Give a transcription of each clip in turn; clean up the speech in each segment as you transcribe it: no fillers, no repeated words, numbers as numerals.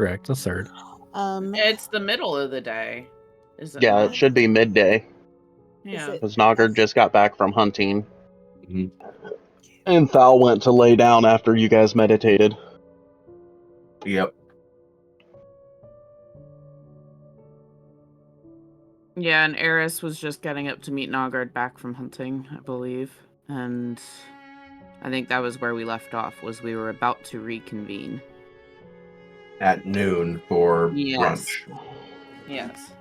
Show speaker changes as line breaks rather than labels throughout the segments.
correct. The 3rd.
It's the middle of the day. Is it
Yeah,
not?
it should be midday.
Yeah.
Because Nogger just got back from hunting.
Mhm.
And Thal went to lay down after you guys meditated.
Yep.
Yeah, and Eris was just getting up to meet Nogard back from hunting, I believe. And I think that was where we left off, was we were about to reconvene.
At noon for
Yes.
brunch.
Yes.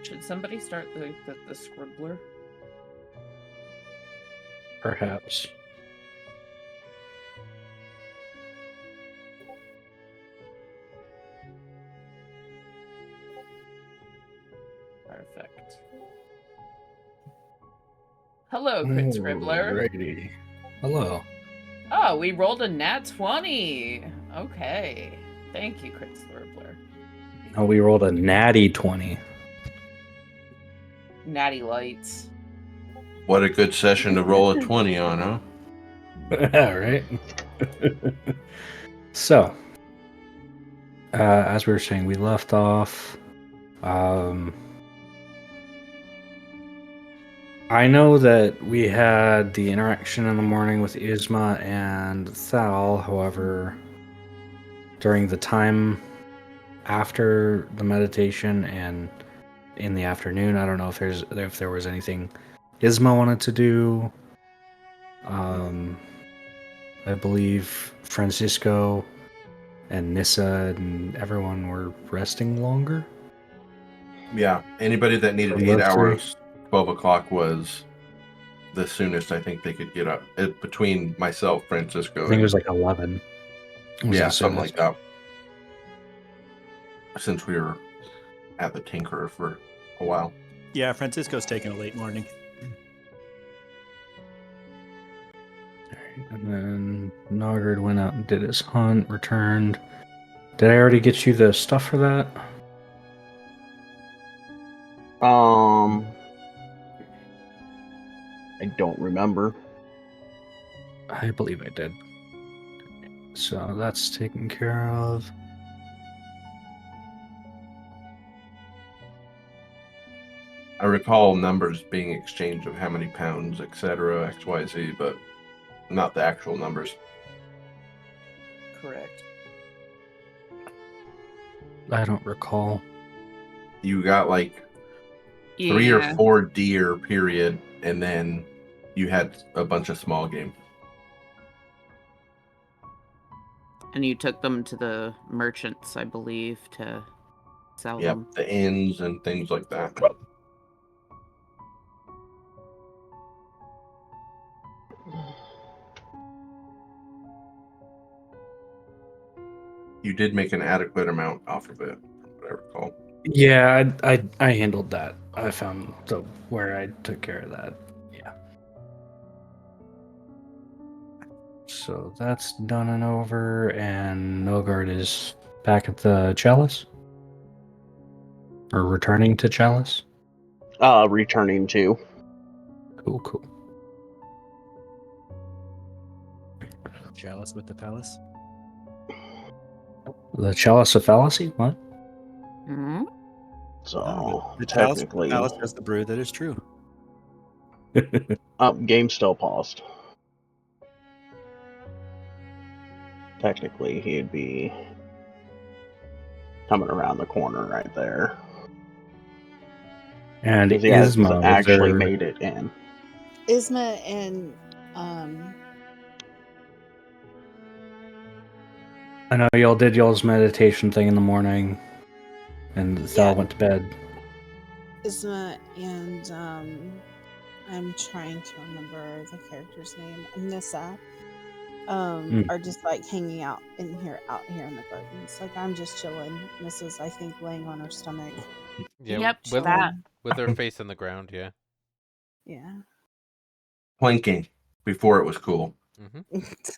Should somebody start the scribbler?
Perhaps.
Perfect. Hello, Crit Scribbler.
Alrighty. Hello.
Oh, we rolled a nat 20. Okay. Thank you, Crit Scribbler.
Oh, we rolled a natty 20.
Natty lights.
What a good session to roll a 20 on, huh?
Right? So, as we were saying, we left off. I know that we had the interaction in the morning with Isma and Thal. However, during the time after the meditation and in the afternoon, I don't know if there was anything Isma wanted to do. I believe Francisco and Nissa and everyone were resting longer.
Yeah. Anybody that needed
From
8
those
hours, 12 o'clock was the soonest I think they could get up. Between myself, Francisco,
I think it was like 11.
yeah, something like that. Since we were at the Tinkerer for a while.
Yeah, Francisco's taking a late morning.
And then Nogard went out and did his hunt, returned. Did I already get you the stuff for that?
I don't remember.
I believe I did. So that's taken care of.
I recall numbers being exchanged of how many pounds, etc., XYZ, but not the actual numbers.
Correct.
I don't recall.
You got like 3 or 4 deer, period, and then you had a bunch of small game.
And you took them to the merchants, I believe, to sell
Yep,
them.
the inns and things like that. You did make an adequate amount off of it, from what I recall.
Yeah, I handled that. I found where I took care of that. Yeah. So that's done and over, and Nogard is back at the Chalice? Or returning to Chalice?
Returning to.
Cool.
Chalice with the palace.
The Chalice of Fallacy? What?
Mm-hmm.
So,
The chalice with
technically,
the palace has the brew that is true.
game still paused. Technically, he'd be coming around the corner right there.
And
Because he hasn't
Isma
actually made it in.
Isma and
I know y'all did y'all's meditation thing in the morning, and Thal went to bed.
Isma and I'm trying to remember the character's name. Nissa. Are just like hanging out in here in the gardens. Like I'm just chilling. Nissa's, I think, laying on her stomach.
Yeah,
Yep,
with
that.
with her face on the ground, yeah.
Yeah.
Planking before it was cool.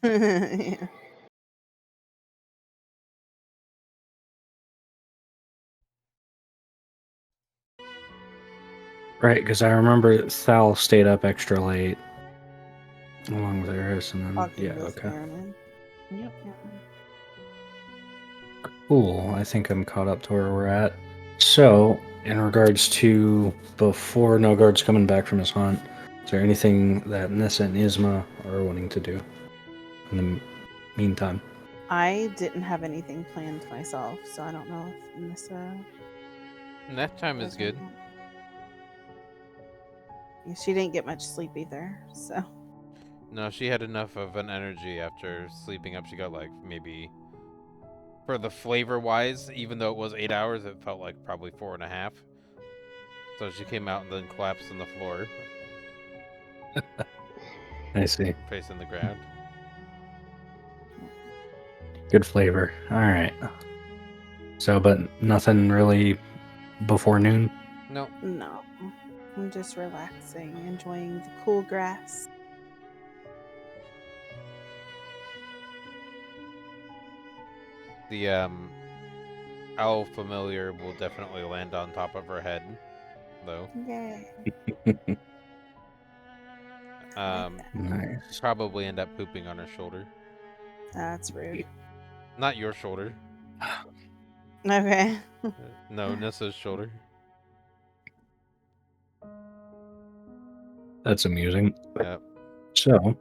Yeah.
Right, because I remember Sal stayed up extra late along with Eris, and then
Talking
yeah,
with
okay,
Aaron.
Yep.
Yeah.
cool. I think I'm caught up to where we're at. So, in regards to before Nogard's coming back from his hunt, is there anything that Nissa and Isma are wanting to do in the meantime?
I didn't have anything planned myself, so I don't know if Nissa
Nap time is
does or
good.
not. Yeah, she didn't get much sleep either, so
No, she had enough of an energy after sleeping up. She got like maybe, for the flavor wise, even though it was 8 hours, it felt like probably 4.5. So she came out and then collapsed on the floor,
I see.
facing the ground.
Good flavor. All right. So, but nothing really before noon?
No,
no. I'm just relaxing, enjoying the cool grass.
the owl familiar will definitely land on top of her head, though.
Yay. I like that.
Nice.
Probably end up pooping on her shoulder.
That's rude.
Not your shoulder.
Okay.
No, Nissa's shoulder.
That's amusing.
Yep.
So,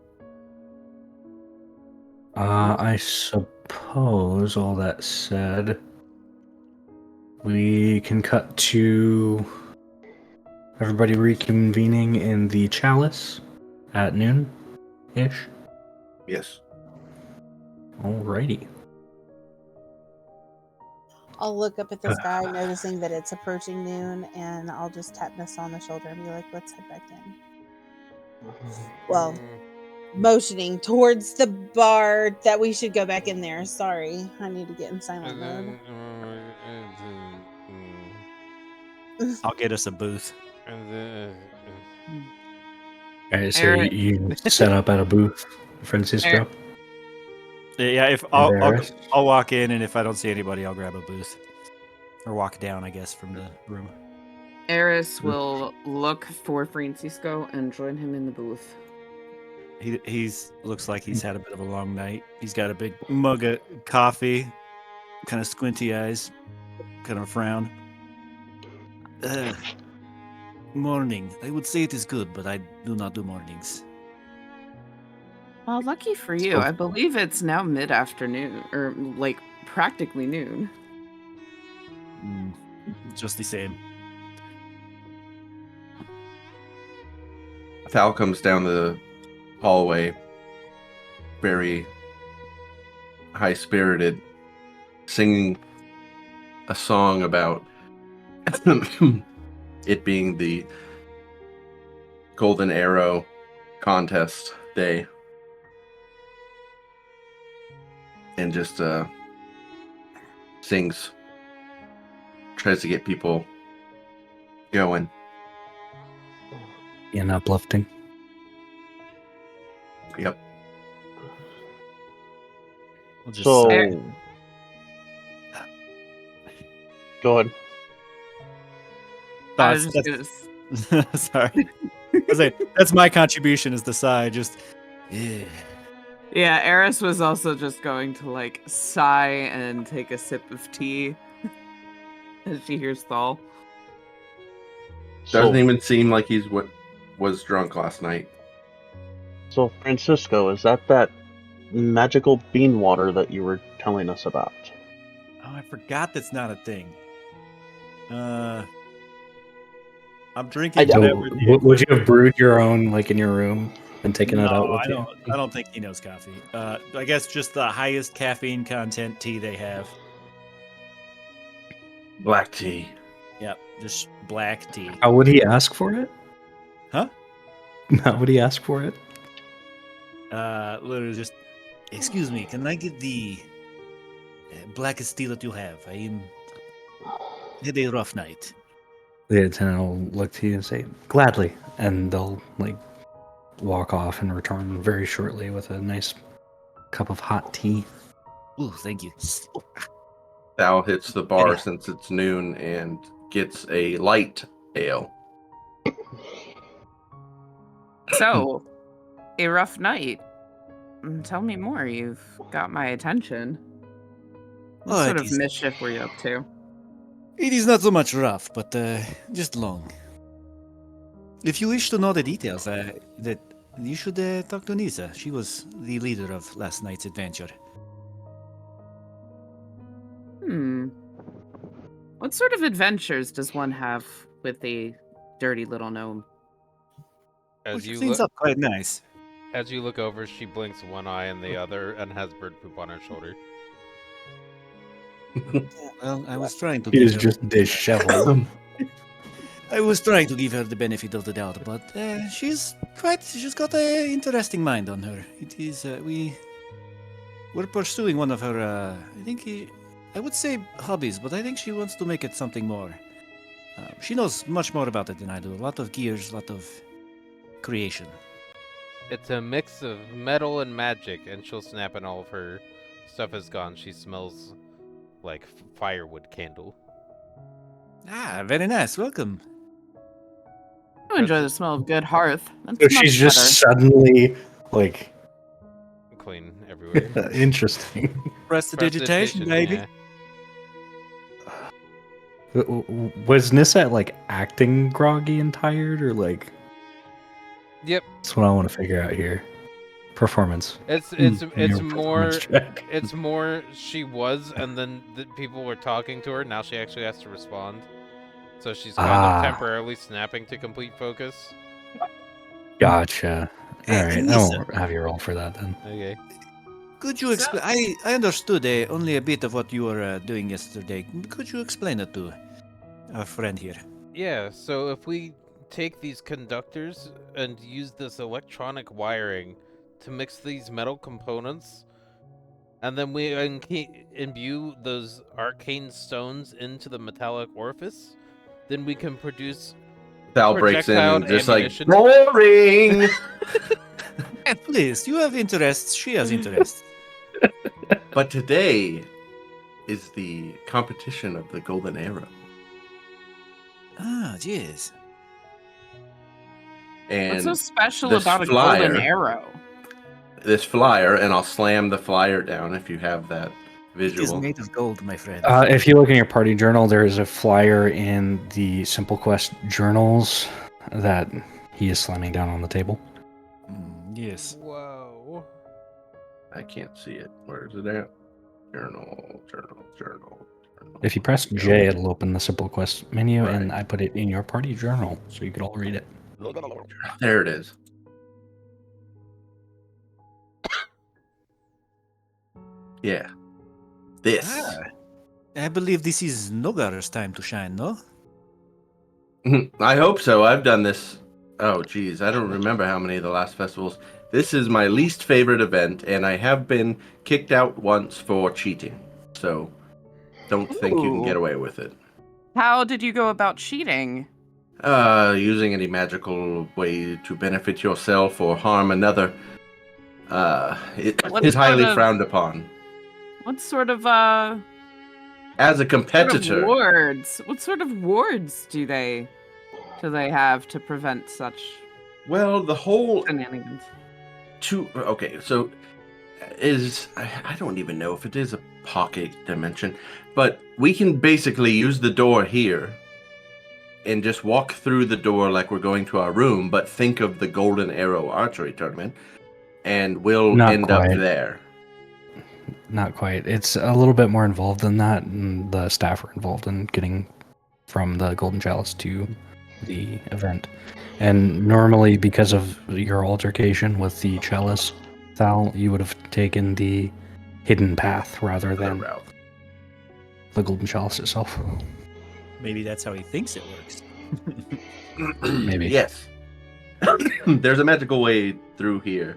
I suppose all that said, we can cut to everybody reconvening in the chalice at noon-ish.
Yes.
Alrighty.
I'll look up at the sky, noticing that it's approaching noon, and I'll just tap Nissa on the shoulder and be like, let's head back in. Well, motioning towards the bar that we should go back in there. Sorry, I need to get in silent mode.
I'll get us a booth.
Alright, so
Eric.
you set up at a booth, Francisco?
Eric.
Yeah, if I'll walk in, and if I don't see anybody, I'll grab a booth or walk down, I guess, from the room.
Eris will look for Francisco and join him in the booth.
He's looks like he's had a bit of a long night. He's got a big mug of coffee, kind of squinty eyes, kind of a frown. Morning. I would say it is good, but I do not do mornings.
Well, lucky for you.
So-
I believe it's now mid-afternoon, or like practically noon.
Just the same.
Thal comes down the hallway, very high-spirited, singing a song about it being the Golden Arrow contest day, and just sings, tries to get people going.
And uplifting.
Yep.
We'll just
So,
Eric-
go ahead.
I was just gonna
Sorry. I was like, that's my contribution as the side. Just yeah.
Yeah, Eris was also just going to like sigh and take a sip of tea as she hears Thal.
Doesn't
So,
even seem like he's what was drunk last night.
so Francisco, is that magical bean water that you were telling us about?
Oh, I forgot that's not a thing. I'm drinking
So,
whatever.
would you have brewed your own, like, in your room and taken it out with you?
I don't think he knows coffee. I guess just the highest caffeine content tea they have.
Black tea.
Yep, just black tea.
How would he ask for it?
Huh?
How would he ask for it?
Literally just, excuse me, can I get the blackest tea that you have? I had a rough night.
The attendant will look to you and say, gladly. And they'll, like, walk off and return very shortly with a nice cup of hot tea.
Ooh, thank you.
Thal hits the bar
Yeah.
since it's noon and gets a light ale.
So, a rough night. Tell me more. You've got my attention. What
Oh,
sort
it
of
is-
mischief were you up to?
It is not so much rough, but just long. If you wish to know the details, that you should talk to Nisa. She was the leader of last night's adventure.
What sort of adventures does one have with a dirty little gnome?
As
She
you
cleans
look,
up quite nice.
as you look over, she blinks one eye and the other, and has bird poop on her shoulder.
Well, I was trying to
He
give
is
her.
just disheveled.
I was trying to give her the benefit of the doubt, but she's got an interesting mind on her. It is we're pursuing one of her. I would say hobbies, but I think she wants to make it something more. She knows much more about it than I do. A lot of gears, a lot of creation.
It's a mix of metal and magic, and she'll snap and all of her stuff is gone. She smells like firewood candle.
Ah, very nice. Welcome.
I enjoy the smell of good hearth. That's
So
much
she's just
better.
suddenly like
Clean everywhere.
interesting.
Prestidigitation, baby.
Yeah.
Was Nissa like acting groggy and tired, or like?
Yep.
That's what I want to figure out here. Performance.
It's
Your
more
performance check.
it's more she was, and then the people were talking to her. Now she actually has to respond, so she's kind of temporarily snapping to complete focus.
Gotcha. All
Hey,
right, I
Nissa.
won't have you roll for that then.
Okay.
Could you explain? I understood only a bit of what you were doing yesterday. Could you explain it to our friend here?
Yeah. So if we take these conductors and use this electronic wiring to mix these metal components, and then we imbue those arcane stones into the metallic orifice, then we can produce
Sal breaks in and
projectile
just
ammunition.
like, boring!
Please, you have interests. She has interests.
But today is the competition of the Golden Arrow.
Ah, jeez.
And
What's so special
this
about a
flyer-
golden arrow?
this flyer, and I'll slam the flyer down if you have that
It is
visual.
made of gold, my friend.
If you look in your party journal, there is a flyer in the Simple Quest journals that he is slamming down on the table.
Yes.
Whoa.
I can't see it. Where is it at? Journal.
If you press J, it'll open the Simple Quest menu, and
Right.
I put it in your party journal so you could all read it.
There it is. Yeah. This.
Ah, I believe this is Nogar's time to shine, no?
I hope so. I've done this. Oh, geez. I don't remember how many of the last festivals. This is my least favorite event, and I have been kicked out once for cheating. So don't think you can get
Ooh.
away with it.
How did you go about cheating?
Using any magical way to benefit yourself or harm another. It
What
is highly
sort of-
frowned upon.
What sort of
As a
sort of
competitor,
wards? What sort of wards do they have to prevent such
well, the whole
shenanigans?
okay, so I don't even know if it is a pocket dimension, but we can basically use the door here and just walk through the door like we're going to our room, but think of the Golden Arrow Archery Tournament, and we'll
Not
end up
quite.
there.
Not quite. It's a little bit more involved than that, and the staff are involved in getting from the Golden Chalice to the event. And normally, because of your altercation with the Chalice, Thal, you would have taken the hidden path rather
Other
than
route.
the Golden Chalice itself.
Maybe that's how he thinks it works.
Maybe.
Yes. There's a magical way through here,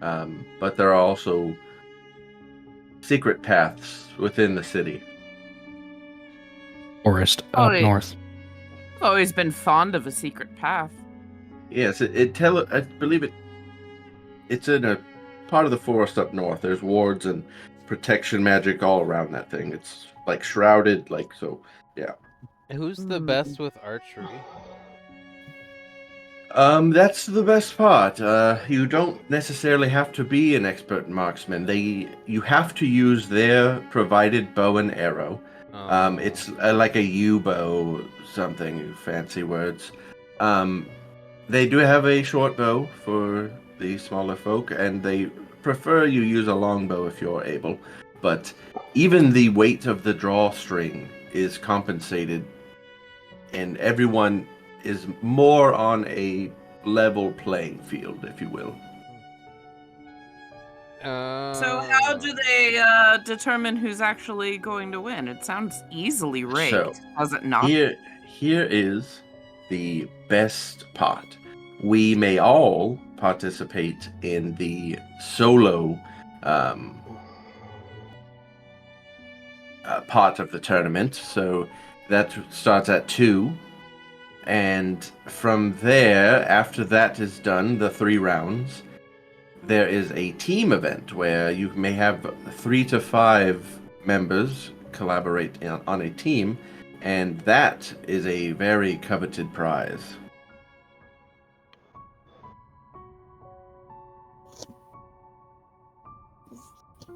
but there are also secret paths within the city.
Forest
Oh,
up
wait.
north.
I've always been fond of a secret path.
Yes, I believe it's in a part of the forest up north. There's wards and protection magic all around that thing. It's like shrouded, like so.
Who's the best with archery?
That's the best part. You don't necessarily have to be an expert marksman. You have to use their provided bow and arrow. It's like a U-bow, something fancy words. They do have a short bow for the smaller folk, and they prefer you use a long bow if you're able. But even the weight of the drawstring is compensated, and everyone is more on a level playing field, if you will.
So how do they determine who's actually going to win? It sounds easily rigged,
So,
does it not?
Here is the best part. We may all participate in the solo part of the tournament. So that starts at 2. And from there, after that is done, the 3 rounds, there is a team event where you may have 3 to 5 members collaborate on a team, and that is a very coveted prize.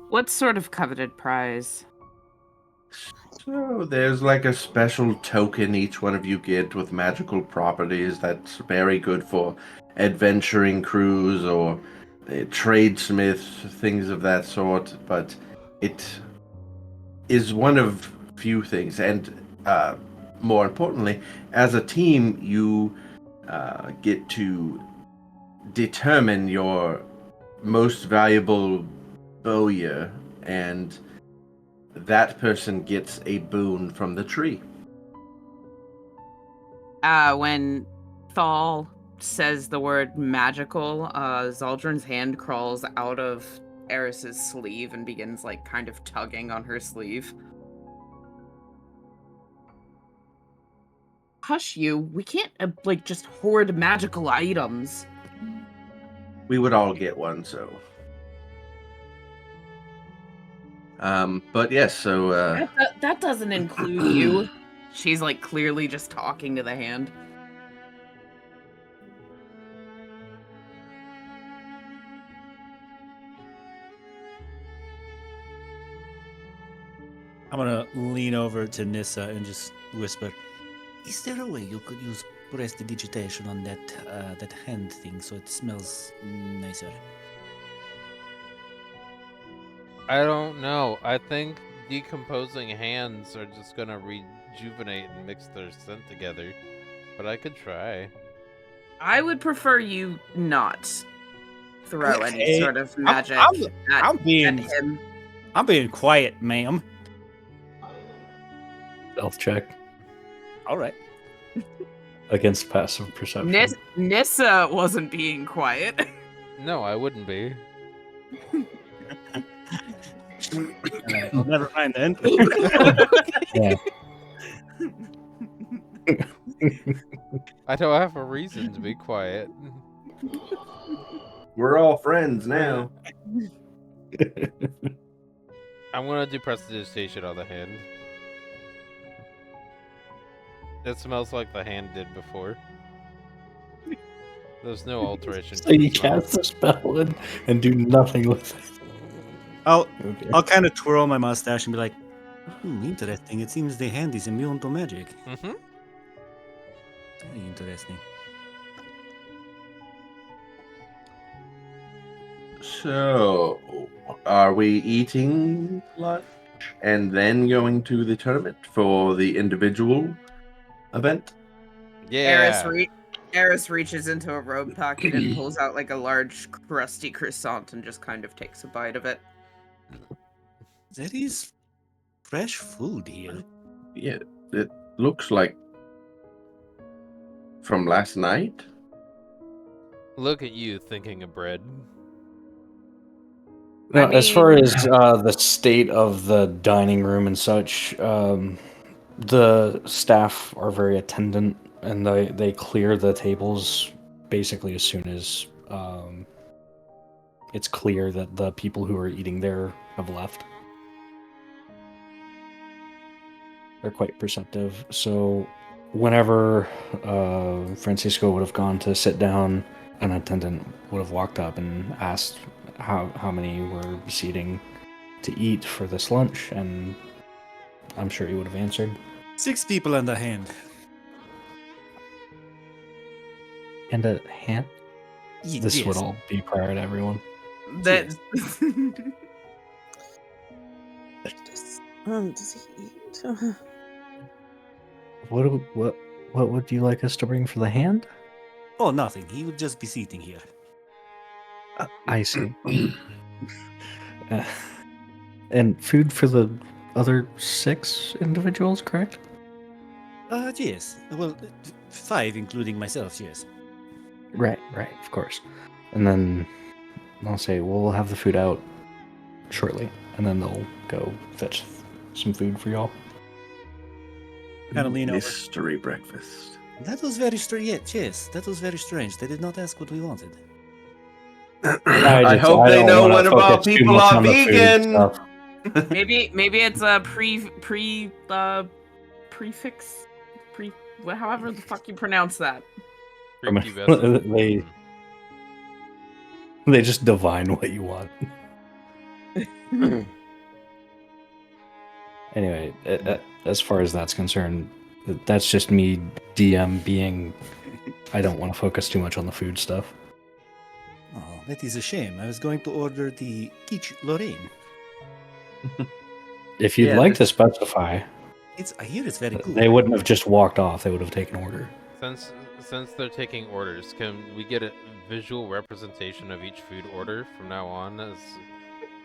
What sort of coveted prize?
So there's like a special token each one of you get with magical properties that's very good for adventuring crews or tradesmiths, things of that sort. But it is one of few things, and more importantly, as a team, you get to determine your most valuable bowyer, and that person gets a boon from the tree.
When Thal says the word magical, Zaldrin's hand crawls out of Eris's sleeve and begins like kind of tugging on her sleeve. Hush you, we can't like just hoard magical items.
We would all get one, so. But yes, so
That doesn't include you. She's like clearly just talking to the hand.
I'm gonna lean over to Nissa and just whisper, "Is there a way you could use prestidigitation on that hand thing so it smells nicer?"
I don't know. I think decomposing hands are just gonna rejuvenate and mix their scent together. But I could try.
I would prefer you not throw any
Okay,
sort of magic
I'm being
at him.
I'm being quiet, ma'am.
Stealth check
All right.
against passive perception.
Nissa wasn't being quiet.
No, I wouldn't be.
Well, never mind then.
Yeah.
I don't have a reason to be quiet.
we're all friends now.
I'm gonna do prestidigitation on the hand. It smells like the hand did before. There's no alteration.
So you cast the spell and do nothing with it.
I'll
Okay.
kind of twirl my mustache and be like, interesting. It seems the hand is immune to magic.
Mm-hmm.
Very interesting.
So, are we eating lunch and then going to the tournament for the individual event?
Yeah.
Eris reaches into a robe pocket and pulls out like a large crusty croissant and just kind of takes a bite of it.
There is fresh food here.
Yeah, it looks like from last night.
Look at you thinking of bread.
No,
I
as far
mean-
as the state of the dining room and such, the staff are very attendant, and they clear the tables basically as soon as it's clear that the people who are eating there have left. They're quite perceptive. So whenever Francisco would have gone to sit down, an attendant would have walked up and asked how many were seating to eat for this lunch, and I'm sure he would have answered.
6 people and a hand.
And a hand? This would all be prior to everyone.
That
Does he eat?
What would you like us to bring for the hand?
Oh, nothing. He would just be sitting here.
I see. And food for the other 6 individuals, correct?
Yes. Well, 5, including myself, yes.
Right, of course. And then I'll say, we'll have the food out shortly, and then they'll go fetch some food for y'all.
Kind of lean over.
Mystery breakfast.
That was very strange. Yes, that was very strange. They did not ask what we wanted.
I hope they know one of our people are vegan.
maybe it's a prefix, however the fuck you pronounce that.
They just divine what you want. Anyway, as far as that's concerned, that's just me DM being. I don't want to focus too much on the food stuff.
Oh, that is a shame. I was going to order the quiche Lorraine.
If you'd like to specify,
I hear it's very good.
They wouldn't have just walked off. They would have taken order.
Since they're taking orders, can we get a visual representation of each food order from now on as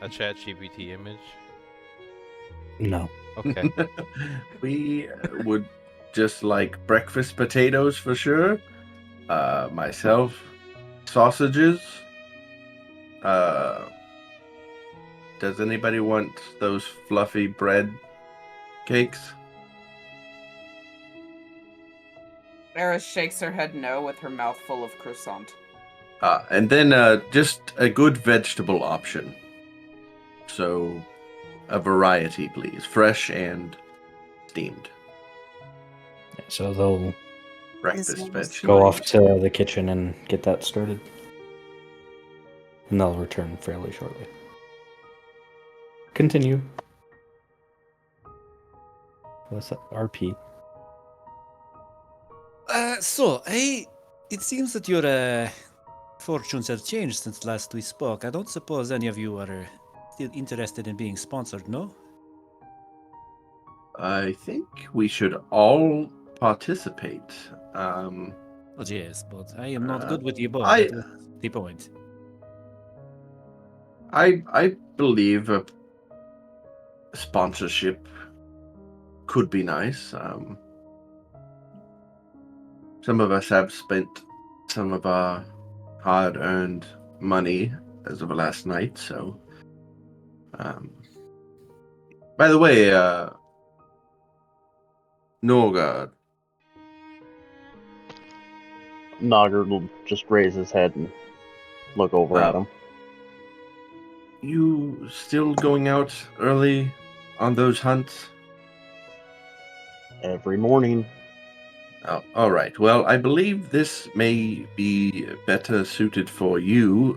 a ChatGPT image?
No.
Okay.
We would just like breakfast potatoes for sure. Myself, sausages. Does anybody want those fluffy bread cakes?
Eris shakes her head no with her mouth full of croissant.
And then just a good vegetable option. So, a variety, please. Fresh and steamed.
So they'll
Breakfast vegetables.
go off to the kitchen and get that started. And they'll return fairly shortly. Continue. What's that? RP.
It seems that your fortunes have changed since last we spoke. I don't suppose any of you are still interested in being sponsored, no?
I think we should all participate.
Oh, yes, but I am not good with the above.
I-
That was the point.
I believe a sponsorship could be nice. Some of us have spent some of our hard-earned money as of last night, so... By the way, Norgard.
Nogger will just raise his head and look over at him.
You still going out early on those hunts?
Every morning.
Oh, all right. Well, I believe this may be better suited for you,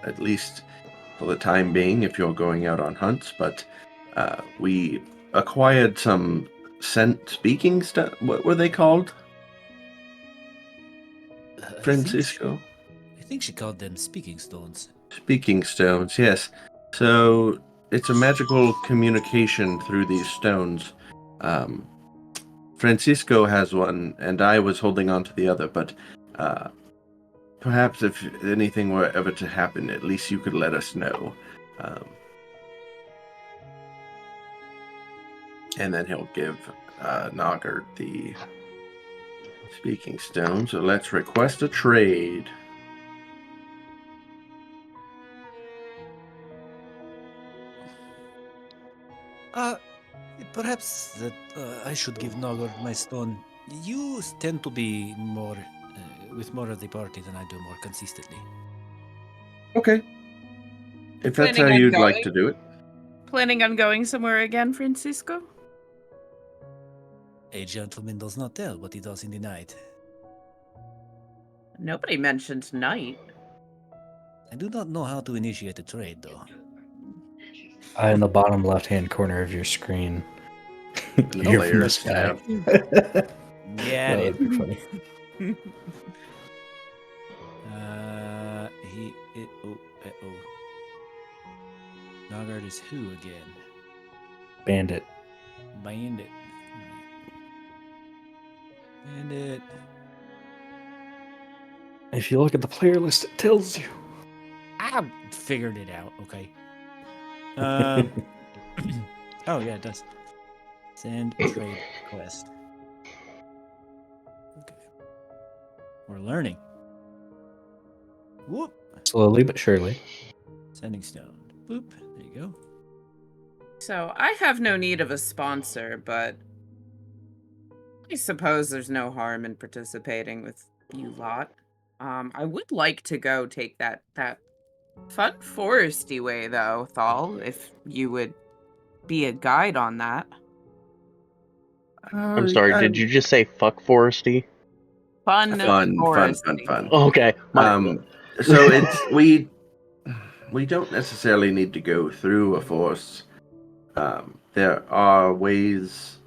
at least for the time being, if you're going out on hunts. But we acquired some scent speaking stuff. What were they called? Francisco?
I think she called them speaking stones.
Speaking stones, yes. So it's a magical communication through these stones. Francisco has one, and I was holding on to the other, but perhaps if anything were ever to happen, at least you could let us know. And then he'll give Nogger the speaking stone. So let's request a trade.
Perhaps that I should give Nogger my stone. You tend to be more with more of the party than I do more consistently.
Okay. If that's
Planning
how
on
you'd
going?
like to do it.
Planning on going somewhere again, Francisco?
A gentleman does not tell what he does in the night.
Nobody mentioned night.
I do not know how to initiate a trade, though.
In the bottom left-hand corner of your screen,
In the
you're from this
players
guy.
Yeah,
That would be funny.
Nogard is who again?
Bandit.
Bandit. Bandit.
If you look at the player list, it tells you.
I figured it out. Okay. Oh yeah, it does. Send trade request. Okay. We're learning. Whoop.
Slowly but surely.
Sending stone. Boop. There you go.
So I have no need of a sponsor, but I suppose there's no harm in participating with you lot. I would like to go take that fun foresty way though, Thal, if you would be a guide on that.
I'm sorry, did you just say fuck Foresty?
Fun
Fun.
foresty.
Okay. My
So it's we don't necessarily need to go through a forest. There are ways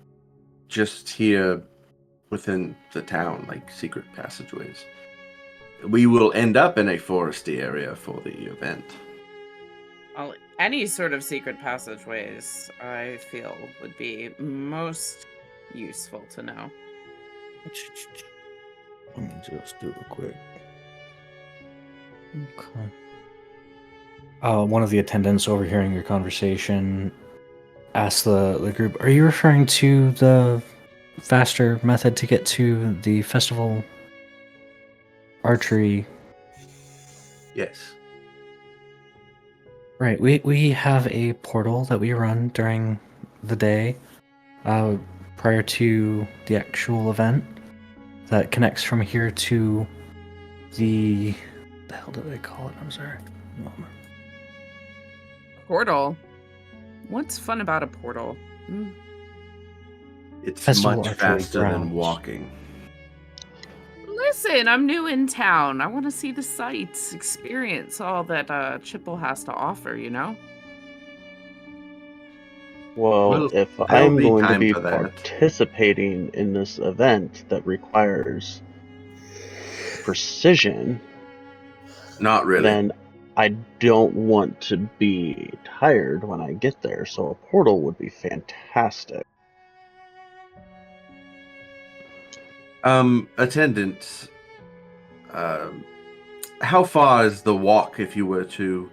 just here within the town, like secret passageways. We will end up in a foresty area for the event.
Well, any sort of secret passageways, I feel, would be most useful to know.
Let me just do it real quick. Okay. One of the attendants overhearing your conversation asked the group, "Are you referring to the faster method to get to the festival archery?"
Yes.
Right. We have a portal that we run during the day, prior to the actual event, that connects from here to the hell did they call it? I'm sorry.
Portal? What's fun about a portal?
It's
Festival
much
archery
faster than
grounds.
walking.
Listen, I'm new in town. I want to see the sights, experience all that Chipple has to offer, you know?
Well, if
there'll
I'm
be
going to
time
be
for that.
participating in this event that requires precision,
Not really.
then I don't want to be tired when I get there, so a portal would be fantastic.
Attendants, how far is the walk if you were to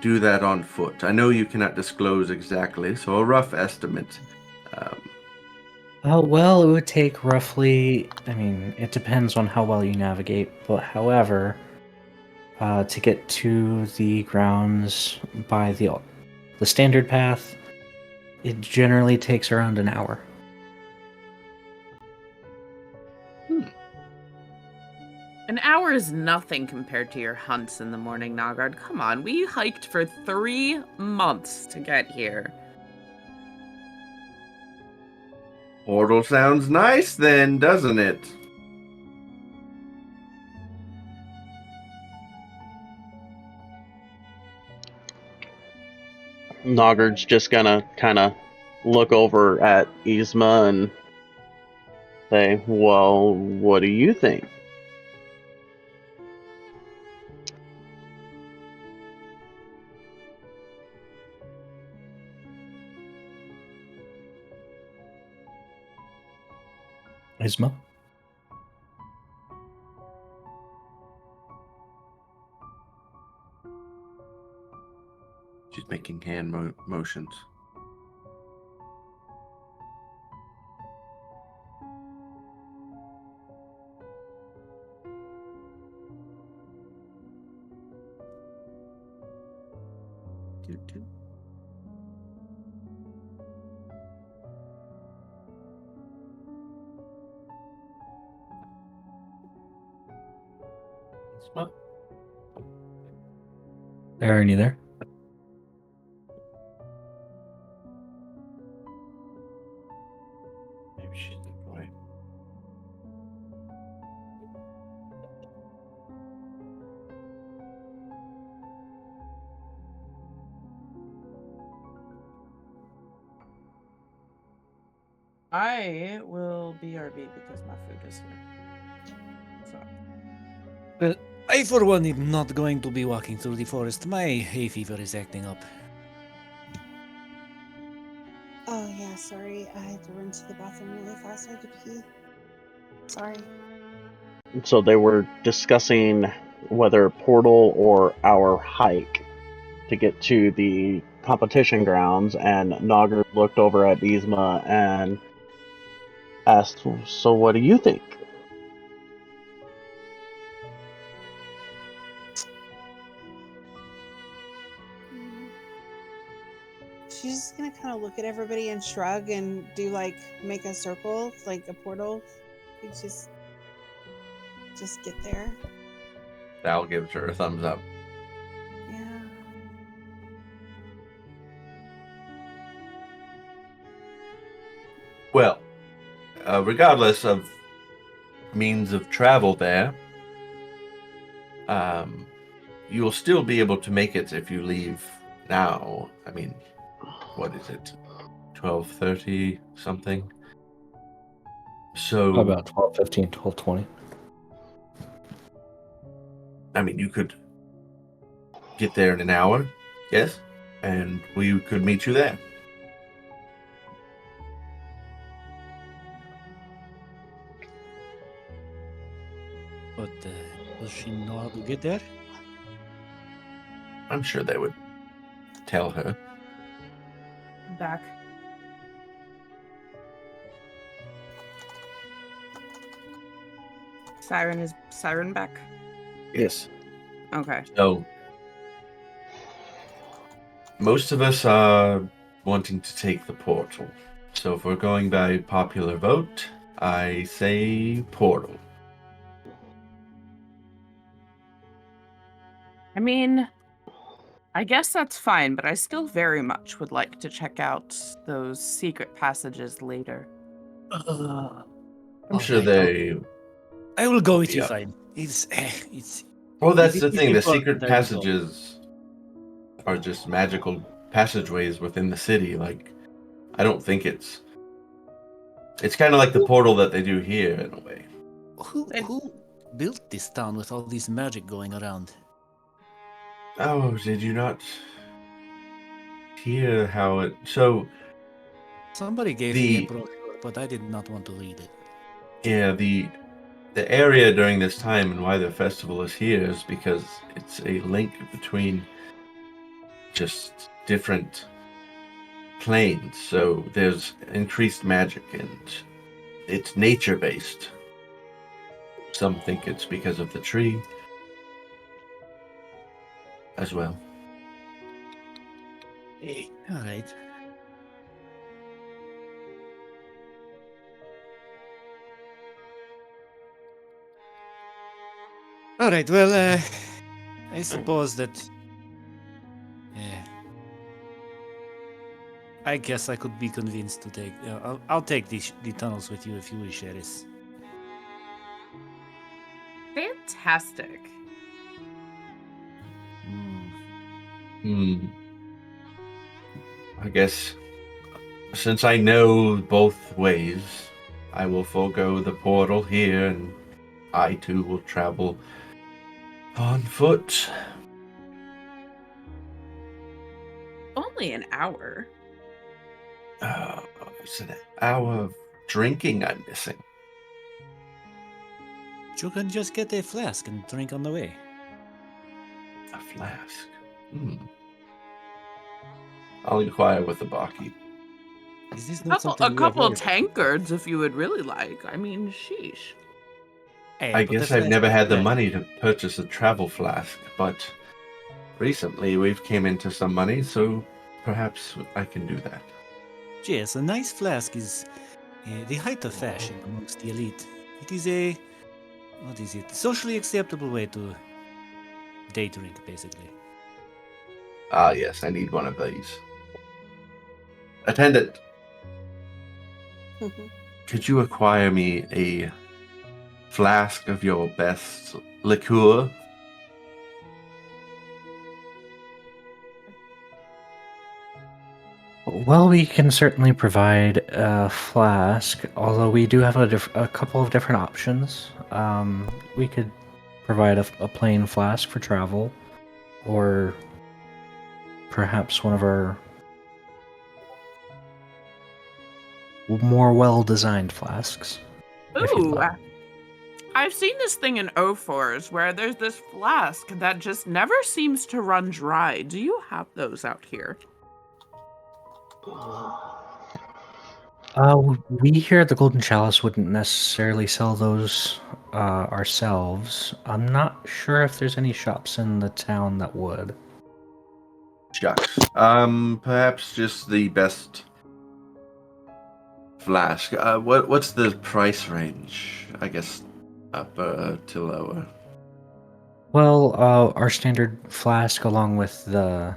do that on foot? I know you cannot disclose exactly, so a rough estimate.
Well, it would take roughly, I mean, it depends on how well you navigate, but however, to get to the grounds by the standard path, it generally takes around an hour.
An hour is nothing compared to your hunts in the morning, Nogard. Come on, we hiked for 3 months to get here.
Portal sounds nice then, doesn't it?
Noggard's just gonna kind of look over at Yzma and say, well, what do you think?
Isma?
She's making hand motions.
Are you there?
I will BRB because my food is here. So.
Well, I for one am not going to be walking through the forest. My hay fever is acting up.
Oh yeah, sorry. I had to run to the bathroom really fast. I had to pee. Sorry.
So they were discussing whether portal or our hike to get to the competition grounds, and Nagar looked over at Yzma and asked, "So what do you think?"
She's just gonna kind of look at everybody and shrug and do like make a circle, like a portal. You just get there.
Val gives her a thumbs up.
Yeah.
Well, regardless of means of travel there, you'll still be able to make it if you leave now. I mean, what is it? 12:30 something. So
About 12:15, 12:20.
I mean, you could get there in an hour, yes, and we could meet you there.
But does she know how to get there?
I'm sure they would tell her.
I'm back. Is Siren back?
Yes.
Okay.
So most of us are wanting to take the portal. So if we're going by popular vote, I say portal.
I mean, I guess that's fine, but I still very much would like to check out those secret passages later.
I'm sure they.
I will go with you,
Yeah.
fine. It's.
Well, that's
If
the
it is
thing. The
important,
secret
I will go.
passages are just magical passageways within the city. Like, I don't think it's. It's kind of like the portal that they do here in a way.
Who built this town with all this magic going around?
Oh, did you not hear how it? So
Somebody gave me a brochure, but I did not want to read it.
yeah, the area during this time and why the festival is here is because it's a link between just different planes. So there's increased magic and it's nature based. Some think it's because of the tree as well.
All right. All right. Well, I suppose that. I guess I could be convinced to take. I'll take the tunnels with you if you wish, Eris.
Fantastic.
I guess since I know both ways, I will forego the portal here and I too will travel on foot.
Only an hour.
It's an hour of drinking I'm missing.
You can just get a flask and drink on the way.
A flask. I'll inquire with the barkeep.
Is this not
A
something
couple tankards if you would really like. I mean, sheesh.
I guess I've never had the money to purchase a travel flask, but recently we've came into some money, so perhaps I can do that.
Yes, a nice flask is the height of fashion amongst the elite. It is a, what is it, socially acceptable way to day drink, basically.
Ah, yes, I need one of these. Attendant, could you acquire me a flask of your best liqueur?
Well, we can certainly provide a flask, although we do have a couple of different options. We could provide a plain flask for travel, or perhaps one of our more well-designed flasks. If you'd
Ooh,
like.
I've seen this thing in O4s where there's this flask that just never seems to run dry. Do you have those out here?
We here at the Golden Chalice wouldn't necessarily sell those ourselves. I'm not sure if there's any shops in the town that would.
Shucks. Perhaps just the best flask. What's the price range? I guess upper to lower.
Well, our standard flask, along with the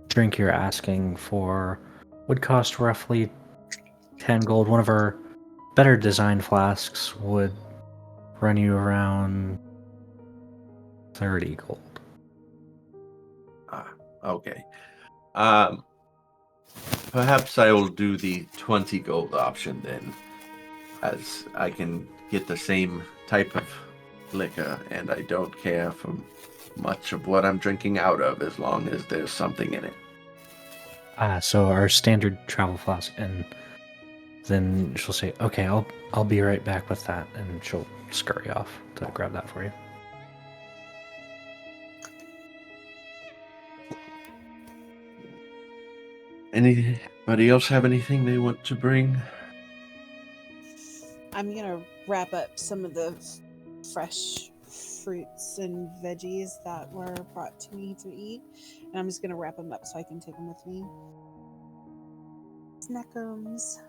drink you're asking for, would cost roughly 10 gold. One of our better designed flasks would run you around 30 gold.
Okay. Perhaps I will do the 20 gold option then, as I can get the same type of liquor, and I don't care for much of what I'm drinking out of as long as there's something in it.
So our standard travel flask, and then she'll say, "Okay, I'll be right back with that," and she'll scurry off to grab that for you.
Anybody else have anything they want to bring?
I'm gonna wrap up some of the fresh fruits and veggies that were brought to me to eat, and I'm just gonna wrap them up so I can take them with me. Snackums.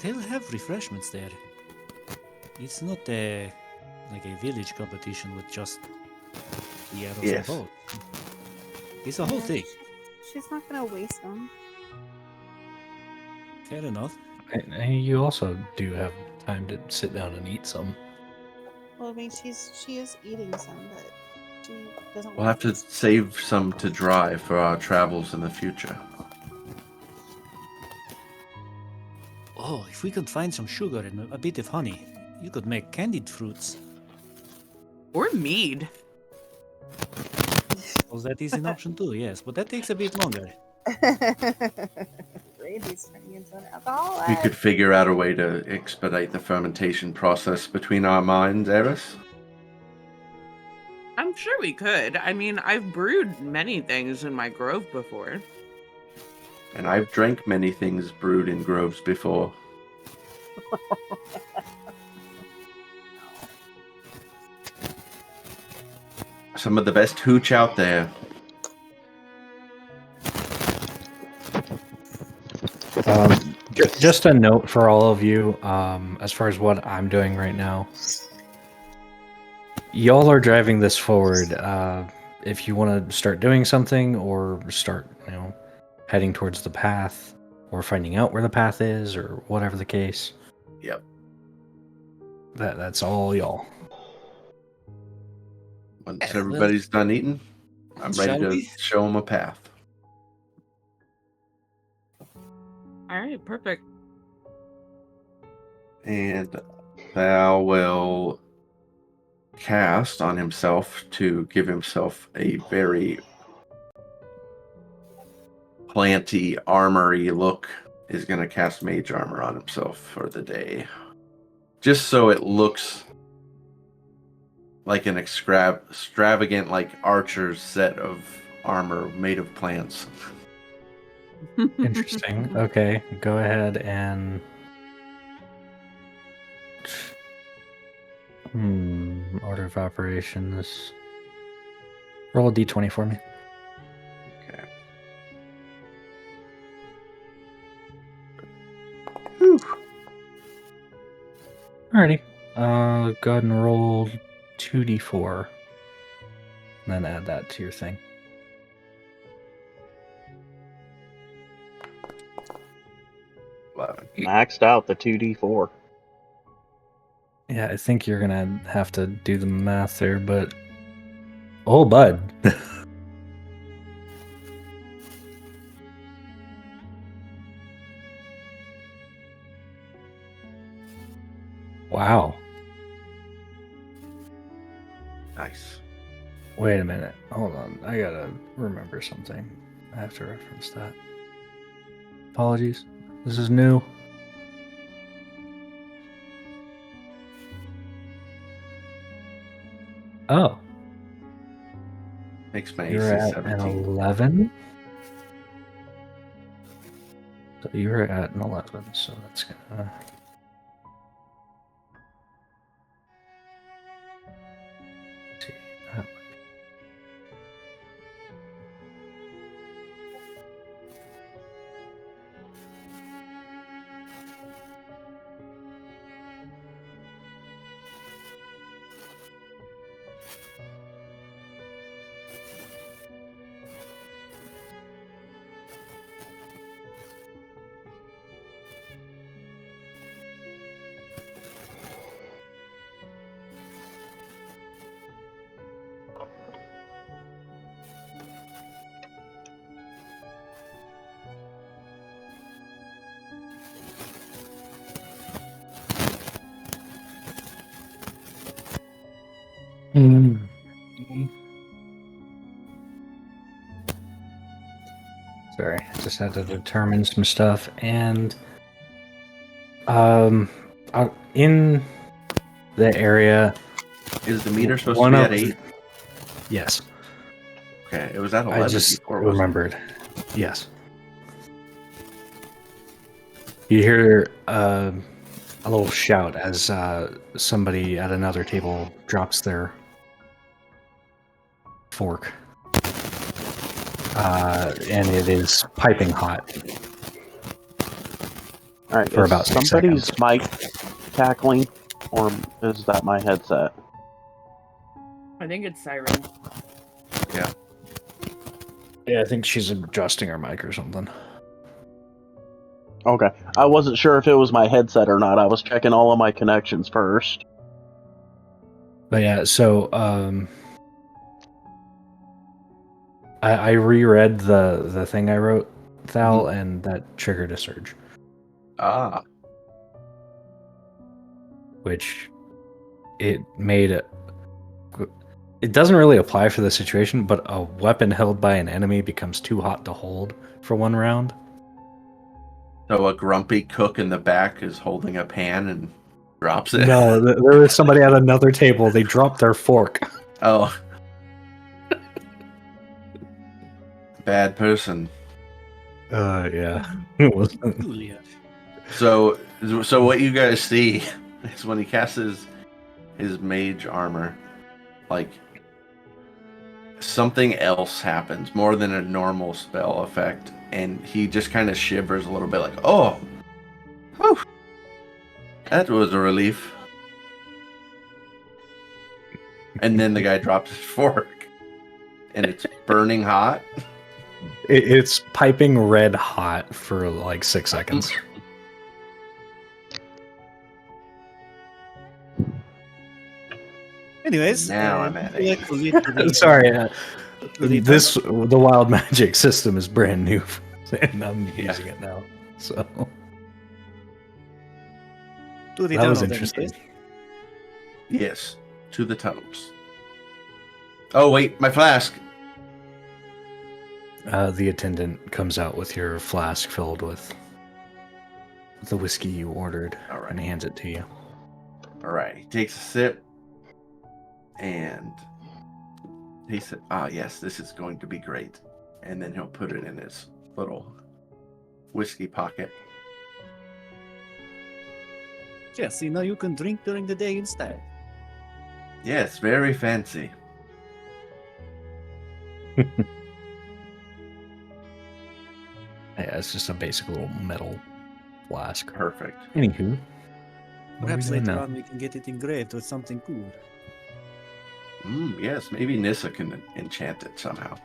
They'll have refreshments there. It's not like a village competition with just the arrows
Yes.
and bow. It's a whole thing.
She's not gonna waste them.
Fair enough.
And you also do have time to sit down and eat some.
Well, I mean, she is eating some, but she doesn't.
We'll
want
have to save some to dry for our travels in the future.
Oh, if we could find some sugar and a bit of honey, you could make candied fruits.
Or mead?
Well, that is an option too, yes, but that takes a bit longer.
Brady's turning into an alcoholic.
We could figure out a way to expedite the fermentation process between our minds, Eris.
I'm sure we could. I mean, I've brewed many things in my grove before.
And I've drank many things brewed in groves before. Some of the best hooch out there.
Just a note for all of you, as far as what I'm doing right now. Y'all are driving this forward. If you want to start doing something or start, heading towards the path or finding out where the path is or whatever the case.
Yep.
That's all y'all.
Once everybody's done eating, I'm ready
Shall
to
we?
show them a path.
All right, perfect.
And Thal will cast on himself to give himself a very planty, armory look. Is going to cast mage armor on himself for the day. Just so it looks like an extravagant, like archer's set of armor made of plants.
Interesting. Okay, go ahead and... Order of operations. Roll a d20 for me.
Okay. Whew.
Alrighty. Go ahead and roll 2d4. And then add that to your thing.
Maxed out the 2d4.
Yeah, I think you're gonna have to do the math there, but Oh, bud. Wow.
Nice.
Wait a minute. Hold on. I gotta remember something. I have to reference that. Apologies. This is new. Oh,
Makes my
you're
AC
at an
17.
11? So you're at an 11, so that's gonna... see. That Mm. Sorry, I just had to determine some stuff, and in the area,
Is the meter supposed to
one
be
of
at 8?
yes,
Okay, it was at
I
11
just
before, wasn't it?
remembered. Yes, you hear a little shout as somebody at another table drops their fork, and it is piping hot
All right,
for
is
about 6
somebody's
seconds.
mic cackling, or is that my headset?
I think it's Siren.
Yeah.
Yeah, I think she's adjusting her mic or something.
Okay, I wasn't sure if it was my headset or not. I was checking all of my connections first.
But yeah, so I reread the thing I wrote, Thal, and that triggered a surge,
Ah,
which it made it. It doesn't really apply for the situation, but a weapon held by an enemy becomes too hot to hold for one round.
so a grumpy cook in the back is holding a pan and drops it.
No, there was somebody at another table. They dropped their fork.
Oh. Bad person.
Yeah. It wasn't.
Julia.
So what you guys see is when he casts his mage armor, like something else happens more than a normal spell effect, and he just kind of shivers a little bit, like, oh, whew, that was a relief. And then the guy drops his fork, and it's burning hot.
It's piping red hot for like 6 seconds.
Anyways,
Now I'm at
would you
8.
like to lead to the,
Sorry,
to the
the wild magic system is brand new, and I'm
Yeah.
using it now. So
to the
that was
tunnel, then,
interesting.
yes?
Yes, to the tunnels. Oh wait, my flask.
The attendant comes out with your flask filled with the whiskey you ordered,
All right.
and hands it to you.
All right, he takes a sip, and he said, "Ah, yes, this is going to be great." And then he'll put it in his little whiskey pocket.
Yes, see, now you can drink during the day instead.
Yes, very fancy.
Yeah, it's just a basic little metal flask.
Perfect.
Anywho, what are we
Perhaps
doing
later
now?
on we can get it engraved with something cool.
Yes, maybe Nissa can enchant it somehow.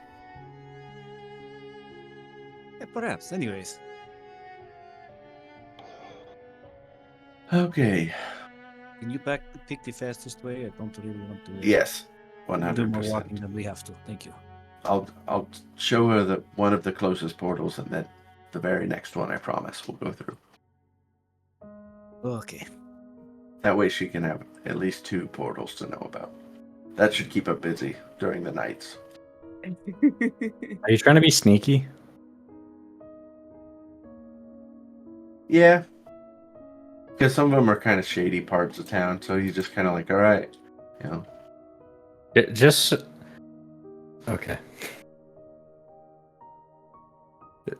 Yeah, perhaps. Anyways,
Okay.
can you pick the fastest way? I don't really want to.
Yes. One
We'll do
hundred
more
percent.
walking than we have to. Thank you.
I'll show her one of the closest portals, and then the very next one, I promise, we'll go through.
Okay.
That way she can have at least 2 portals to know about. That should keep her busy during the nights.
Are you trying to be sneaky?
Yeah. Because some of them are kind of shady parts of town, so he's just kind of like, all right, you know.
Just okay.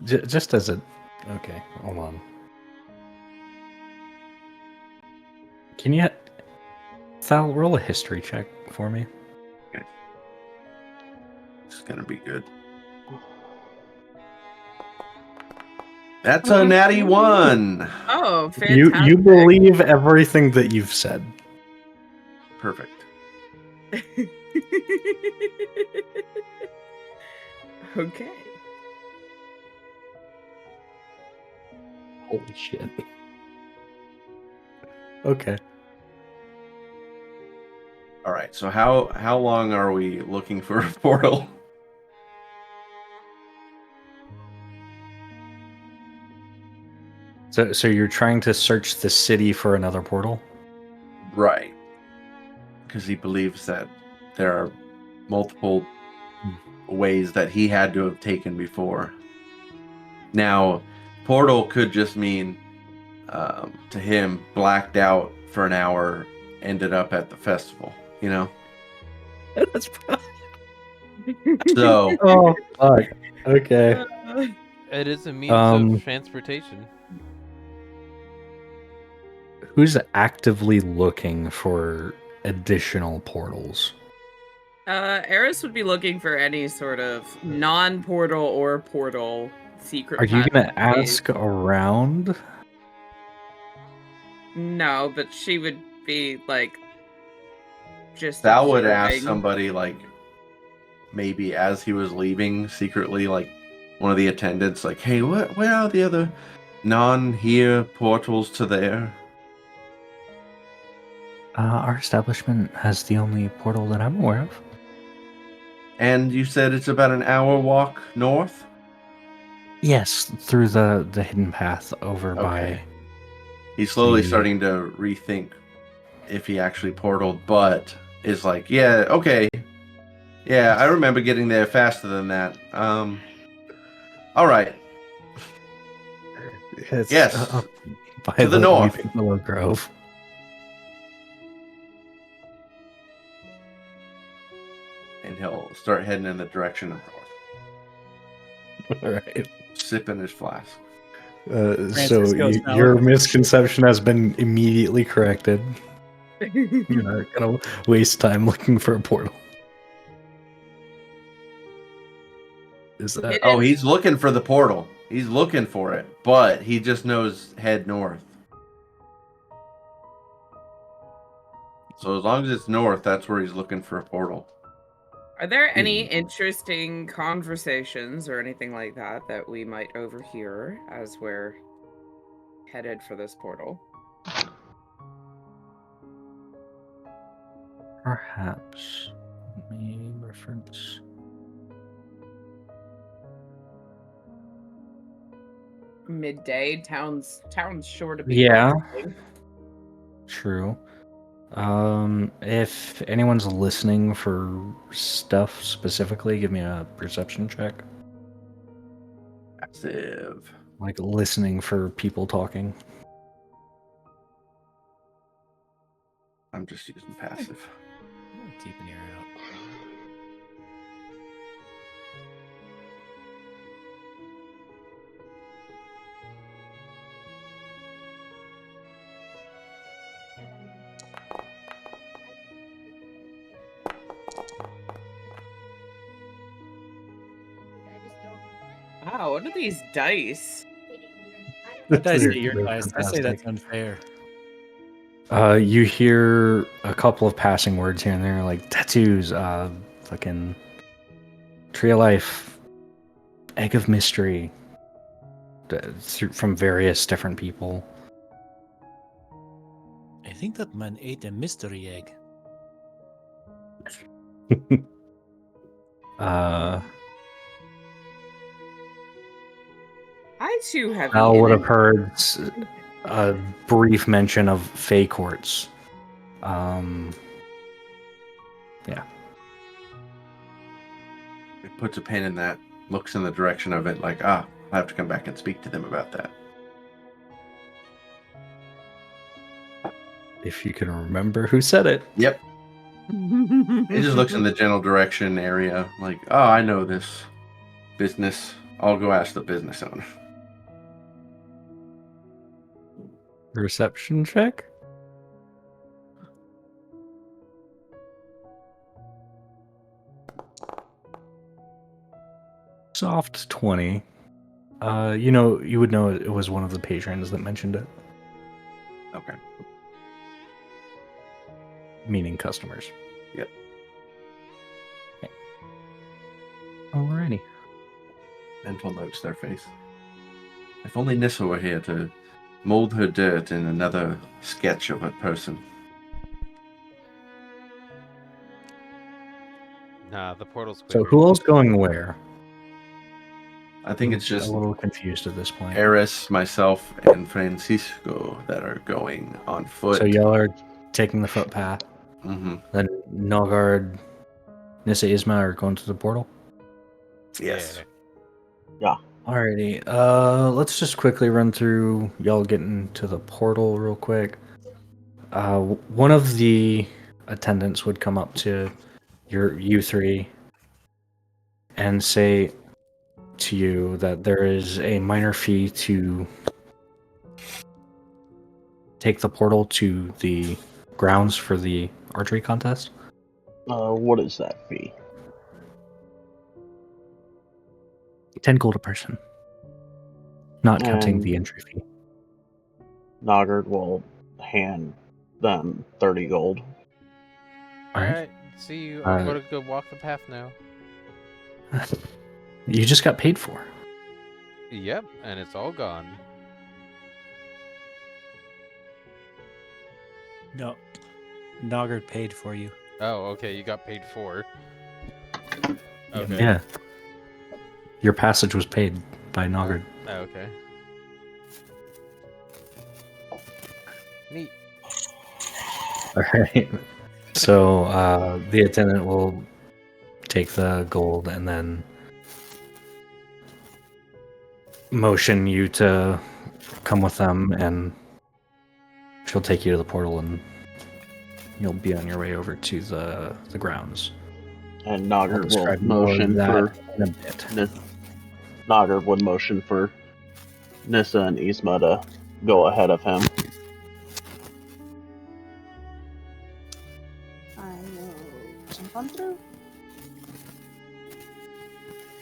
Just as a okay, hold on. Can you Sal roll a history check for me?
It's gonna be good. That's a natty 1.
Oh,
You
fantastic.
believe everything that you've said.
Perfect.
Okay.
Holy shit. Okay.
All right. So how long are we looking for a portal?
So you're trying to search the city for another portal?
Right. Because he believes that there are multiple ways that he had to have taken before. Now, portal could just mean to him blacked out for an hour, ended up at the festival. You know.
That's
So
oh fuck. Okay.
It is a means
Um,
of transportation.
Who's actively looking for additional portals?
Eris would be looking for any sort of non-portal or portal secret.
Are you gonna
passageways.
ask around?
No, but she would be like just
Sal would ask
observing.
somebody, like, maybe as he was leaving secretly, like one of the attendants, like, hey, where are the other non-here portals to there?
Our establishment has the only portal that I'm aware of.
And you said it's about an hour walk north?
Yes, through the hidden path over
Okay.
by.
He's slowly
the-
starting to rethink if he actually portaled, but is like, yeah, okay. Yeah, I remember getting there faster than that. All right.
It's,
Yes.
By
To the north.
Weeping Willow Grove.
And he'll start heading in the direction of north,
All right.
sipping his flask.
So
Francisco's now
your
looking for
misconception has been immediately corrected. You're not gonna waste time looking for a portal. Is that?
Oh, he's looking for the portal. He's looking for it, but he just knows head north. So as long as it's north, that's where he's looking for a portal.
Are there any interesting conversations or anything like that that we might overhear as we're headed for this portal?
Perhaps. Let me reference.
Midday, town's sure to be
Yeah.
bustling.
True. If anyone's listening for stuff specifically, give me a perception check.
Passive.
Like listening for people talking.
I'm just using passive.
Keep an ear out.
Wow, what are these dice?
I say
They're-
your
they're
dice. I say that's
fantastic.
unfair.
You hear a couple of passing words here and there, like tattoos, fucking tree of life, egg of mystery, from various different people.
I think that man ate a mystery egg.
uh,
I too have
Al
eaten
would have
it.
heard a brief mention of Fey Courts. Yeah.
It puts a pin in that, looks in the direction of it like, I'll have to come back and speak to them about that.
If you can remember who said it.
Yep. It just looks in the general direction area like, I know this business. I'll go ask the business owner.
Reception check? Soft 20. You would know it was one of the patrons that mentioned it,
Okay.
meaning customers.
Yep.
Okay. Alrighty.
Mental notes their face. If only Nissa were here to mold her dirt in another sketch of a person.
Nah, the portal's
So
clear.
who else going where?
I think
I'm
it's just
a little confused at this point.
Eris, myself, and Francisco that are going on foot.
So y'all are taking the footpath.
Mm-hmm.
Then Nilgard, Nissa, Isma are going to the portal.
Yes.
Alrighty. Let's just quickly run through y'all getting to the portal real quick. One of the attendants would come up to you three and say to you that there is a minor fee to take the portal to the grounds for the archery contest.
What is that fee?
10 gold a person. Not counting
And
the entry fee.
Noggard will hand them 30 gold.
Alright, see you. I'm gonna go walk the path now.
You just got paid for.
Yep, and it's all gone.
No. Noggard paid for you.
Oh, okay, you got paid for. Okay.
Yeah. Your passage was paid by Nogard.
Oh, okay. Neat.
Alright. So the attendant will take the gold and then motion you to come with them, and she'll take you to the portal and you'll be on your way over to the grounds.
And
I'll
Noggard will
describe more of
motion
that
for
in a bit.
Noggard would motion for Nissa and Isma to go ahead of him.
I will jump on through.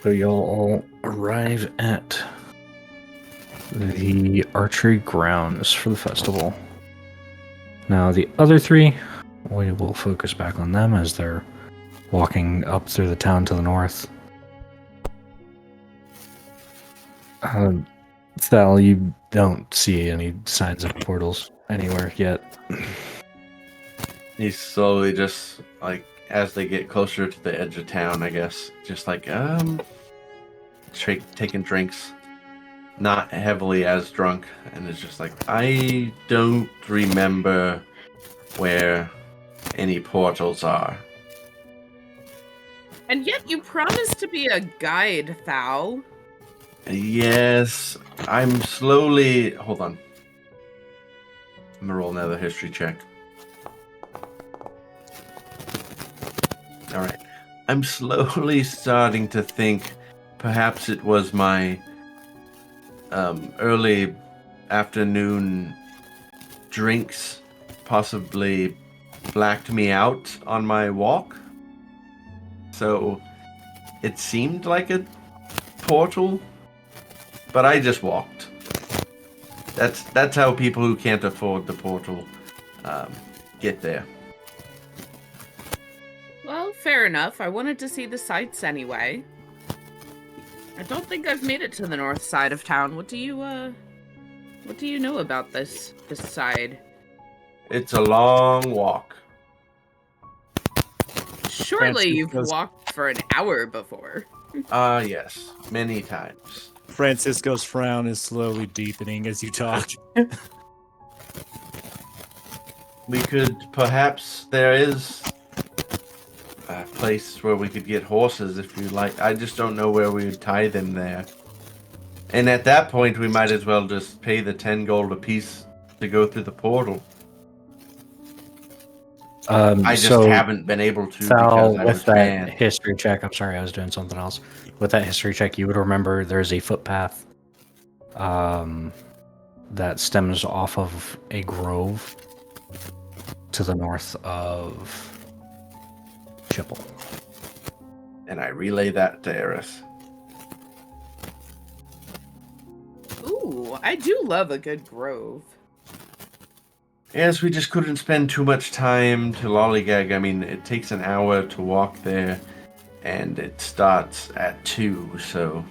So you'll all arrive at the archery grounds for the festival. Now the other three, we will focus back on them as they're walking up through the town to the north. Thal, you don't see any signs of portals anywhere yet.
He's slowly just like, as they get closer to the edge of town, I guess, just like taking drinks, not heavily as drunk, and it's just like, I don't remember where any portals are.
And yet you promised to be a guide, Thal.
Yes, I'm slowly. Hold on. I'm gonna roll another history check. Alright. I'm slowly starting to think perhaps it was my early afternoon drinks possibly blacked me out on my walk. So it seemed like a portal, but I just walked. That's how people who can't afford the portal get there.
Well, fair enough. I wanted to see the sights anyway. I don't think I've made it to the north side of town. What do you know about this side?
It's a long walk.
Surely you've
Francisco's-
walked for an hour before.
Yes, many times.
Francisco's frown is slowly deepening as you talk.
We could perhaps there is a place where we could get horses if you like. I just don't know where we would tie them there. And at that point, we might as well just pay the 10 gold apiece to go through the portal. I just haven't been able to
Sal,
because I
with
was
that
banned.
history check, I'm sorry, I was doing something else. With that history check, you would remember there's a footpath that stems off of a grove to the north of Chipple.
And I relay that to Eris.
Ooh, I do love a good grove.
Yes, we just couldn't spend too much time to lollygag. I mean, it takes an hour to walk there, and it starts at 2, so...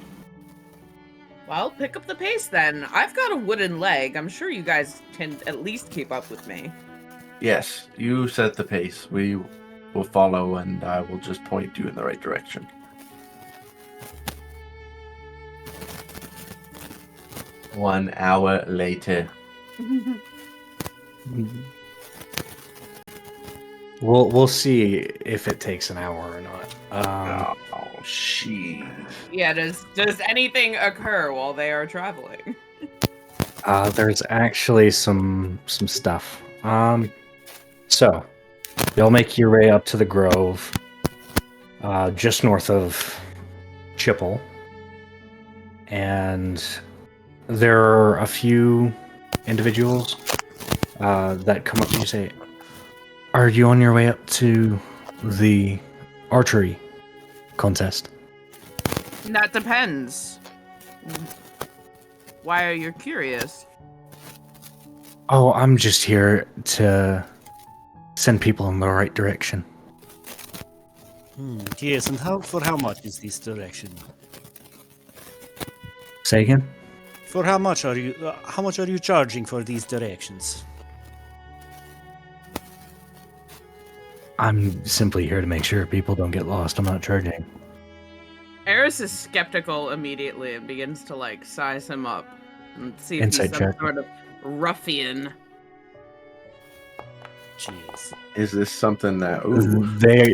Well, pick up the pace then. I've got a wooden leg. I'm sure you guys can at least keep up with me.
Yes, you set the pace. We will follow, and I will just point you in the right direction. One hour later.
We'll see if it takes an hour or not.
Sheesh.
Yeah, does anything occur while they are traveling?
There's actually some stuff. So you'll make your way up to the grove, just north of Chipple, and there are a few individuals that come up to you and say, "Are you on your way up to the archery contest?"
That depends. Why are you curious?
Oh, I'm just here to send people in the right direction.
Yes, and for how much is this direction?
Say again?
For how much are you charging for these directions?
I'm simply here to make sure people don't get lost. I'm not charging.
Eris is skeptical immediately and begins to size him up and see if
Insight
he's some
check.
sort of ruffian.
Jeez.
Is this something that...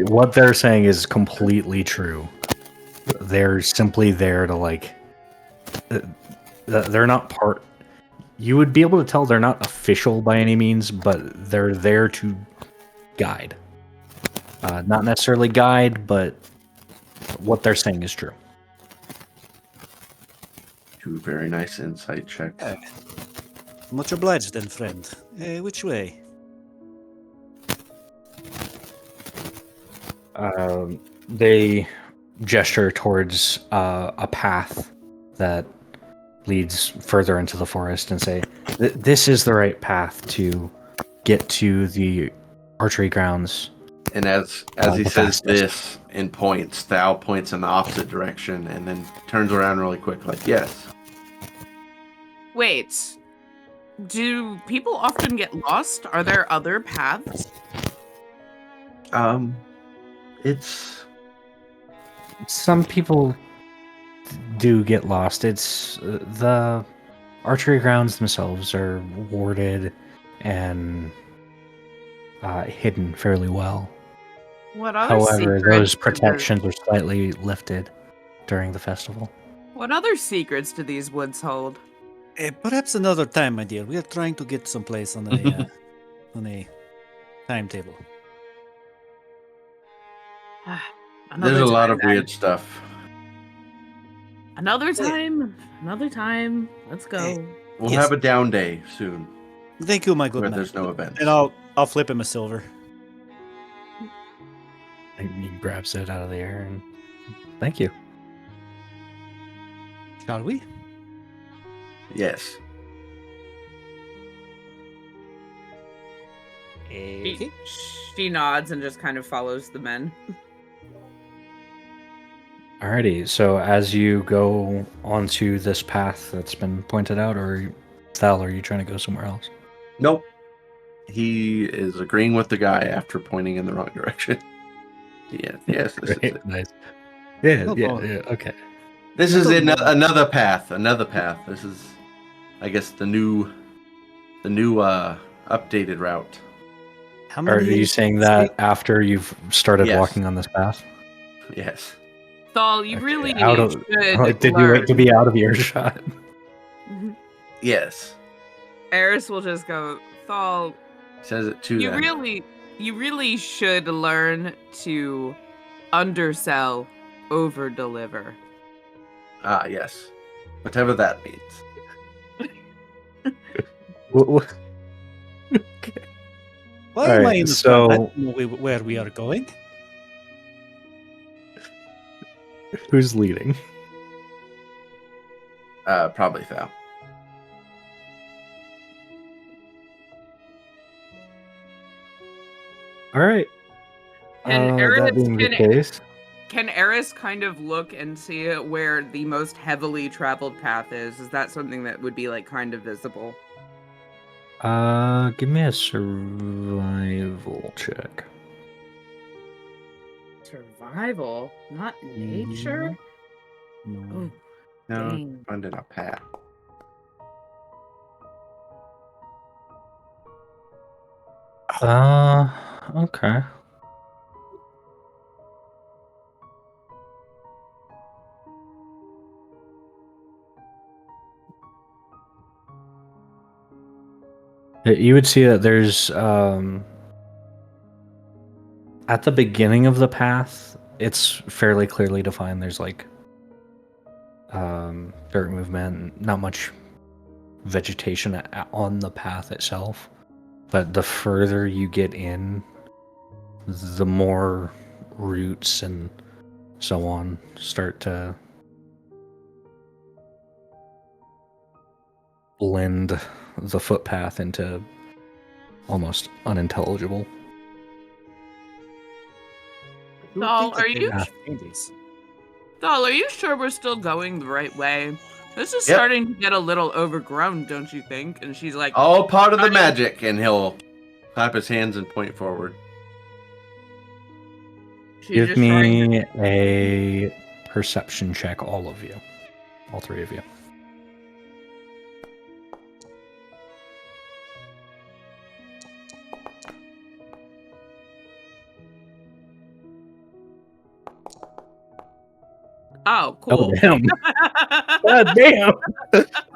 What they're saying is completely true. They're simply there to they're not part. You would be able to tell they're not official by any means, but they're there to guide. Not necessarily guide, but what they're saying is true.
2 very nice insight checks.
Much obliged then, friend. Which way?
They gesture towards a path that leads further into the forest and say, "This is the right path to get to the archery grounds."
And as he
the
says
fastest.
this and points, the owl points in the opposite direction and then turns around really quick, yes.
Wait, do people often get lost? Are there other paths?
It's...
Some people do get lost. It's the archery grounds themselves are warded and hidden fairly well.
What other
However,
secrets
those
do
protections are slightly lifted during the festival.
What other secrets do these woods hold?
Perhaps another time, my dear. We are trying to get someplace on a on a timetable.
There's a lot of weird stuff.
Another time. Let's go.
We'll
Yes.
have a down day soon
Thank you, my good
where
man.
there's no events.
And I'll flip him a silver.
And he grabs it out of the air and thank you.
Shall we?
Yes.
She nods and just kind of follows the men.
Alrighty, so as you go onto this path that's been pointed out, or Thal, are you trying to go somewhere else?
Nope. He is agreeing with the guy after pointing in the wrong direction. Yes. This is
Great,
it.
nice. Yeah,
Hold
yeah,
on.
yeah. Okay.
This
I
is
don't know.
another path. Another path. This is, I guess, the new updated route.
How
Are
many
you
years
saying
did you say?
that after you've started
Yes.
walking on this path?
Yes.
Thal, you
Okay,
really
out of
should
like, did you wait to
learn.
be out of earshot?
Yes.
Eris will just go, Thal,
Says it to
you
them.
really should learn to undersell, over deliver.
Ah, yes. Whatever that means.
Okay.
Why
All
am I
right,
in the front? I
so
don't know where we are going.
who's leading?
Probably Thal.
All right.
Can
That being the case,
Can Eris kind of look and see where the most heavily traveled path is? Is that something that would be like kind of visible?
give me a survival check.
Survival, not nature.
No.
Oh,
No,
dang.
finding a path.
Okay. You would see that there's at the beginning of the path, it's fairly clearly defined. There's like dirt movement, not much vegetation on the path itself. But the further you get in, the more roots and so on start to blend the footpath into almost unintelligible.
You would
Thal,
think that
are
they
you
would find this.
Thal, are you sure we're still going the right way? This is
Yep.
starting to get a little overgrown, don't you think? And she's like,
All part of the
Starting-
magic, and he'll clap his hands and point forward.
she's
Give
just trying
me a perception check, all of you. All three of you.
Oh, cool.
damn. God damn.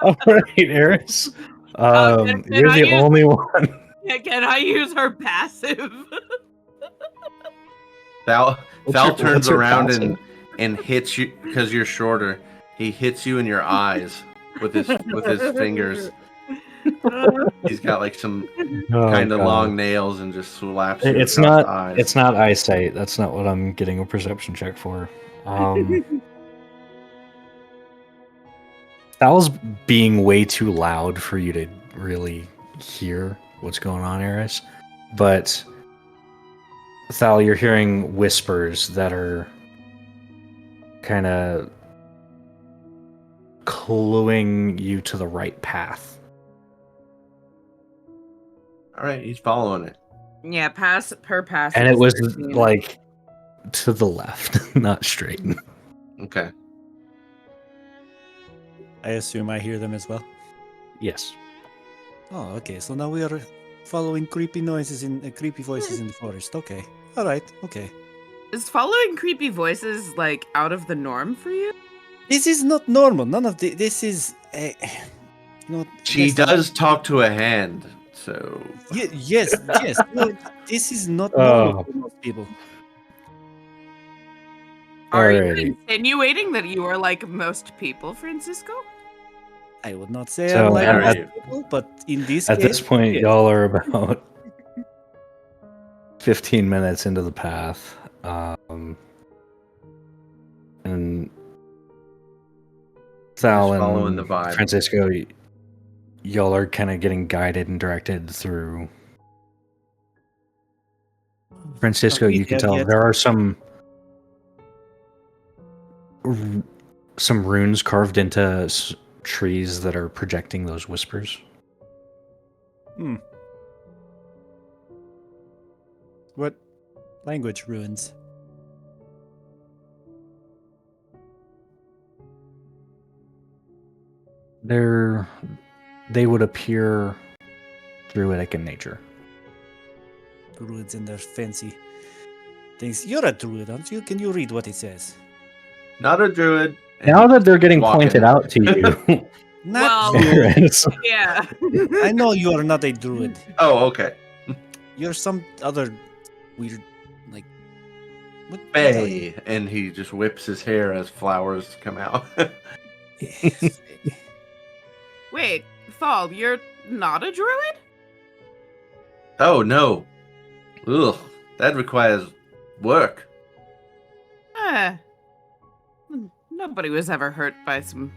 All right, Eris.
Can
You're
I
the
use-
only one.
Can I use her passive?
Thal
What's
turns
your
around
passive?
and hits you because you're shorter. He hits you in your eyes with his fingers. He's got like some kind of
God.
long nails and just slaps you
It's
across
not.
the eyes.
It's not eyesight. That's not what I'm getting a perception check for. That was being way too loud for you to really hear what's going on, Eris. But Thal, you're hearing whispers that are kind of cluing you to the right path.
All right, he's following it.
Yeah, her passive.
And it was
13.
like to the left, not straight.
Okay.
I assume I hear them as well.
Yes.
Oh, okay. So now we are following creepy noises in creepy voices in the forest. Okay. All right. Okay.
Is following creepy voices like out of the norm for you?
This is not normal. None of this is.
She
that's not-
does talk to a hand, so
Yes. No, this is not normal for most people.
Are
Alrighty.
you insinuating that you are like most people, Francisco?
I would not say
So
I'm like
at-
most people, but in this
At
case,
this point,
yes.
y'all are about 15 minutes into the path. And Sal
Just following
and
the vibe.
Francisco, y'all are kind of getting guided and directed through. Francisco,
Are we
you can
there
tell
yet?
there are some runes carved into trees that are projecting those whispers.
What language ruins?
They would appear druidic in nature.
Druids and their fancy things. You're a druid, aren't you? Can you read what it says?
Not a druid.
Now that they're getting
Walking.
pointed out to you,
Not
Well-
you.
there is.
Yeah.
I know you are not a druid.
Oh, okay.
You're some other weird, like. What?
Bay, and he just whips his hair as flowers come out.
Wait, Thal, you're not a druid?
Oh no. Ugh, that requires work.
Nobody was ever hurt by some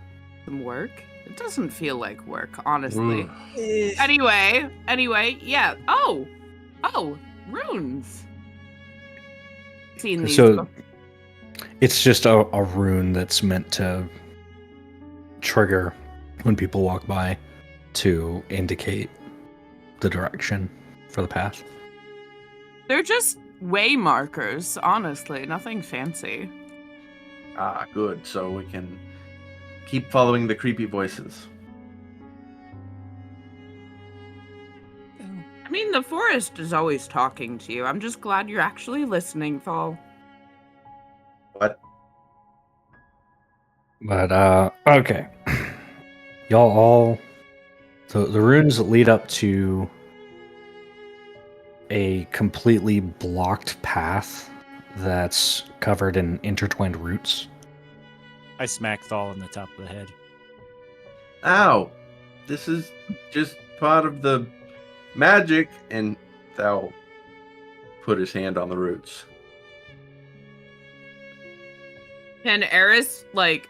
work. It doesn't feel like work, honestly.
Ugh.
Anyway, yeah. Oh, runes. Seen these
So
before.
it's just a rune that's meant to trigger when people walk by to indicate the direction for the path.
They're just way markers, honestly. Nothing fancy.
Ah, good. So we can keep following the creepy voices.
I mean, the forest is always talking to you. I'm just glad you're actually listening, Thal.
What?
But okay. Y'all all the runes lead up to a completely blocked path that's covered in intertwined roots.
I smack Thal on the top of the head.
Ow! This is just part of the magic, and thou put his hand on the roots.
Can Eris, like,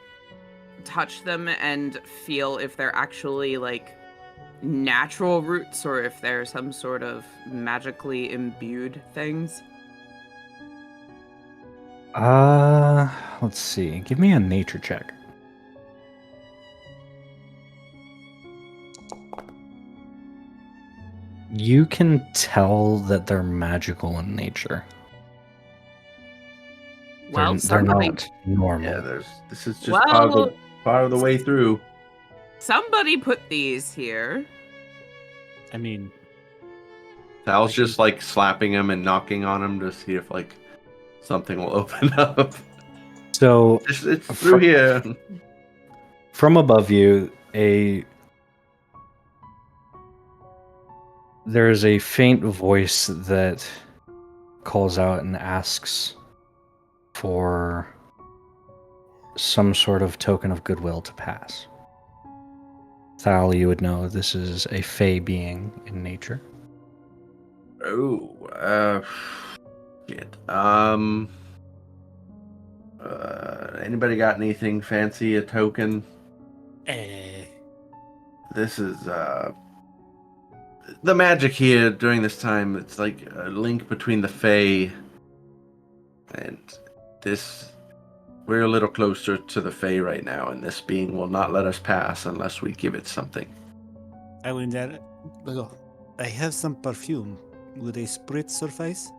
touch them and feel if they're actually, like, natural roots or if they're some sort of magically imbued things?
Let's see. Give me a nature check. You can tell that they're magical in nature.
Well,
They're
somebody,
not normal.
Yeah, this is just
Well-
part of the way through.
somebody put these here.
I mean,
Sal's just like slapping him and knocking on him to see if like something will open up.
So
It's through here.
from above you, there is a faint voice that calls out and asks for some sort of token of goodwill to pass. Thal, you would know this is a fey being in nature.
Oh, shit. Anybody got anything fancy? A token? This is the magic here during this time. It's like a link between the Fae and this. We're a little closer to the Fae right now, and this being will not let us pass unless we give it something.
I will that. I have some perfume. Would a spritz suffice?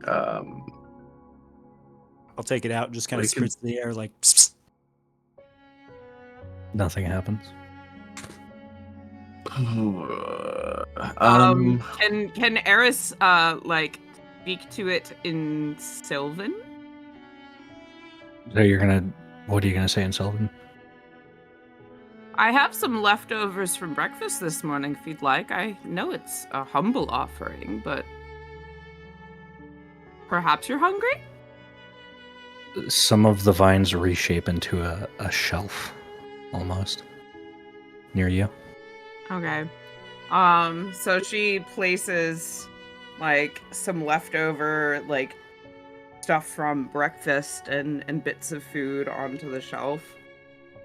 Um,
I'll take it out, just kind of
We can-
spritz the air like. Psst, psst.
Nothing happens.
Can Eris like speak to it in Sylvan?
So what are you gonna say in Sylvan?
I have some leftovers from breakfast this morning if you'd like. I know it's a humble offering, but perhaps you're hungry?
Some of the vines reshape into a shelf, almost, near you.
Okay. So she places like some leftover like stuff from breakfast and bits of food onto the shelf.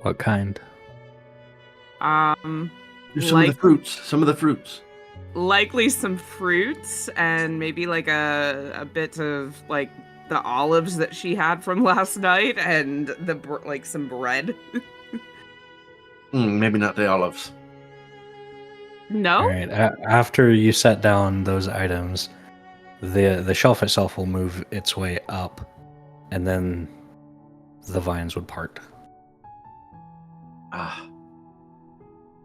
What kind?
Um
some of the fruits. Some of the fruits.
likely some fruits and maybe like a bit of like the olives that she had from last night and like some bread.
Maybe not the olives.
No?
All right. After you set down those items, the shelf itself will move its way up, and then the vines would part.
Ah,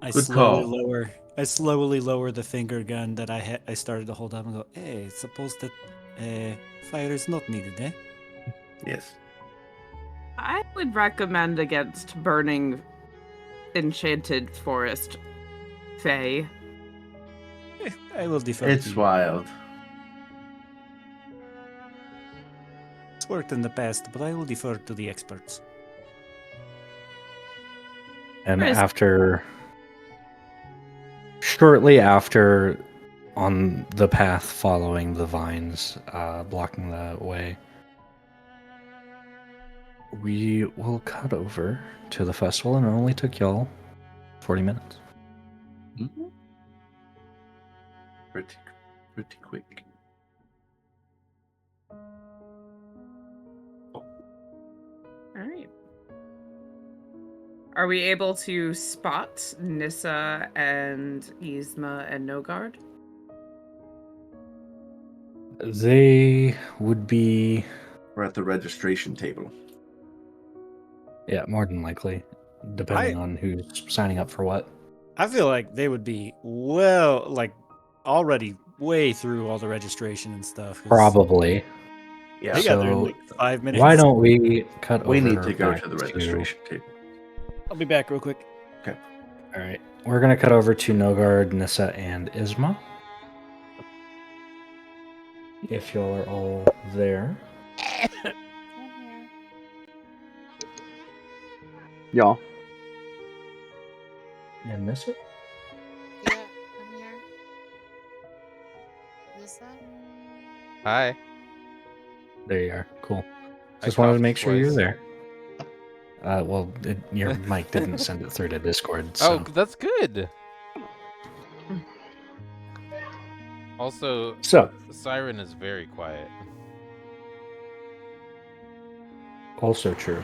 I
Good
slowly
call.
lower. I slowly lower the finger gun that I started to hold up and go. Hey, it's supposed that fire is not needed, eh?
yes.
I would recommend against burning enchanted forest, Faye.
I will defer to
It's
you.
wild.
It's worked in the past, but I will defer to the experts.
And
Chris.
shortly after, on the path following the vines, blocking the way, we will cut over to the festival, and it only took y'all 40 minutes.
Pretty quick.
All right. Are we able to spot Nissa and Yzma and Nogard?
They would be,
We're at the registration table.
yeah, more than likely, depending on who's signing up for what.
I feel like they would be well, like already way through all the registration and stuff. 'cause
Probably.
Yeah.
They got there in
So
like 5 minutes.
why don't we cut
We
over
need to go
back
to the registration table.
I'll be back real quick.
Okay.
All right, we're gonna cut over to Nogard, Nissa, and Yzma. If y'all are all there.
I'm here.
Y'all.
And Nissa?
Yeah, I'm here. Nissa?
Hi.
There you are. Cool.
I
Just wanted to
coughed
make sure you're
twice.
there. Well, your mic didn't send it through to Discord, so.
Oh, that's good. Also,
So,
Siren is very quiet.
also true.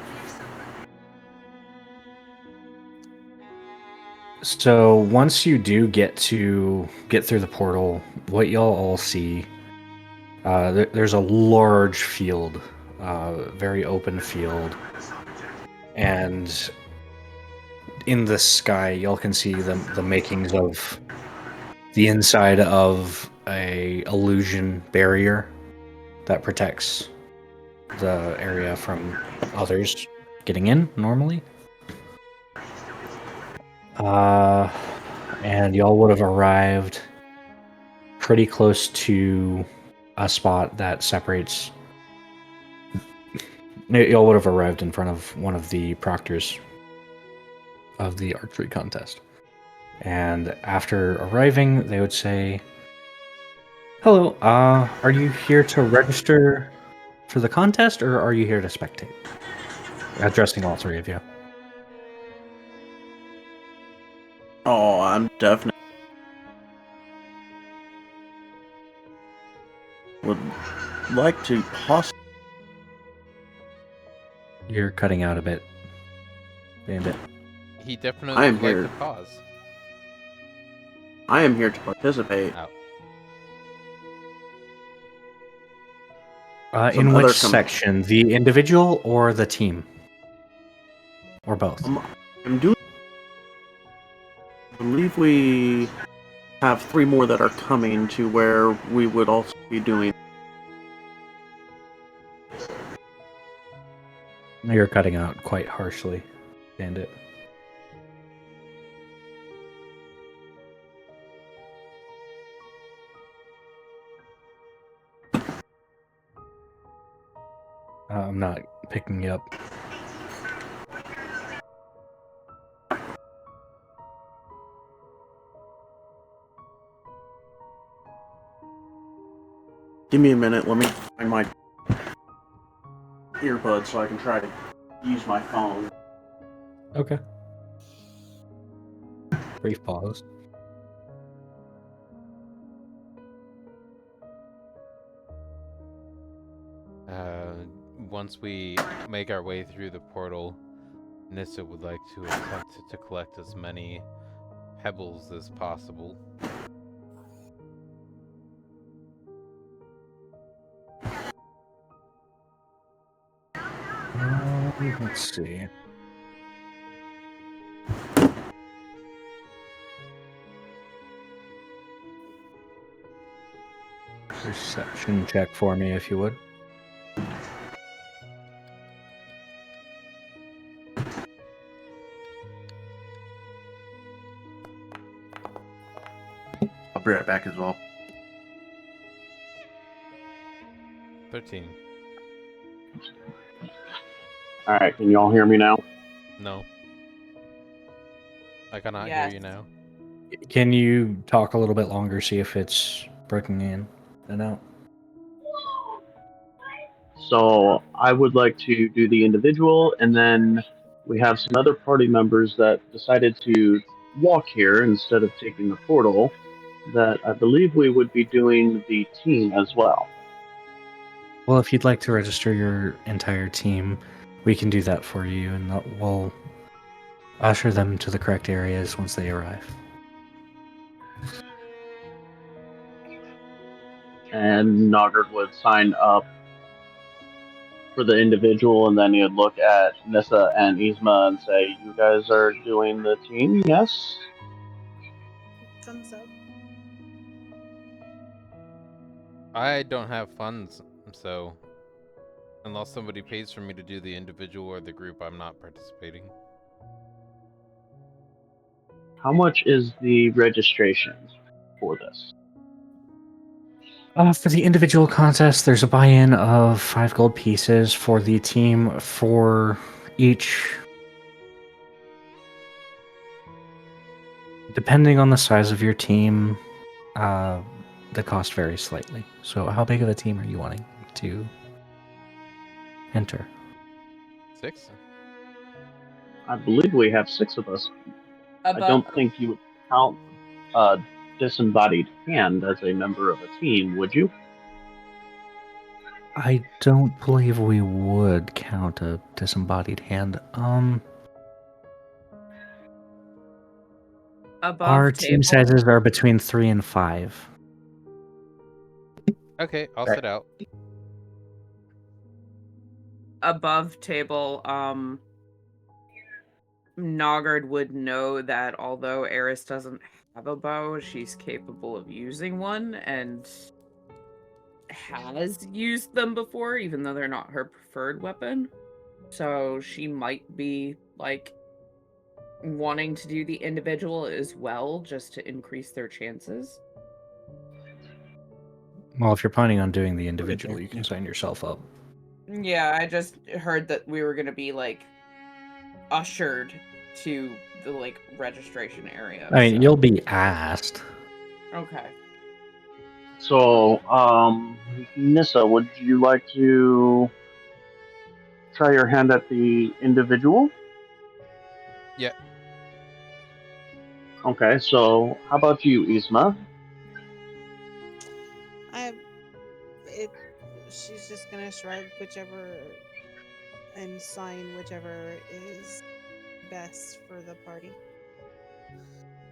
So once you do get through the portal, what y'all all see, there's a large field, very open field, and in the sky, y'all can see the makings of the inside of a illusion barrier that protects the area from others getting in normally. And y'all would have arrived pretty close to a spot that separates. Y'all would have arrived in front of one of the proctors of the archery contest. And after arriving, they would say, "Hello, are you here to register for the contest, or are you here to spectate?" Addressing all three of you.
Oh, I'm definitely would like to possibly.
You're cutting out a bit, Bandit.
He definitely
I am
would like
here.
to pause.
I am here to participate.
Oh.
Some
In
other
which section? The individual or the team? Or both?
I'm doing. I believe we have 3 more that are coming to where we would also be doing.
You're cutting out quite harshly, Bandit. I'm not picking you up.
Give me a minute. Let me find my earbuds so I can try to use my phone.
Okay. Brief pause.
Once we make our way through the portal, Nissa would like to attempt to collect as many pebbles as possible.
Let's see. perception check for me, if you would.
I'll be right back as well.
13.
All right, can you all hear me now?
No. I cannot hear
Yes.
you now.
Can you talk a little bit longer, see if it's breaking in and out?
So I would like to do the individual, and then we have some other party members that decided to walk here instead of taking the portal. That I believe we would be doing the team as well.
Well, if you'd like to register your entire team, we can do that for you, and we'll usher them to the correct areas once they arrive.
And Noggard would sign up for the individual, and then he'd look at Nissa and Yzma and say, "You guys are doing the team, yes?"
Thumbs up.
I don't have funds, so unless somebody pays for me to do the individual or the group, I'm not participating.
How much is the registration for this?
For the individual contest, there's a buy-in of 5 gold pieces. For the team, for each, depending on the size of your team, the cost varies slightly. So how big of a team are you wanting to enter?
6?
I believe we have 6 of us. I don't think you would count a disembodied hand as a member of a team, would you?
I don't believe we would count a disembodied hand.
Above
Our
table.
team sizes are between 3 and 5.
Okay, I'll
Right.
sit out.
Above table, Noggard would know that although Eris doesn't have a bow, she's capable of using one and has used them before, even though they're not her preferred weapon. So she might be like wanting to do the individual as well, just to increase their chances.
Well, if you're planning on doing the individual, you can sign yourself up.
Yeah, I just heard that we were gonna be like ushered to the like registration area.
I mean,
so-
you'll be asked.
Okay.
So, Nissa, would you like to try your hand at the individual?
Yeah.
Okay, so how about you, Yzma?
She's just gonna shrug whichever and sign whichever is best for the party.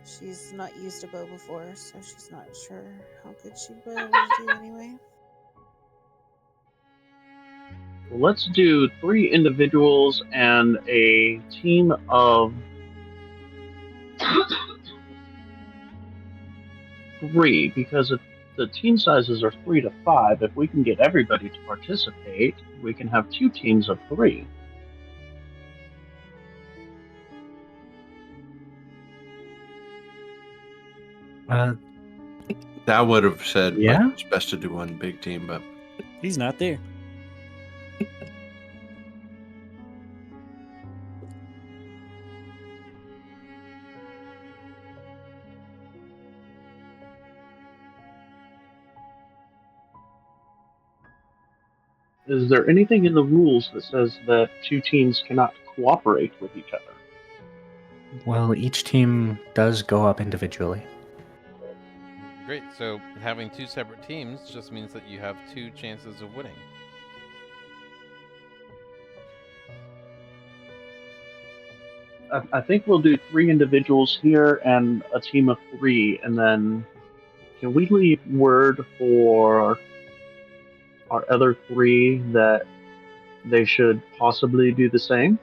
She's not used a bow before, so she's not sure how good she'd be able to do anyway.
Well, let's do 3 individuals and a team of 3, because if the team sizes are 3 to 5, if we can get everybody to participate, we can have 2 teams of 3.
That would have said,
Yeah?
but it's best to do one big team, but
He's not there.
Is there anything in the rules that says that 2 teams cannot cooperate with each other?
Well, each team does go up individually.
Great. So having 2 separate teams just means that you have 2 chances of winning.
I think we'll do 3 individuals here and a team of 3, and then can we leave word for our other 3 that they should possibly do the same?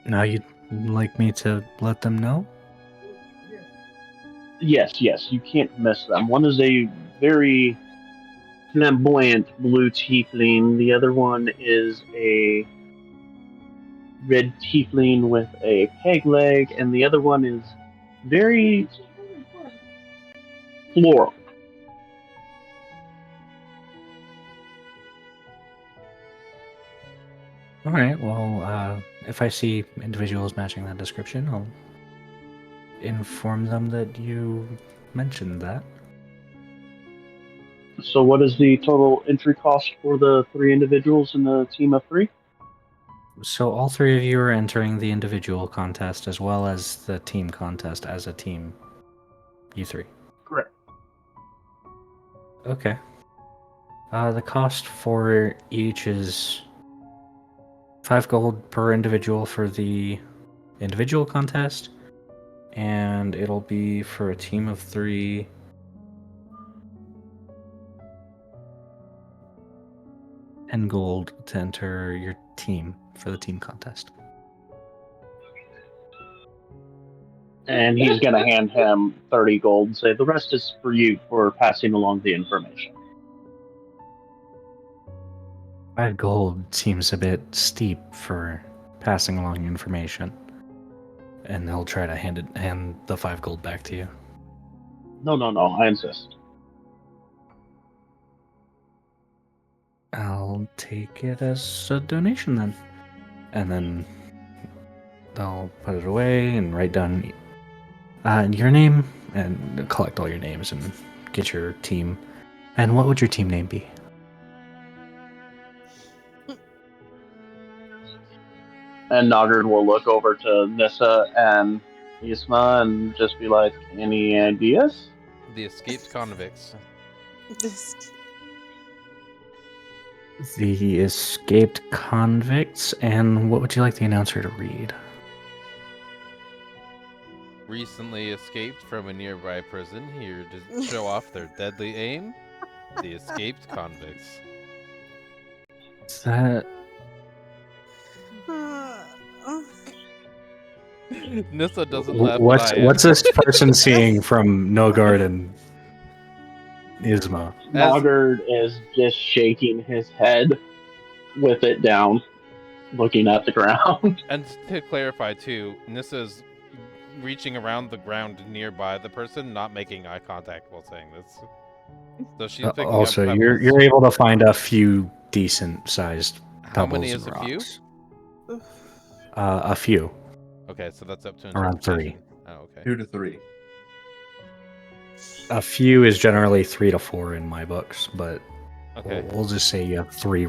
Now you'd like me to let them know?
Yes, you can't miss them. One is a very flamboyant blue tiefling. The other one is a red tiefling with a peg leg, and the other one is very floral.
All right. Well, if I see individuals matching that description, I'll inform them that you mentioned that.
So, what is the total entry cost for the 3 individuals in the team of 3?
So all 3 of you are entering the individual contest as well as the team contest as a team. You 3.
Correct.
Okay. The cost for each is 5 gold per individual for the individual contest, and it'll be for a team of 3. 10 gold to enter your team for the team contest.
And he's going to hand him 30 gold and say, the rest is for you for passing along the information.
5 gold seems a bit steep for passing along information. And he'll try to hand the 5 gold back to you.
No, I insist.
I'll take it as a donation then. And then I'll put it away and write down your name and collect all your names and get your team. And what would your team name be?
And Noggard will look over to Nissa and Isma and just be like, any ideas?
The escaped convicts.
This
The escaped convicts. And what would you like the announcer to read?
Recently escaped from a nearby prison here to show off their deadly aim. The escaped convicts.
Is that...
Nissa doesn't laugh.
What's this person seeing from Nogard and Isma?
Noggard is just shaking his head with it down, looking at the ground.
And to clarify too, Nissa's reaching around the ground nearby the person, not making eye contact while saying this. So she's picking
Also,
up
you're
pebbles.
able to find a few decent-sized pebbles.
How many is
and
a few?
rocks. A few.
Okay, so that's up to
Around 3.
interpretation. Oh, okay.
2 to 3.
A few is generally 3 to 4 in my books, but
Okay.
we'll just say you have three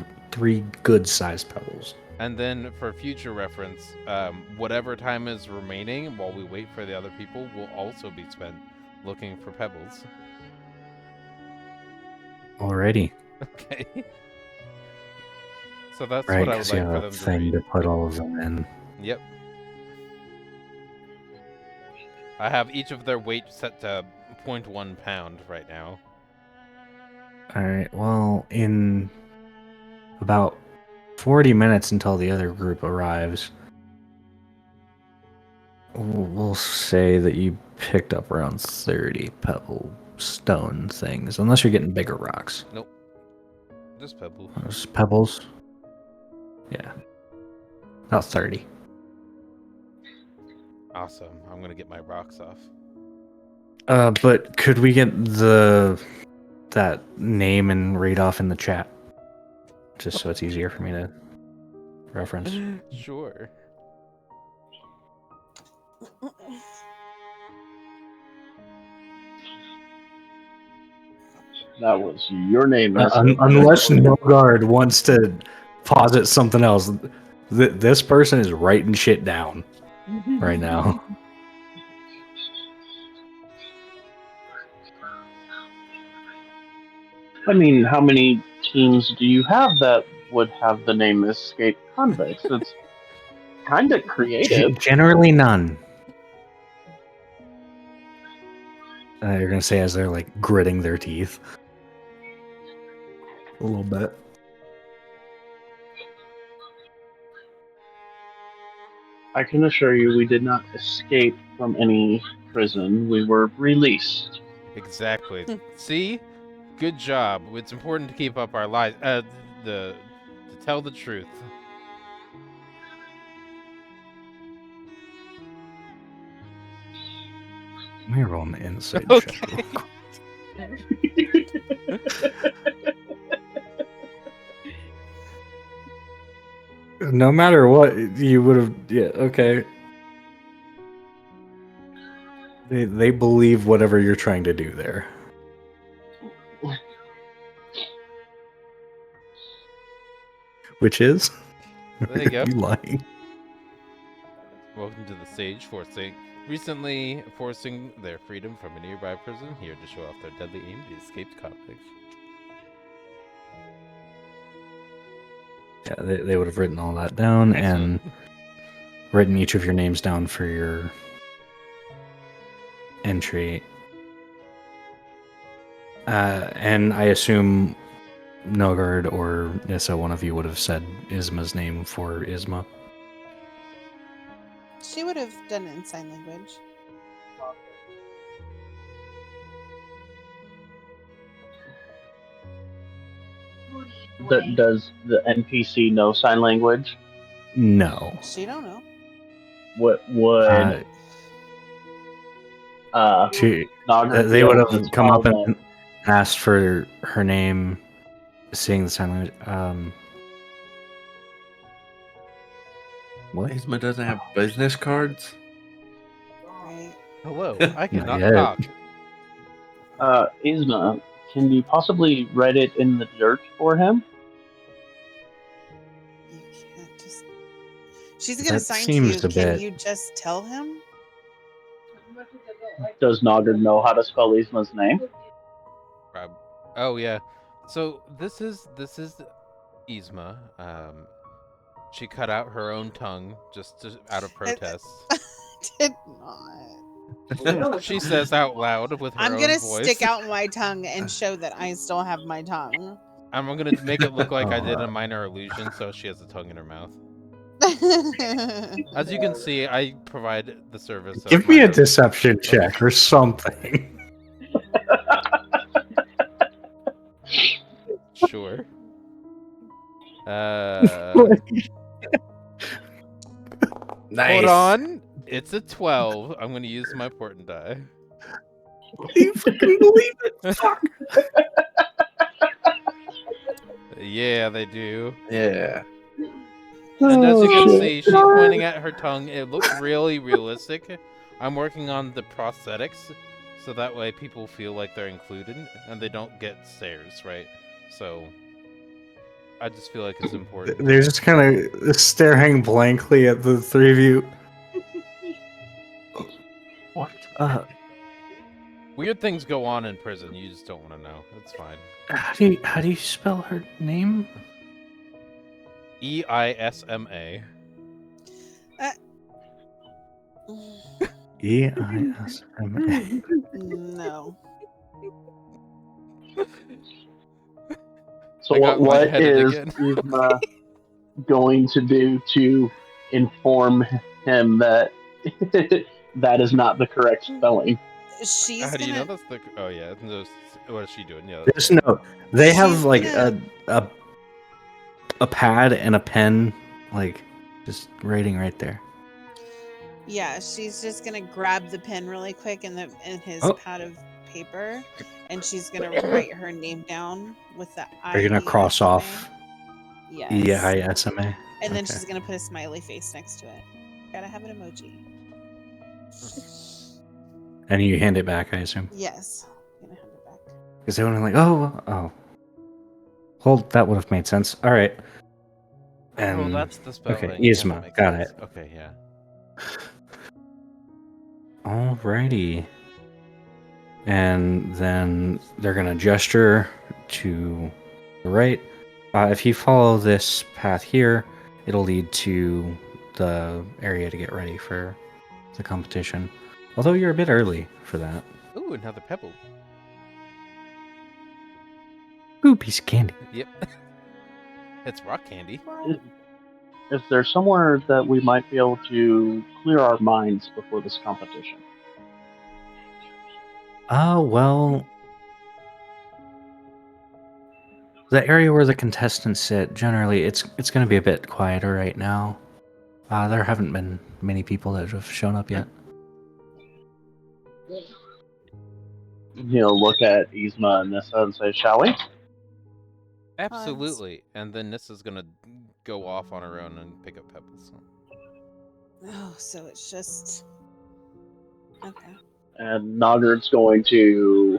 good-sized pebbles.
And then for future reference, whatever time is remaining while we wait for the other people will also be spent looking for pebbles.
Alrighty.
Okay. So that's
Right,
what I would
because you
like for
have
them
a
to
thing
read.
to put all of them in.
Yep. I have each of their weight set to 0.1 pound right now.
Alright, well, in about 40 minutes until the other group arrives, we'll say that you picked up around 30 pebble stone things, unless you're getting bigger rocks.
Nope. Just pebbles.
Those pebbles? Yeah. About 30.
Awesome. I'm gonna get my rocks off.
But could we get that name and read off in the chat? Just so it's easier for me to reference.
Sure.
That was your name,
Unless Nogard wants to posit something else. This person is writing shit down right now.
I mean, how many teams do you have that would have the name Escape Convicts? It's kind of creative.
Generally none. You're gonna say as they're like gritting their teeth. A little bit.
I can assure you we did not escape from any prison, we were released.
Exactly. See? Good job. It's important to keep up our lies. To tell the truth.
Let me roll an insight check.
Okay.
No matter what, you would have. Yeah, okay. They believe whatever you're trying to do there. Which is?
There you go.
You lying.
Welcome to the stage recently forcing their freedom from a nearby prison, here to show off their deadly aim, the escaped convicts.
Yeah, they would have written all that down
Excellent.
and written each of your names down for your entry. And I assume Nogard or Nissa, one of you would have said Isma's name for Isma.
She would have done it in sign language.
Does the NPC know sign language?
No.
She don't know.
What would Nogger
They
be
would
able to
have come
tell
up and
that?
asked for her name, seeing the sign language. What?
Isma doesn't have business cards?
Right.
Hello, I
Not
cannot
yet.
talk.
Isma, can you possibly write it in the dirt for him?
You can't just. She's gonna
That
sign to
seems
you.
a
Can
bit.
you just tell him?
Does Nogger know how to spell Isma's name?
Oh yeah. So this is Yzma. She cut out her own tongue out of protest.
Did not.
She says out loud with her
I'm
own
gonna
voice.
stick out my tongue and show that I still have my tongue.
I'm gonna make it look like I did a minor illusion, so she has a tongue in her mouth. As you can see, I provide the service. Of
Give me a
minor-
deception check or something.
Sure.
Nice.
Hold on. It's a 12. I'm gonna use my portent die.
Do you fucking believe it? Fuck.
Yeah, they do.
Yeah.
And as you can
shit.
see, she's pointing at her tongue. It looks really realistic. I'm working on the prosthetics, so that way people feel like they're included and they don't get stares, right? So I just feel like it's important.
They're just kind of staring blankly at the three of you.
What?
Weird things go on in prison. You just don't want to know. That's fine.
How do you spell her name?
Eisma.
Eisma.
No.
So
I got
what
lightheaded
is
again.
Isma going to do to inform him that that is not the correct spelling?
She's
How do you know
gonna.
that's the? Oh yeah. What is she doing? Yeah.
Just no. They have
She's
like
gonna-
a pad and a pen, like just writing right there.
Yeah, she's just gonna grab the pen really quick in his
Oh.
pad of paper, and she's gonna write her name down with the I.
Are you gonna cross off
Yes.
Eisma?
And then
Okay.
she's gonna put a smiley face next to it. Gotta have an emoji.
And you hand it back, I assume.
Yes. I'm gonna hand it back.
Because they would have like, oh. Well, that would have made sense. All right.
Oh, that's the spelling.
okay,
Yeah,
Yzma,
that makes
got
sense.
it.
Okay, yeah.
Alrighty. And then they're gonna gesture to the right. If you follow this path here, it'll lead to the area to get ready for the competition. Although you're a bit early for that.
Ooh, another pebble.
Ooh, piece of candy.
Yep. It's rock candy.
Is there somewhere that we might be able to clear our minds before this competition?
Oh, well, the area where the contestants sit, generally, it's going to be a bit quieter right now. There haven't been many people that have shown up yet.
He'll look at Yzma and Nissa and say, "Shall we?"
Absolutely. And then Nissa's gonna go off on her own and pick up Pebbles.
Oh, so it's just okay.
And Nogger's going to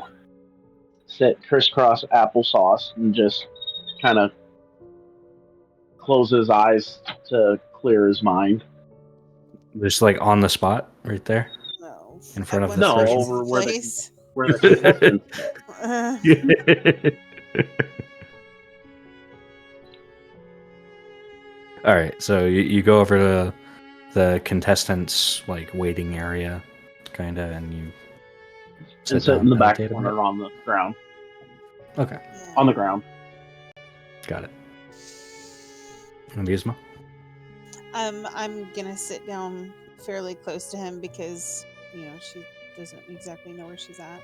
sit crisscross applesauce and just kind of close his eyes to clear his mind.
Just like on the spot, right there.
No,
In front
at
of
one
the
No,
person?
over where the
place.
contestants sit.
All right, so you go over to the contestants' like waiting area, kind of, and you
And sit in the back
meditate a bit.
corner on the ground.
Okay,
Yeah.
On the ground.
got it. And Yzma?
I'm gonna sit down fairly close to him because she doesn't exactly know where she's at,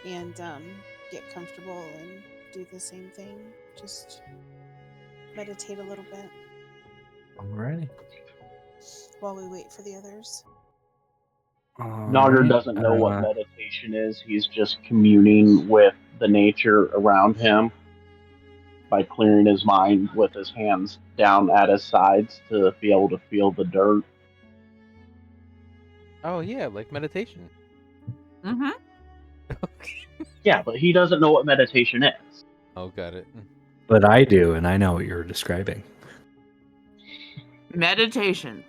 and get comfortable and do the same thing. Just meditate a little bit
Alrighty.
while we wait for the others.
Nogger doesn't know what meditation is. He's just communing with the nature around him by clearing his mind with his hands down at his sides to be able to feel the dirt.
Oh yeah, like meditation.
Mm-hmm.
Yeah, but he doesn't know what meditation is.
Oh, got it.
But I do, and I know what you're describing.
Meditation.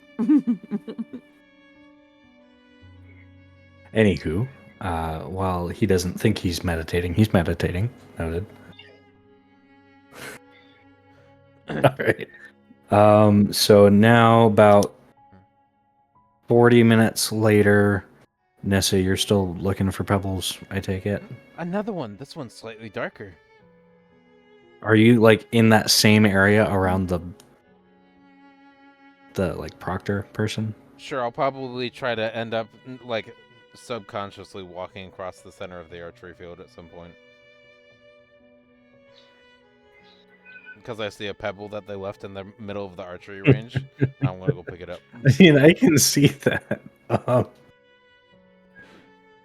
Anywho, while he doesn't think he's meditating. Noted. All right. So now about 40 minutes later, Nessa, you're still looking for Pebbles, I take it?
Another one. This one's slightly darker.
Are you like in that same area around the like proctor person?
Sure, I'll probably try to end up like subconsciously walking across the center of the archery field at some point. Because I see a pebble that they left in the middle of the archery range. I'm gonna go pick it up.
I mean, I can see that.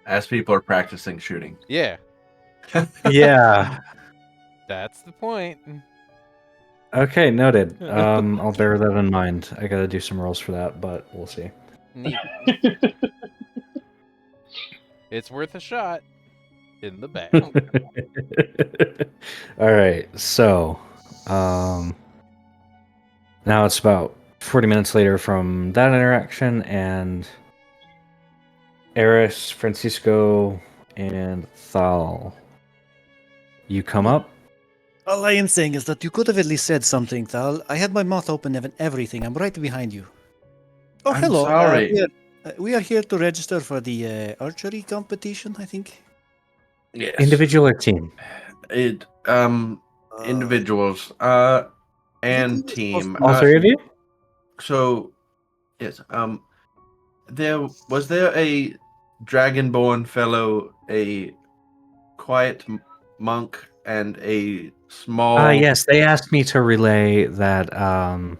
As people are practicing shooting.
Yeah,
Yeah.
that's the point.
Okay, noted. I'll bear that in mind. I gotta do some rolls for that, but we'll see.
Neat. It's worth a shot. In the back.
All right, so now it's about 40 minutes later from that interaction, and Eris, Francisco, and Thal, you come up.
All I am saying is that you could have at least said something, Thal. I had my mouth open and everything. I'm right behind you. Oh,
I'm
hello.
sorry.
We are here to register for the archery competition, I think.
Yes.
Individual or team?
Individuals and team.
All three of you?
So, yes. There was a dragonborn fellow, a quiet monk, and a small.
Yes, they asked me to relay that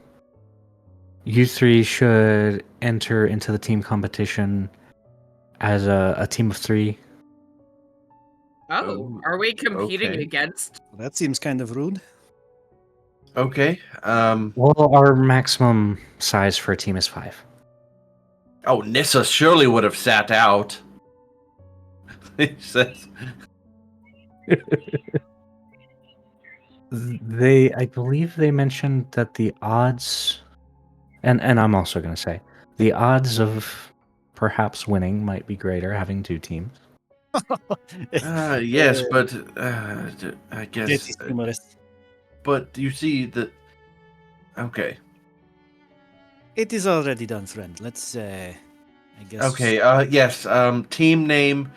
you three should enter into the team competition as a team of three.
Oh, are we competing
okay.
against?
That seems kind of rude.
Okay.
Well, our maximum size for a team is 5.
Oh, Nissa surely would have sat out. He says.
I believe they mentioned that the odds, and I'm also going to say, the odds of perhaps winning might be greater having 2 teams.
Yes, but I guess.
That is humorous.
But you see that. Okay.
It is already done, friend. Let's, I guess.
Okay. Yes. Team name.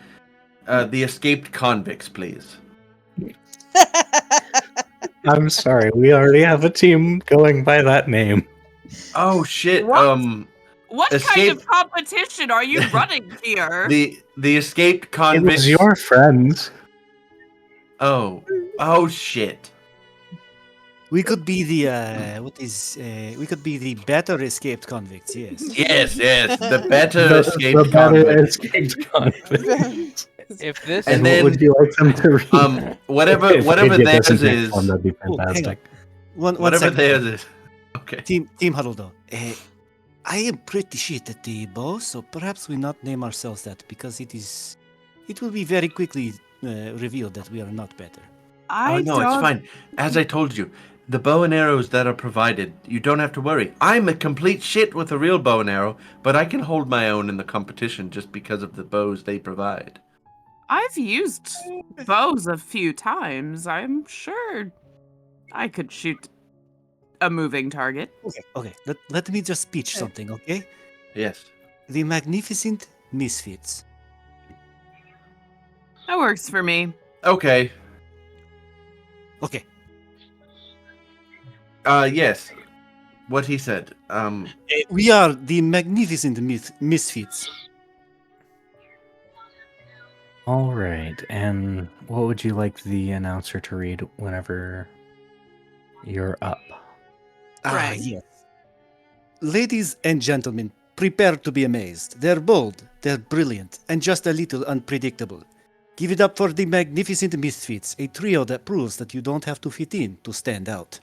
The escaped convicts, please.
I'm sorry, we already have a team going by that name.
Oh shit.
What? What kind
Escape-
of competition are you running here?
The escaped
It
convicts.
was your friends.
Oh shit.
We could be the we could be the better escaped convicts. Yes.
Yes, the better
The
escaped
better
convicts.
escaped convicts.
If this
And
And
then,
what would you like them to read?
whatever
If they
whatever
did this in
theirs
text
is,
form, that'd be
Oh, hang on.
fantastic.
One
whatever
second.
theirs is. Okay.
Team huddle though. I am pretty shit at the bow, so perhaps we not name ourselves that because it will be very quickly revealed that we are not better.
Oh no, it's fine. As I told you, the bow and arrows that are provided, you don't have to worry. I'm a complete shit with a real bow and arrow, but I can hold my own in the competition just because of the bows they provide.
I've used bows a few times. I'm sure I could shoot a moving target.
Okay. Let me just speech something, okay?
Yes.
The magnificent Misfits.
That works for me.
Okay.
Okay.
Yes. What he said.
We are the magnificent Misfits.
All right. And what would you like the announcer to read whenever you're up?
Right.
Yes. Ladies and gentlemen, prepare to be amazed. They're bold, they're brilliant, and just a little unpredictable. Give it up for the magnificent Misfits, a trio that proves that you don't have to fit in to stand out.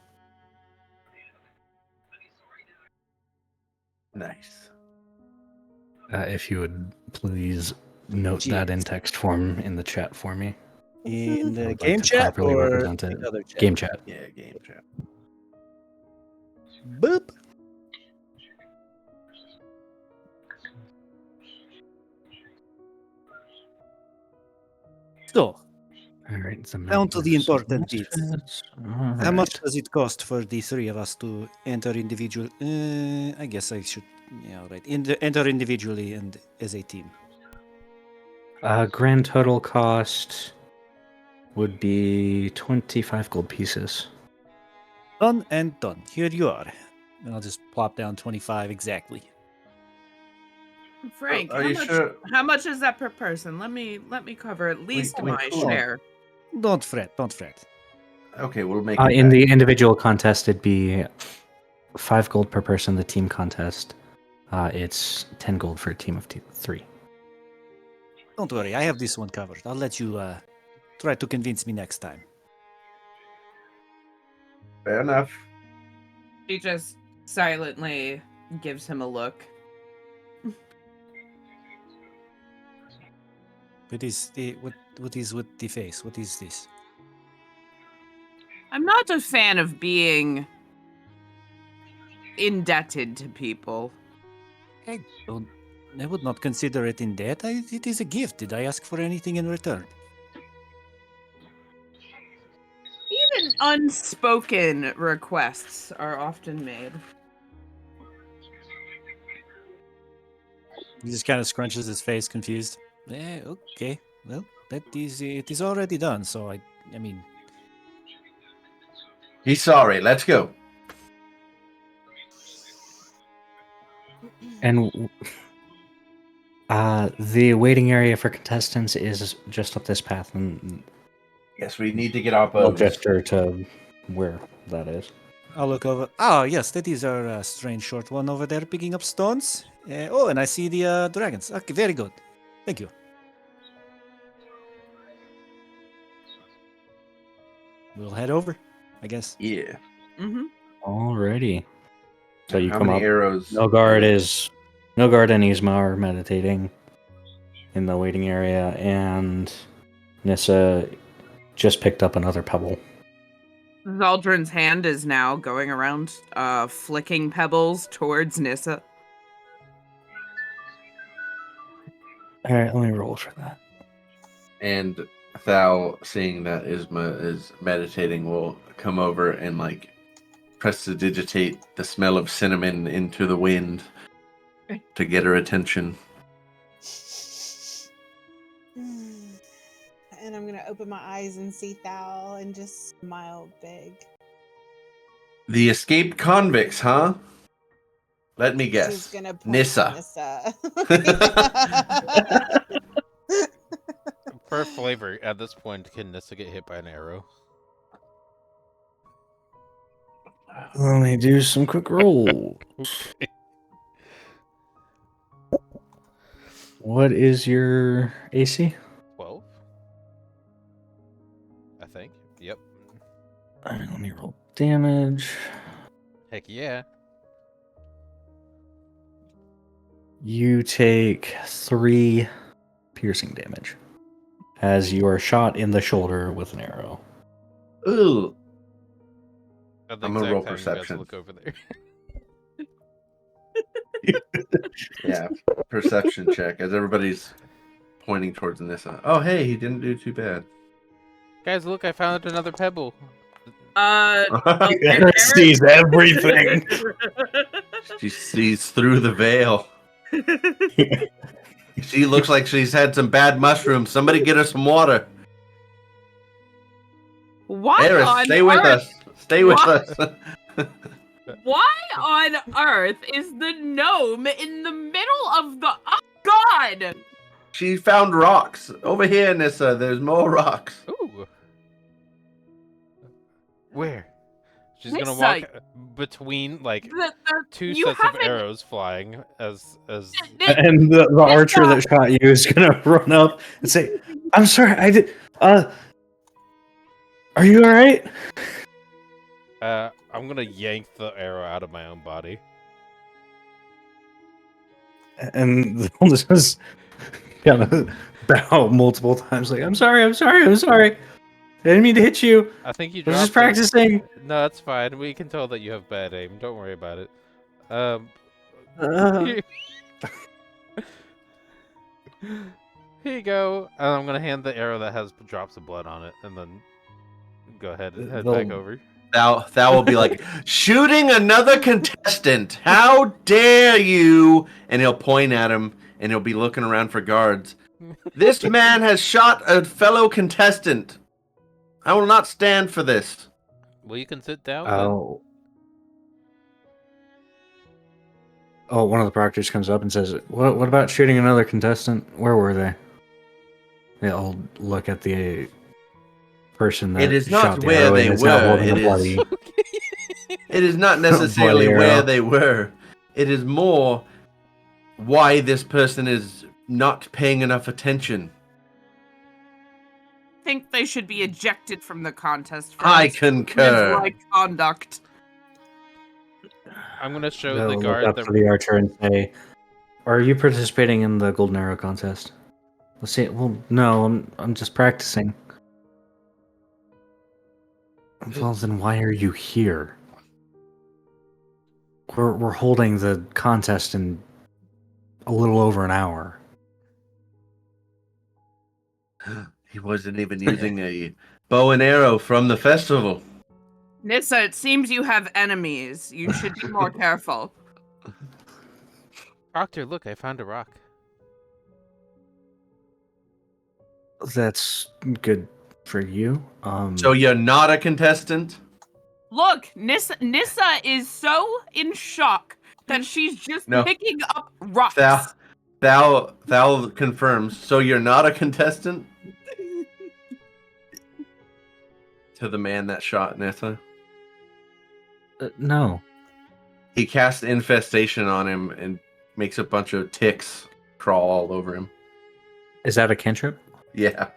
Nice.
If you would please note that in text form in the chat for me.
In
I
the
would like
game
to
chat
properly
or
represent it.
the other chat?
Game chat.
Yeah, game chat.
Boop. So,
All right. So
down to the important bits.
Misfits.
How much does it cost for the three of us to enter individual? I guess I should. Yeah, right. Enter individually and as a team.
Grand total cost would be 25 gold pieces.
Done and done. Here you are. And I'll just plop down 25 exactly.
Frank,
Are you sure?
how much is that per person? Let me cover at least
wait,
my
hold on.
share.
Don't fret. Don't fret.
Okay, we'll make it
In
back.
the individual contest, it'd be 5 gold per person. The team contest, it's 10 gold for a team of 3.
Don't worry. I have this one covered. I'll let you try to convince me next time.
Fair enough.
She just silently gives him a look.
What is with the face? What is this?
I'm not a fan of being indebted to people.
I would not consider it in debt. It is a gift. Did I ask for anything in return?
Even unspoken requests are often made.
He just kind of scrunches his face, confused. Okay. Well, it is already done. So I mean,
He's sorry. Let's go.
And the waiting area for contestants is just up this path, and
Yes, we need to get our
I'll
bows.
gesture to where that is.
I'll look over. Oh, yes, that is our strange short one over there picking up stones. And I see the dragons. Okay, very good. Thank you. We'll head over, I guess.
Yeah.
Mm-hmm.
Alrighty. So you
How
come
many
up.
arrows?
Nilgard and Yzma are meditating in the waiting area, and Nissa just picked up another pebble.
Zaldrin's hand is now going around, flicking pebbles towards Nissa.
All right, let me roll for that.
And Thal, seeing that Yzma is meditating, will come over and prestidigitate the smell of cinnamon into the wind to get her attention.
And I'm gonna open my eyes and see Thal and just smile big.
The escaped convicts, huh? Let me
She's
guess.
gonna point
Nissa.
Nissa.
For flavor, at this point, can Nissa get hit by an arrow?
Let me do some quick roll.
Okay.
What is your AC?
12? I think. Yep.
All right, let me roll damage.
Heck yeah.
You take 3 piercing damage as you are shot in the shoulder with an arrow.
Ooh.
At the
I'm gonna
exact
roll
time you guys
perception.
look over there.
Yeah, perception check as everybody's pointing towards Nissa. Oh, hey, he didn't do too bad.
Guys, look, I found another pebble.
Chris sees everything.
She sees through the veil. She looks like she's had some bad mushrooms. Somebody get her some water.
Why
Eris,
on
stay with
earth?
us. Stay with
What?
us.
Why on earth is the gnome in the middle of the? Oh God!
She found rocks. Over here, Nissa, there's more rocks.
Ooh. Where? She's gonna
Nissa,
walk between like two
you
sets of
haven't.
arrows flying as
And the archer that shot you is gonna run up and say, "I'm sorry, I did. Are you all right?"
I'm gonna yank the arrow out of my own body.
And they'll just kind of bow multiple times, like, "I'm sorry, I'm sorry, I'm sorry. I didn't mean to hit you.
I think you
I was
dropped
just practicing."
No, that's fine. We can tell that you have bad aim. Don't worry about it.
Uh,
Here you go. And I'm gonna hand the arrow that has drops of blood on it, and then go ahead and head back
They'll-
over.
Thou will be like, shooting another contestant. How dare you? And he'll point at him, and he'll be looking around for guards. This man has shot a fellow contestant. I will not stand for this.
Well, you can sit down.
Oh. Oh, one of the proctors comes up and says, What about shooting another contestant? Where were they?" They'll look at the person that
It is
shot
not
the
where
arrow
they
and is now
were.
holding
It
a bloody.
is. It is not necessarily
Bloody
where
arrow.
they were. It is more why this person is not paying enough attention.
I think they should be ejected from the contest for
I concur.
like conduct.
I'm gonna show
They'll
the
look
guard
up to the archer and say, "Are you participating in the golden arrow contest?" Let's see. Well, no, I'm just practicing. Well, then why are you here? We're holding the contest in a little over an hour.
He wasn't even using a bow and arrow from the festival.
Nissa, it seems you have enemies. You should be more careful.
Proctor, look, I found a rock.
That's good for you.
So you're not a contestant?
Look, Nissa is so in shock that she's just
No.
picking up rocks.
Thou confirms. So you're not a contestant? To the man that shot Nissa.
no.
He casts infestation on him and makes a bunch of ticks crawl all over him.
Is that a cantrip?
Yeah.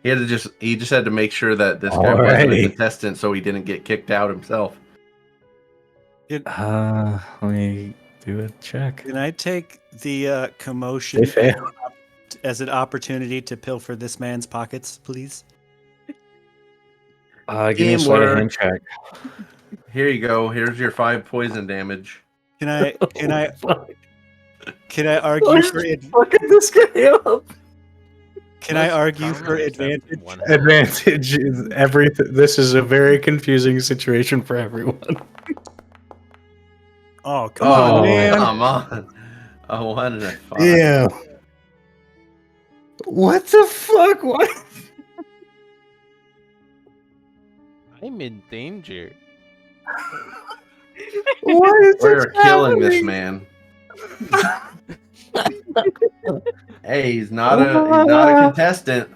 He just had to make sure that this guy wasn't a
Alrighty.
contestant so he didn't get kicked out himself.
Let me do a check.
Can I take the commotion
They fail.
as an opportunity to pilfer this man's pockets, please?
Give me a sleight of hand
Teamwork.
check.
Here you go. Here's your 5 poison damage.
Can I
Fuck.
argue for
Fucking this guy up.
Can I argue
Common
for
except
advantage?
one.
Advantage is everything. This is a very confusing situation for everyone.
Oh, come on, man.
Come on. A 1 and a 5.
Yeah. What the fuck? What?
I'm in danger.
What is
We're killing this man. Hey, he's not a contestant.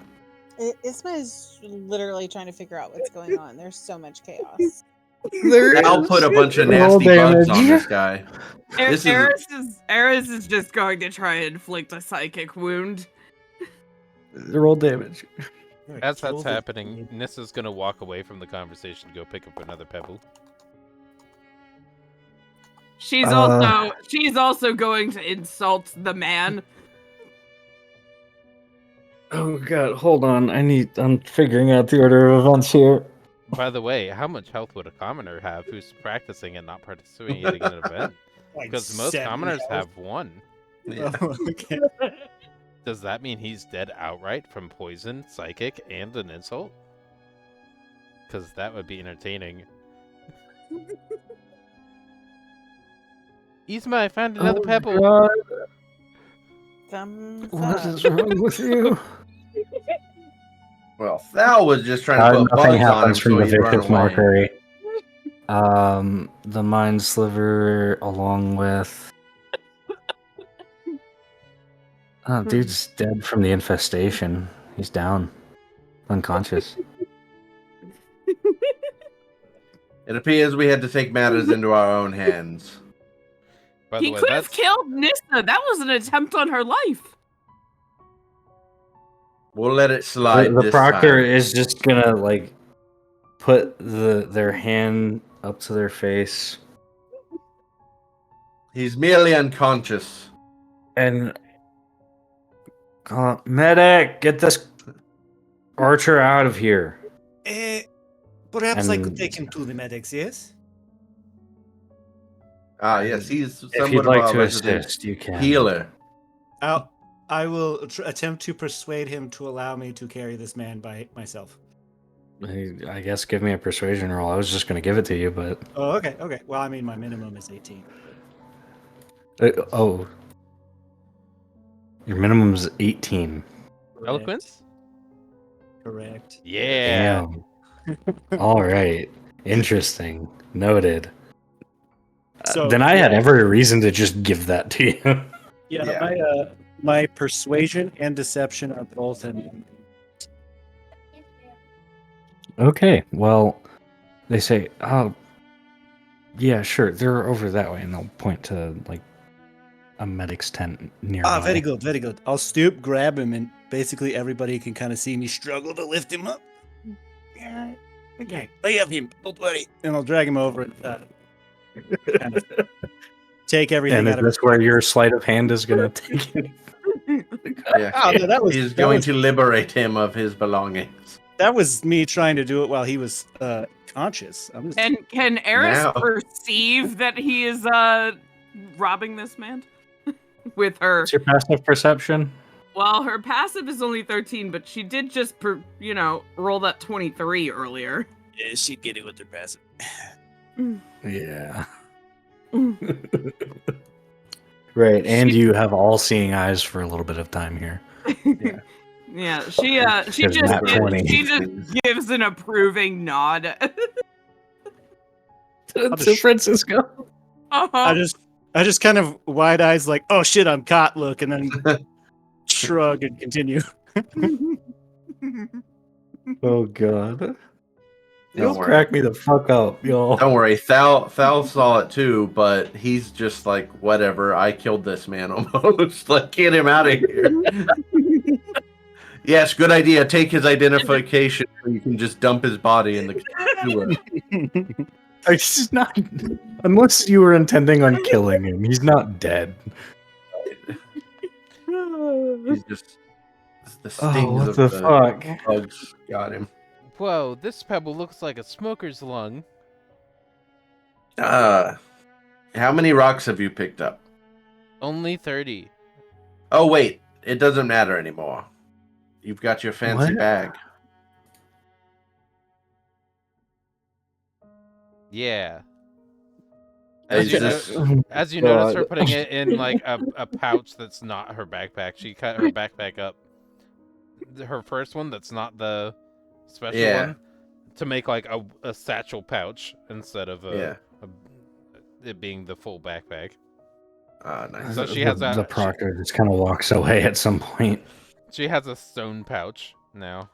Isma is literally trying to figure out what's going on. There's so much chaos.
I'll put a bunch of
Roll
nasty bugs on
damage.
this guy. This is
Eris is just going to try and inflict a psychic wound.
Roll damage.
As that's happening, Nissa's gonna walk away from the conversation to go pick up another pebble.
She's also going to insult the man.
Oh god, hold on. I'm figuring out the order of events here.
By the way, how much health would a commoner have who's practicing and not participating in an event?
Like
Because most
7
commoners
health.
have 1.
yeah.
Oh, okay.
Does that mean he's dead outright from poison, psychic, and an insult? Because that would be entertaining. Isma, I found another pebble.
God,
Thumbs
what
up.
is wrong with you?
Well, Thal was just trying to put
Nothing
bugs on him
happens from
so
the
he'd run
vicious
away.
mockery. The mind sliver along with dude's dead from the infestation. He's down. Unconscious.
It appears we had to take matters into our own hands.
By the
He
way,
could have
that's
killed Nissa. That was an attempt on her life.
We'll let it slide
The
this
proctor
time.
is just gonna like put their hand up to their face
He's merely unconscious.
and medic, get this archer out of here.
Perhaps I could
And-
take him to the medics, yes?
Ah, yes, he's
If
somewhat
you'd
of
like
our
to
resident
assist, you can.
healer.
I will attempt to persuade him to allow me to carry this man by myself.
I guess give me a persuasion roll. I was just gonna give it to you, but
Oh, okay, okay. Well, I mean, my minimum is 18.
oh, your minimum is 18.
eloquence?
Correct.
Yeah.
Damn. All right. Interesting. Noted.
So,
Then I had
yeah.
every reason to just give that to you.
Yeah,
Yeah.
my persuasion and deception are both in.
Okay. Well, they say, "Oh, yeah, sure. They're over that way," and they'll point to like a medic's tent nearby.
Ah, very good, very good. I'll stoop, grab him, and basically everybody can kind of see me struggle to lift him up. Yeah, okay. I have him. Don't worry. And I'll drag him over and kind of take everything
And is
out of
this where your sleight of hand is gonna take it?
Yeah.
Oh, no, that was
He's
that
going
was,
to liberate him of his belongings.
that was me trying to do it while he was conscious. I'm just
And can Eris
Now.
perceive that he is robbing this man with her?
What's your passive perception?
Well, her passive is only 13, but she did just roll that 23 earlier.
yeah, she'd get it with her passive.
Yeah. Right, and you have all-seeing eyes for a little bit of time here.
Yeah, she
There's
just
nat 20.
she just gives an approving nod.
To Francisco.
I just kind of wide eyes like, oh shit, I'm caught. Look, and then shrug and continue.
Oh god.
Don't
You'll
worry.
crack me the fuck up, y'all.
Don't worry, Thal saw it too, but he's just like, whatever, I killed this man almost. Like, get him out of here. Yes, good idea. Take his identification so you can just dump his body in the sewer.
He's not. Unless you were intending on killing him, he's not dead.
He's just the
Oh,
stings
what
of
the
the
fuck?
bugs got him.
Whoa, this pebble looks like a smoker's lung.
How many rocks have you picked up?
Only 30.
Oh wait, it doesn't matter anymore. You've got your fancy
What?
bag.
Yeah.
Is
As you notice her
God.
putting it in like a pouch that's not her backpack. She cut her backpack up. Her first one that's not the special
Yeah.
one to make like a satchel pouch instead of a it being the full backpack.
Nice.
So she has a-
the proctor just kind of walks away at some point.
She has a stone pouch now.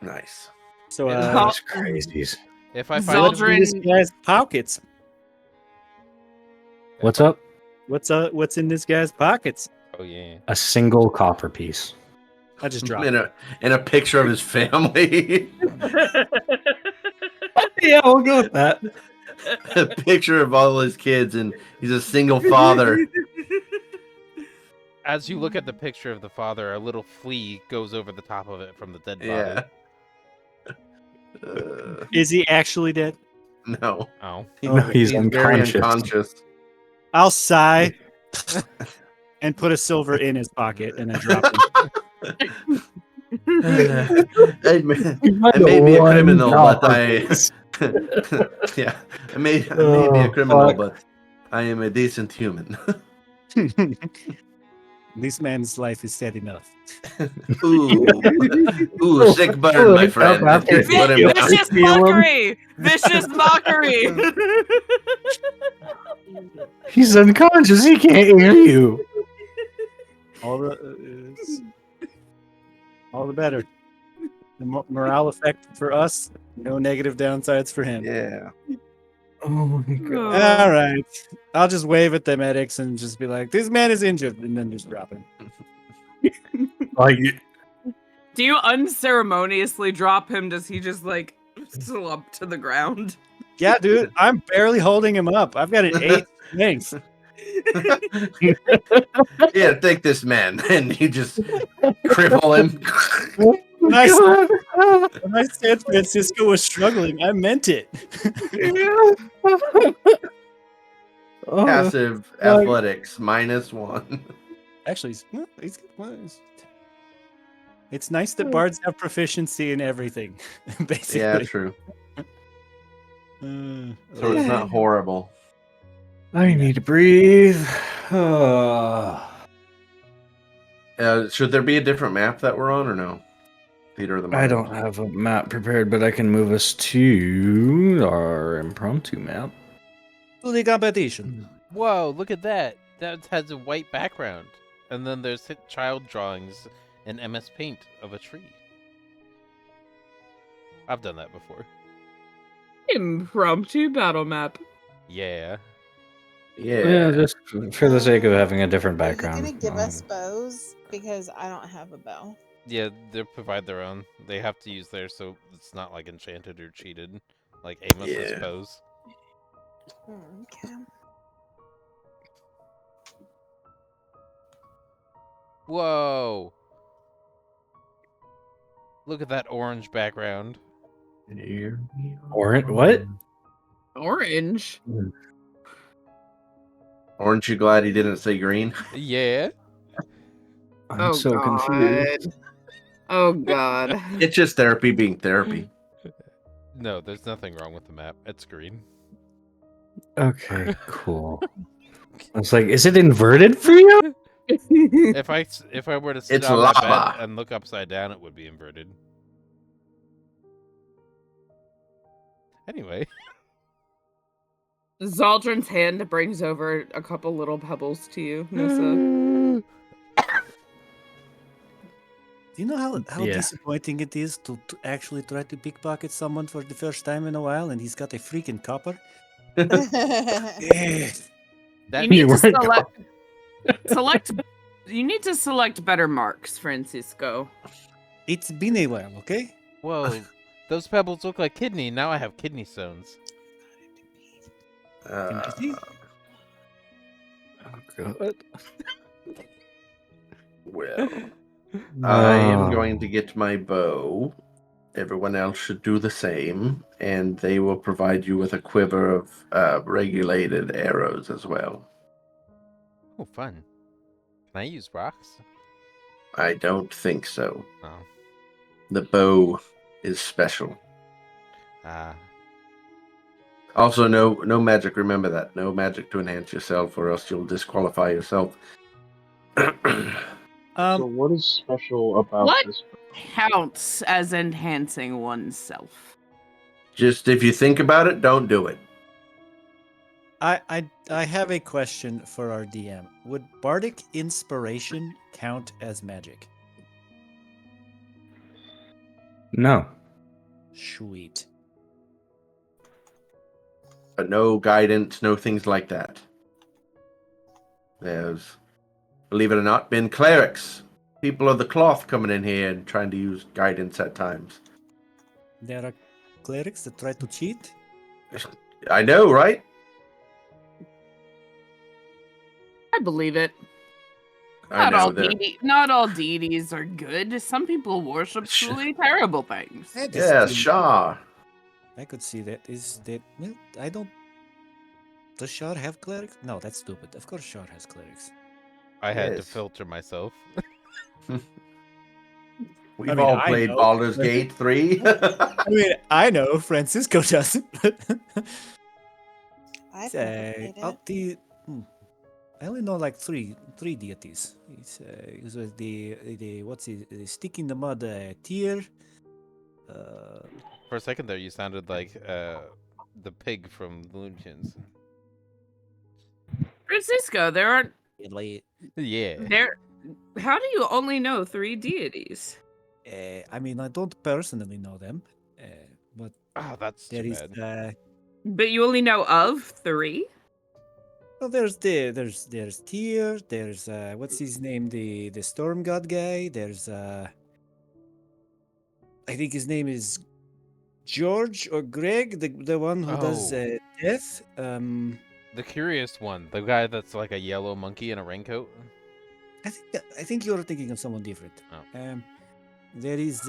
Nice.
So,
These crazies.
If I
what's
find
in this guy's pockets?
What's up?
What's in this guy's pockets?
Oh yeah.
A single copper piece.
I just dropped
In a picture of his family.
Yeah, we'll go with that.
A picture of all his kids, and he's a single father.
As you look at the picture of the father, a little flea goes over the top of it from the dead body.
Yeah.
Is he actually dead?
No.
Oh.
No, he's
Very
unconscious.
unconscious.
I'll sigh and put a silver in his pocket and then drop it.
I may be a criminal, but yeah, I may be a criminal,
fuck.
but I am a decent human.
This man's life is sad enough.
Ooh, sick burn, my friend.
after
Put him down.
Vicious mockery! Vicious mockery!
He's unconscious. He can't hear you.
All the better. The morale effect for us, no negative downsides for him.
Yeah.
Oh my god.
All right. I'll just wave at the medics and just be like, this man is injured, and then just drop him.
Like,
Do you unceremoniously drop him? Does he just like slump to the ground?
Yeah, dude, I'm barely holding him up. I've got an 8 strength.
Yeah, take this man, and you just cripple him.
When I said Francisco was struggling, I meant it.
Passive athletics -1.
Actually, it's nice that bards have proficiency in everything, basically.
Yeah, true.
Uh,
So it's not horrible.
I need to breathe.
Should there be a different map that we're on, or no? Peter of the
I
Mind.
don't have a map prepared, but I can move us to our impromptu map.
to the competition.
Whoa, look at that. That has a white background. And then there's child drawings in MS Paint of a tree. I've done that before.
Impromptu battle map.
Yeah.
Yeah, just for the sake of having a different
Are you
background.
gonna give us bows? Because I don't have a bow.
Yeah, they provide their own. They have to use theirs so it's not like enchanted or cheated. Like Amos's
Yeah.
bows.
Okay.
Whoa! Look at that orange background.
Orange? What?
Orange.
Aren't you glad he didn't say green?
Yeah.
I'm so confused.
Oh god.
It's just therapy being therapy.
No, there's nothing wrong with the map. It's green.
Okay, cool. I was like, is it inverted for you?
If I were to sit
It's
on my
lava.
bed and look upside down, it would be inverted. Anyway.
Zaldrin's hand brings over a couple little pebbles to you, Nissa.
Do you know how
Yeah.
disappointing it is to actually try to pickpocket someone for the first time in a while and he's got a freaking copper?
You
That
need
You
to
weren't
select. You need to select better marks, Francisco.
It's been a while, okay?
Whoa, those pebbles look like kidney. Now I have kidney stones.
Can I see?
Oh, God.
Well, I am
Oh.
going to get my bow. Everyone else should do the same, and they will provide you with a quiver of regulated arrows as well.
Oh, fun. Can I use rocks?
I don't think so.
Oh.
The bow is special.
Ah.
Also, no magic. Remember that. No magic to enhance yourself, or else you'll disqualify yourself.
So what is special about
What?
this?
Counts as enhancing oneself.
Just if you think about it, don't do it.
I have a question for our DM. Would bardic inspiration count as magic?
No.
Sweet.
But no guidance, no things like that. There's, believe it or not, been clerics, people of the cloth coming in here and trying to use guidance at times.
There are clerics that try to cheat.
I know, right?
I believe it.
I
Not
know
all
that.
not all deities are good. Some people worship truly terrible things.
That is
Yeah,
true.
Shah.
I could see that. Is that? Well, I don't. Does Shar have clerics? No, that's stupid. Of course, Shar has clerics.
I had to
Yes.
filter myself.
We've
mean,
all
I
played
know.
Baldur's Gate 3.
I mean, I know Francisco doesn't.
I've never played it.
I only know like three deities. It was the what's it? The stick in the mud tier.
For a second there, you sounded like the pig from the Looney Tunes.
Francisco, there aren't
Yeah.
there. How do you only know 3 deities?
I mean, I don't personally know them, but
Oh, that's
there
too
is.
bad.
But you only know of 3?
Well, there's Tyr. There's what's his name? The storm god guy. There's I think his name is George or Greg, the one who does
Oh.
death.
The curious one, the guy that's like a yellow monkey in a raincoat.
I think you're thinking of someone different.
Oh.
There is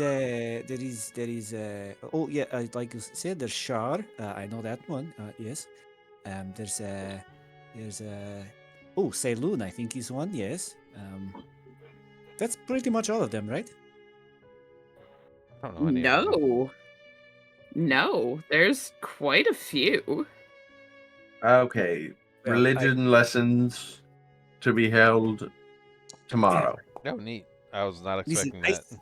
oh yeah, like you said, there's Shar. I know that one. Yes. There's oh, Seiloon, I think is one. Yes. That's pretty much all of them, right?
I don't know any of them.
No, there's quite a few.
Okay.
Well,
Religion lessons to be held tomorrow.
Oh, neat. I was not
Listen,
expecting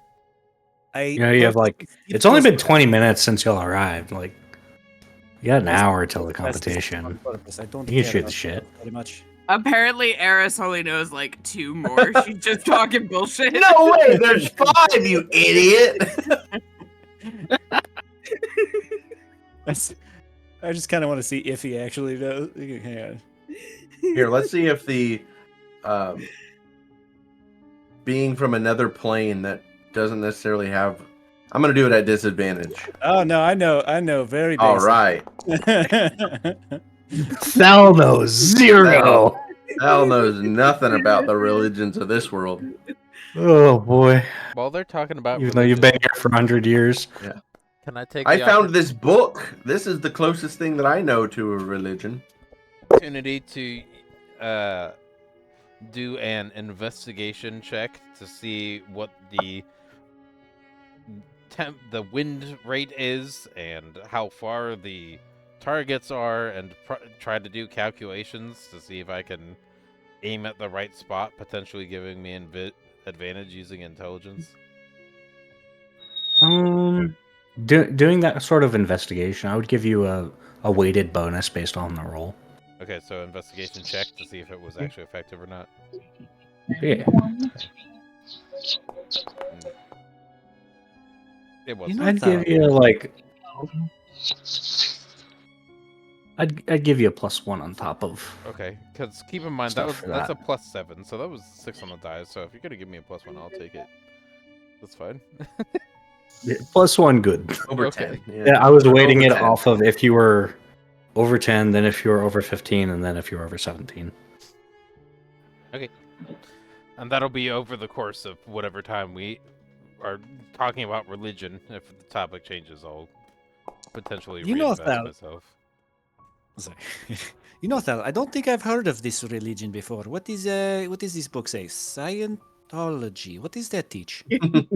that.
You know, you have like, it's only been 20 minutes since y'all arrived. Like, you got an hour till the competition.
I don't
You can
care
shoot
about
the shit.
that very much.
Apparently, Eris only knows like 2 more. She's just talking bullshit.
No way, there's 5, you idiot!
I just kind of want to see if he actually knows. Hang on.
Here, let's see if the being from another plane that doesn't necessarily have. I'm gonna do it at disadvantage.
Oh no, I know, very basic.
All right.
Sal knows 0.
Sal knows nothing about the religions of this world.
Oh boy.
While they're talking about
Even though you've been here for 100 years.
Yeah.
Can I take
I
the
found this book. This is the closest thing that I know to a religion.
opportunity to do an investigation check to see what the wind rate is and how far the targets are, and try to do calculations to see if I can aim at the right spot, potentially giving me advantage using intelligence?
Doing that sort of investigation, I would give you a weighted bonus based on the roll.
Okay, so investigation check to see if it was actually effective or not.
Yeah.
It was.
You know,
I'd give you like. I'd give you a +1 on top of.
Okay, because keep in mind
Stuff for
that's a
that.
+7, so that was 6 on the die. So if you're gonna give me a +1, I'll take it. That's fine.
Yeah, +1, good.
Over
Okay.
10.
Yeah, I was weighting
Over
it
10.
off of if you were over 10, then if you were over 15, and then if you were over 17.
Okay. And that'll be over the course of whatever time we are talking about religion. If the topic changes, I'll potentially
You know,
reinvest
Thal.
myself.
Sorry. You know, Thal, I don't think I've heard of this religion before. What is this book say? Scientology. What does that teach?
Can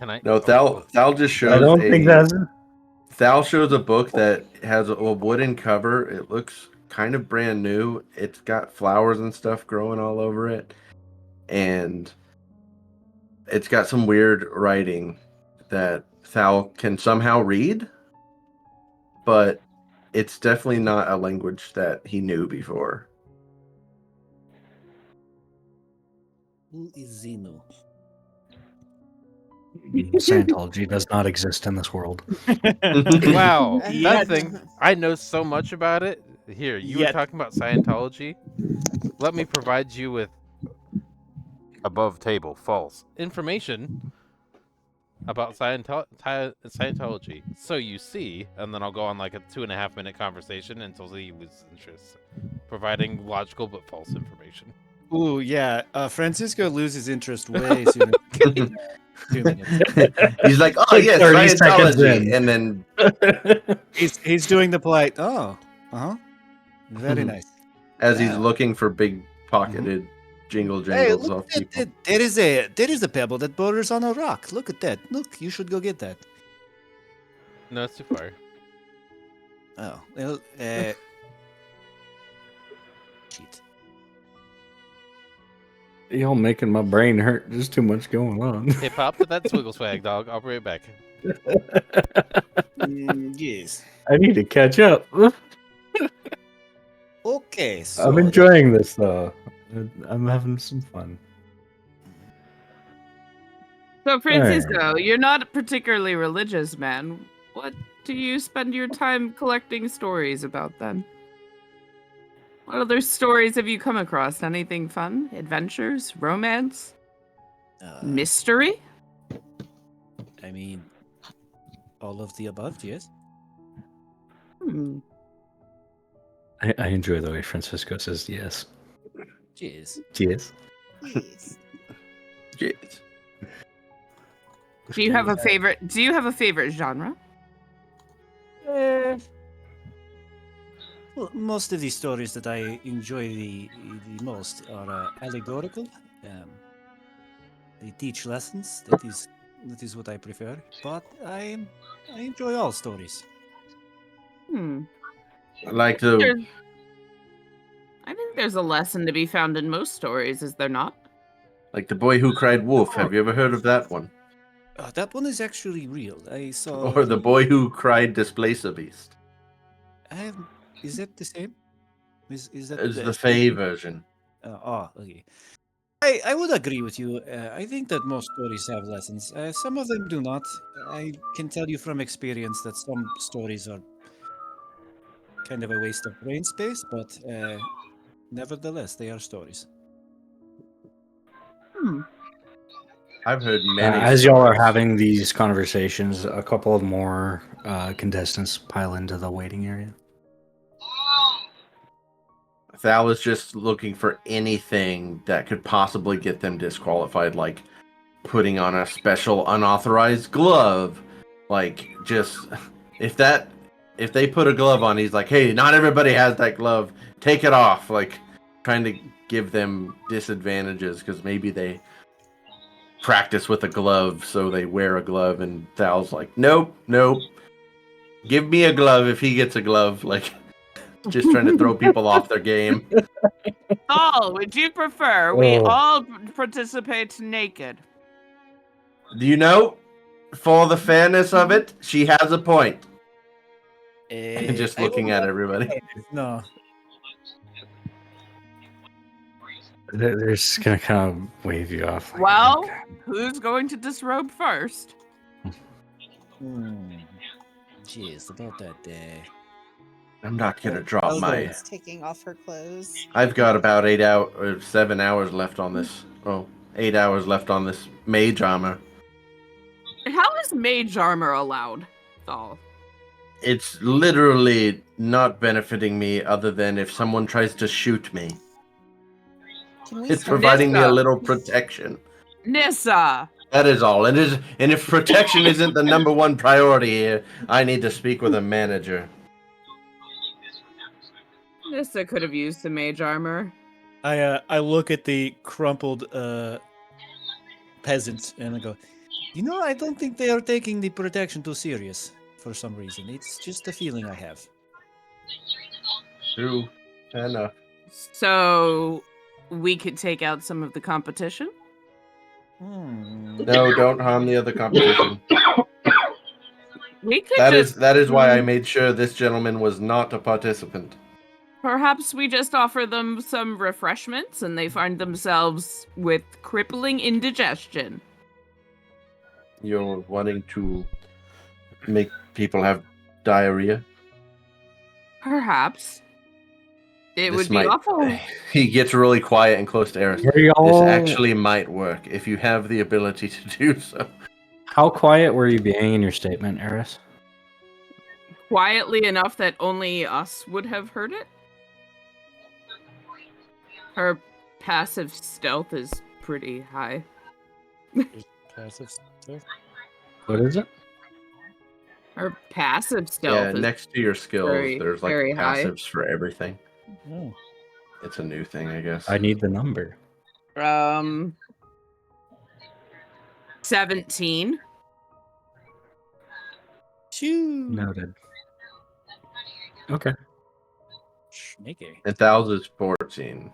I?
No, Thal just shows
I don't think that's.
Thal shows a book that has a wooden cover. It looks kind of brand new. It's got flowers and stuff growing all over it. And it's got some weird writing that Thal can somehow read. But it's definitely not a language that he knew before.
Who is Xeno?
Scientology does not exist in this world.
Wow, that
Yet.
thing, I know so much about it. Here, you were
Yet.
talking about Scientology. Let me provide you with above table false information about Scientology. So you see, and then I'll go on like a 2.5-minute conversation until he loses interest, providing logical but false information.
Ooh, yeah. Francisco loses interest way sooner. 2 minutes.
He's like, oh
Like
yes,
30 seconds
Scientology,
in.
and then
He's doing the polite. Oh, very nice.
as he's
Yeah.
looking for big pocketed jingle
Hey,
jangles
look
off
at
people.
that. There is a pebble that borders on a rock. Look at that. Look, you should go get that.
No, it's too far.
Oh, well, cheat.
Y'all making my brain hurt. There's too much going on.
Hip hop to that swiggle swag, dog. I'll be right back.
Yes.
I need to catch up.
Okay, so
I'm enjoying this though. I'm having some fun.
So, Francisco, you're not a particularly religious man. What do you spend your time collecting stories about then? What other stories have you come across? Anything fun? Adventures? Romance? Mystery?
I mean, all of the above, yes.
Hmm.
I enjoy the way Francisco says yes.
Yes.
Yes.
Yes.
Yes.
Do you have a favorite? Do you have a favorite genre?
Well, most of the stories that I enjoy the most are allegorical. They teach lessons. That is what I prefer. But I enjoy all stories.
Hmm.
I like to.
I think there's a lesson to be found in most stories, is there not?
Like The Boy Who Cried Wolf. Have you ever heard of that one?
That one is actually real. I saw.
Or The Boy Who Cried Displacer Beast?
Is that the same? Is that
It's the Fae version.
Okay. I would agree with you. I think that most stories have lessons. Some of them do not. I can tell you from experience that some stories are kind of a waste of brain space, but nevertheless, they are stories.
Hmm.
I've heard many.
As y'all are
stories.
having these conversations, a couple of more contestants pile into the waiting area.
Thal was just looking for anything that could possibly get them disqualified, like putting on a special unauthorized glove. Like, just if they put a glove on, he's like, hey, not everybody has that glove. Take it off. Like, trying to give them disadvantages because maybe they practice with a glove, so they wear a glove. And Thal's like, nope. Give me a glove if he gets a glove. Like, just trying to throw people off their game.
Oh, would you prefer we
Oh.
all participate naked?
Do you know, for the fairness of it, she has a point. And just looking at everybody.
No.
They're just gonna kind of wave you off. Like,
Well,
okay.
who's going to disrobe first?
Jeez, about that day.
I'm not gonna drop my.
It's taking off her clothes.
I've got about 8 hours or 7 hours left on this. Oh, 8 hours left on this mage armor.
How is mage armor allowed? Thal?
It's literally not benefiting me other than if someone tries to shoot me.
Can we
It's
start
providing me a
Nissa.
little protection.
Nissa!
That is all. And if protection isn't the number one priority here, I need to speak with a manager.
Nissa could have used some mage armor.
I look at the crumpled peasant and I go, I don't think they are taking the protection too serious for some reason. It's just a feeling I have.
True. Fair enough.
So we could take out some of the competition?
No, don't harm the other competition.
We could
That
just
is why I made sure this gentleman was not a participant.
perhaps we just offer them some refreshments and they find themselves with crippling indigestion.
You're wanting to make people have diarrhea?
Perhaps. It
This
would be
might.
awful.
He gets really quiet and close to Eris.
Were
This
y'all-
actually might work if you have the ability to do so.
How quiet were you being in your statement, Eris?
Quietly enough that only us would have heard it. Her passive stealth is pretty high.
Passive stuff.
What is it?
Her passive
Yeah,
stealth is
next to your skills,
very,
there's like
very high.
passives for everything.
Oh.
It's a new thing, I guess.
I need the number.
17.
Shoo.
Noted. Okay.
Sneaky.
And Thals is 14.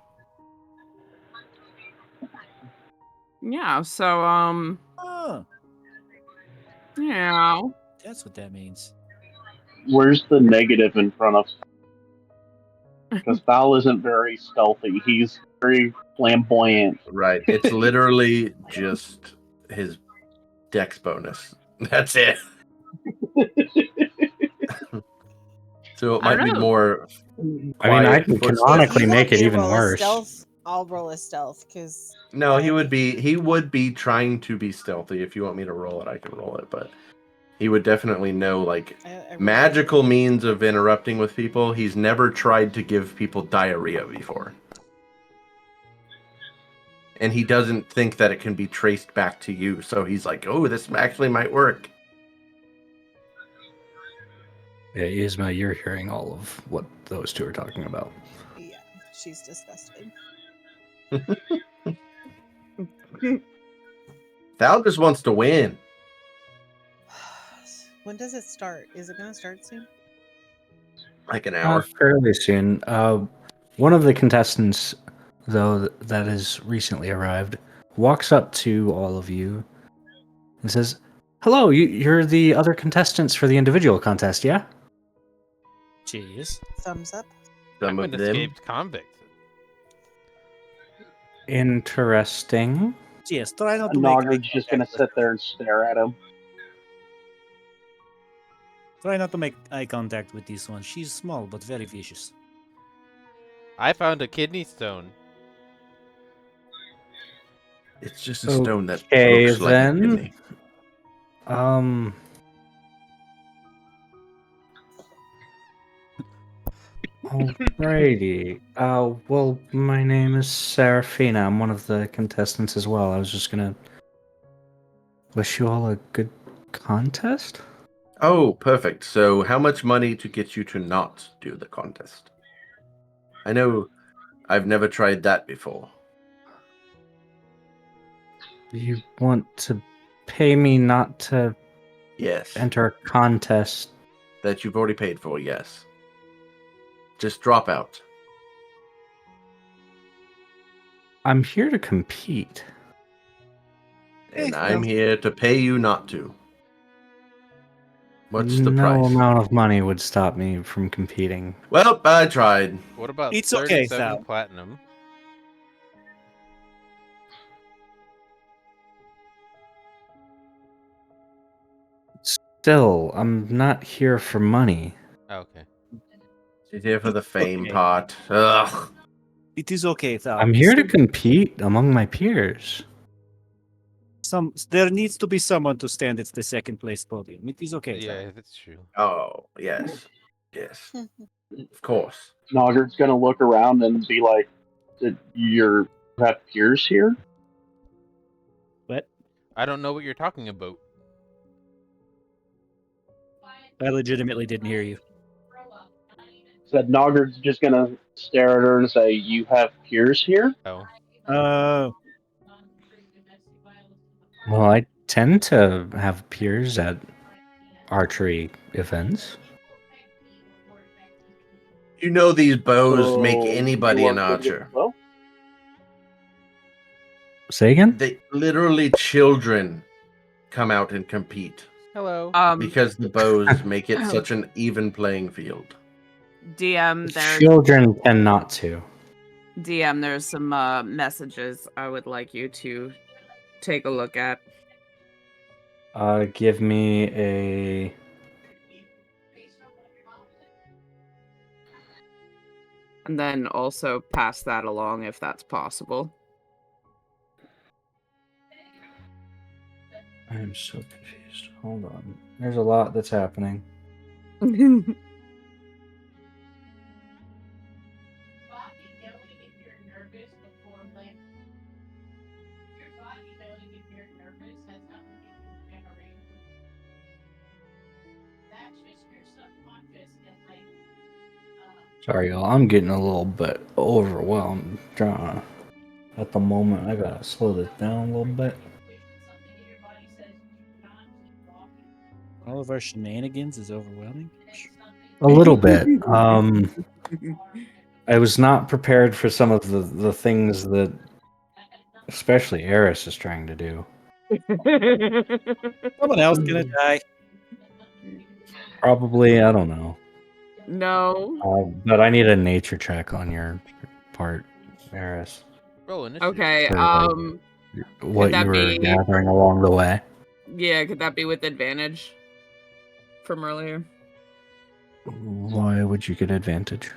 Yeah, so
Oh,
yeah.
that's what that means.
Where's the negative in front of? Because Val isn't very stealthy. He's very flamboyant.
Right. It's literally just his dex bonus. That's it. So it
I
might
don't
be
know.
more.
I mean, I
quiet
can
footsteps.
canonically
You
make
want
it
me to
even
roll a
worse.
stealth? I'll roll a stealth because
No, he would be trying to be stealthy. If you want me to roll it, I can roll it, but he would definitely know like
I
magical means of interrupting with people. He's never tried to give people diarrhea before. And he doesn't think that it can be traced back to you, so he's like, "Oh, this actually might work."
Yeah, Yzma, you're hearing all of what those two are talking about.
Yeah, she's disgusted.
Thal just wants to win.
When does it start? Is it going to start soon?
Like an hour.
Fairly soon. One of the contestants, though, that has recently arrived, walks up to all of you and says, "Hello, you're the other contestants for the individual contest, yeah?"
Jeez.
Thumbs up.
Some
I'm
of
an
them.
escaped convict.
Interesting.
Yes, try not to make eye
Nogger's just gonna
contact with
sit there and stare at him.
Try not to make eye contact with this one. She's small but very vicious.
I found a kidney stone.
It's just a stone that
Okay,
looks like a
then.
kidney.
Alrighty. Well, my name is Serafina. I'm one of the contestants as well. I was just gonna wish you all a good contest.
Oh, perfect. So how much money to get you to not do the contest? I know I've never tried that before.
You want to pay me not to
Yes.
enter a contest?
That you've already paid for, yes. Just drop out.
I'm here to compete.
And
Eh,
I'm
well.
here to pay you not to. What's the
No
price?
amount of money would stop me from competing.
Well, I tried.
What about
It's okay,
37
Sal.
platinum?
Still, I'm not here for money.
Oh, okay.
She's here for the fame
Okay.
part. Ugh.
It is okay, Thal.
I'm here to compete among my peers.
There needs to be someone to stand at the second place podium. It is okay, Thal.
Yeah, that's true.
Oh, yes. Yes. Of course.
Nogger's gonna look around and be like, "Did you have peers here?"
What?
I don't know what you're talking about.
I legitimately didn't hear you.
Said Nogger's just gonna stare at her and say, "You have peers here?"
Oh.
Well, I tend to have peers at archery events.
You know these bows make
So,
anybody
you
an
are good with
archer.
the bow?
Say again?
They literally children come out and compete.
Hello.
Because the bows make it such an even playing field.
DM,
Children tend not to.
there's some messages I would like you to take a look at.
Give me a.
And then also pass that along if that's possible.
I am so confused. Hold on. There's a lot that's happening. Sorry, y'all. I'm getting a little bit overwhelmed. At the moment, I gotta slow this down a little bit.
All of our shenanigans is overwhelming.
A little bit. I was not prepared for some of the things that, especially Eris, is trying to do.
Someone else gonna die.
Probably, I don't know.
No.
But I need a nature check on your part, Eris.
Roll initiative.
Okay.
For, like, what
that
you were
be-
gathering along the way.
Yeah, could that be with advantage from earlier?
Why would you get advantage?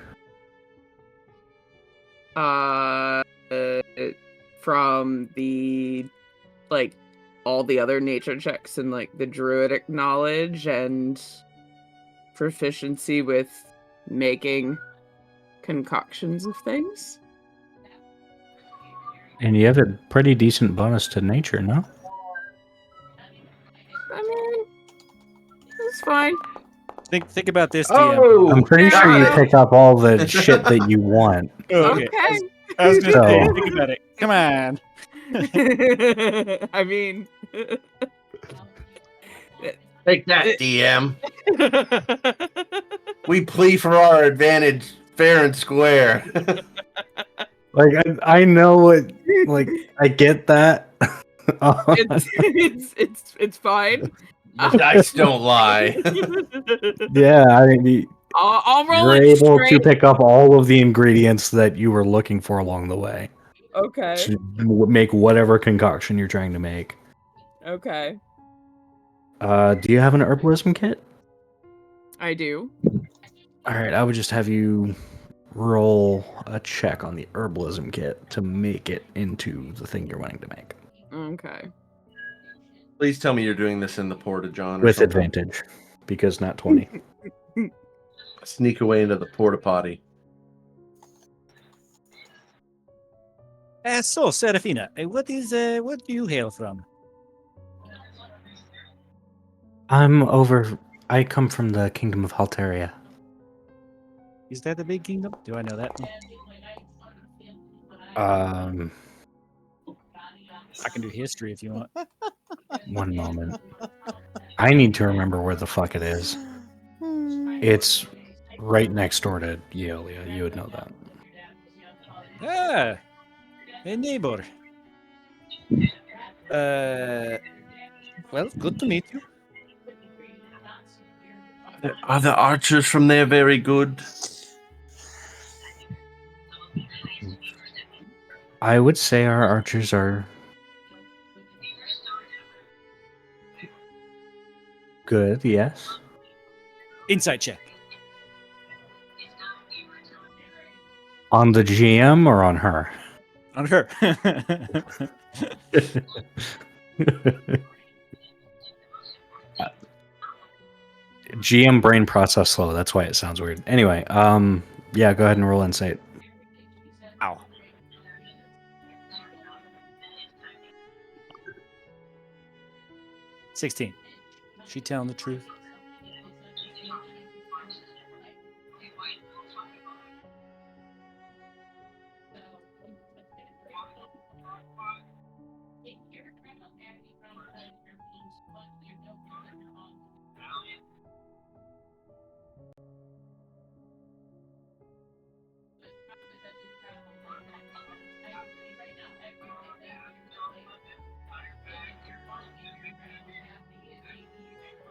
From the all the other nature checks and the druidic knowledge and proficiency with making concoctions of things.
And you have a pretty decent bonus to nature, no?
I mean, it's fine.
Think about this, DM.
Oh,
I'm pretty
got
sure you
it.
pick up all the shit that you want.
Okay.
I was gonna
So-
say, think about it. Come on.
I mean,
take that, DM. We plea for our advantage fair and square.
Like, I know what, like, I get that.
it's fine.
The dice don't lie.
Yeah, I mean,
I'll roll
you're
it
able
straight.
to pick up all of the ingredients that you were looking for along the way
Okay.
to make whatever concoction you're trying to make.
Okay.
Do you have an herbalism kit?
I do.
All right, I would just have you roll a check on the herbalism kit to make it into the thing you're wanting to make.
Okay.
Please tell me you're doing this in the porta john or
With
something.
advantage, because not 20.
Sneak away into the porta potty.
So, Serafina, what do you hail from?
I come from the kingdom of Halteria.
Is that a big kingdom? Do I know that one? I can do history if you want.
One moment. I need to remember where the fuck it is. It's right next door to Yeolia. You would know that.
Ah, a neighbor. Well, good to meet you.
Are the archers from there very good?
I would say our archers are good, yes.
Insight check.
On the GM or on her?
On her.
GM brain process slow. That's why it sounds weird. Anyway, yeah, go ahead and roll insight.
Ow. 16. She telling the truth?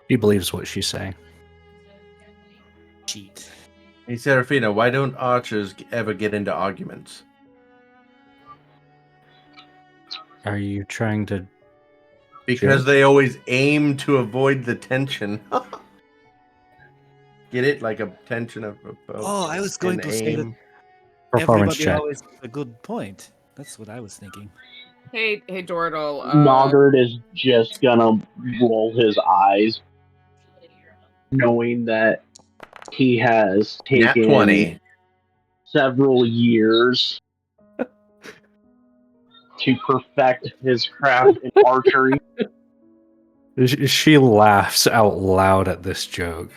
He believes what she's saying.
Cheat.
Hey, Serafina, why don't archers ever get into arguments?
Are you trying to?
Because
Joke?
they always aim to avoid the tension. Get it? Like a tension of a bow.
Oh, I was going
and
to say that
aim.
Performance
everybody
check.
always has a good point. That's what I was thinking.
Hey, Dordle.
Noggard is just gonna roll his eyes, knowing that he has
Nat
taken
20.
several years to perfect his craft in archery.
She laughs out loud at this joke.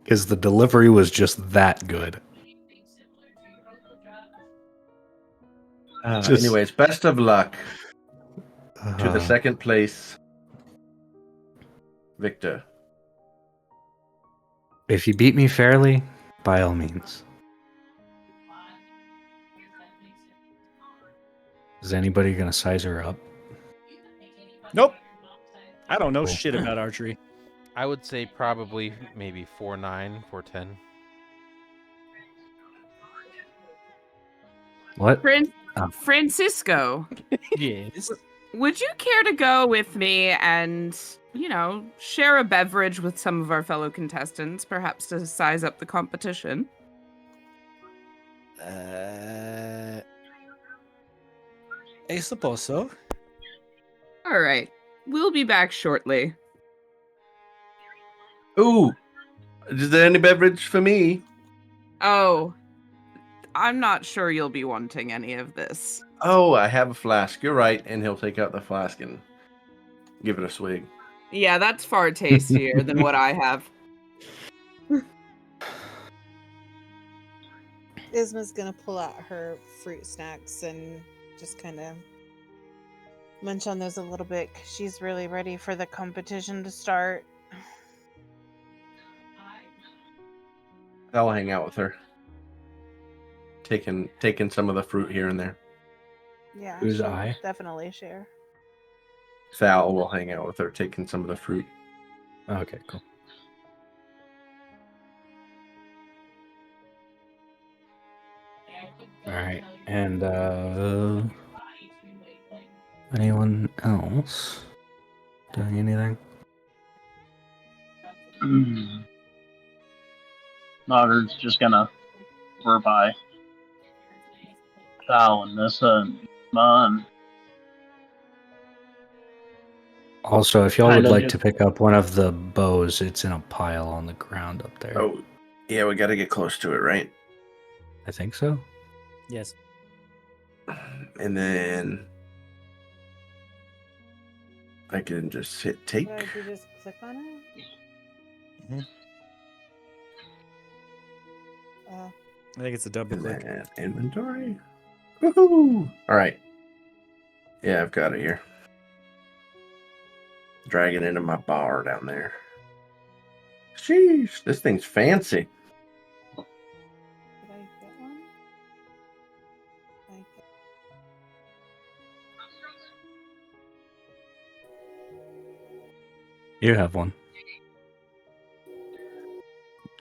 Because the delivery was just that good. Just-
Anyways, best of luck to the second place Victor.
If you beat me fairly, by all means. Is anybody gonna size her up?
Nope. I don't know
Cool.
shit about archery.
I would say probably maybe 4'9", 4'10".
What?
Francisco,
Yes.
would you care to go with me and, share a beverage with some of our fellow contestants, perhaps to size up the competition?
I suppose so.
All right. We'll be back shortly.
Ooh, is there any beverage for me?
Oh, I'm not sure you'll be wanting any of this.
Oh, I have a flask. You're right. And he'll take out the flask and give it a swig.
Yeah, that's far tastier than what I have.
Isma's gonna pull out her fruit snacks and just kind of munch on those a little bit. 'Cause she's really ready for the competition to start.
I'll hang out with her. Taking some of the fruit here and there.
Yeah,
Who's
she'll
I?
definitely share.
Sal will hang out with her, taking some of the fruit.
Okay, cool. Alright, and anyone else doing anything?
Noggard's just gonna run by Sal and Nissa and Isma,
Also, if y'all would
Kinda
like
just-
to pick up one of the bows, it's in a pile on the ground up there.
Oh, yeah, we got to get close to it, right?
I think so.
Yes.
And then I can just hit take.
Did you just click on it?
Mhm. I think it's a double
And
click.
then inventory. Woohoo! All right. Yeah, I've got it here. Drag it into my bar down there. Sheesh, this thing's fancy.
Did I get one? I get...
You have one.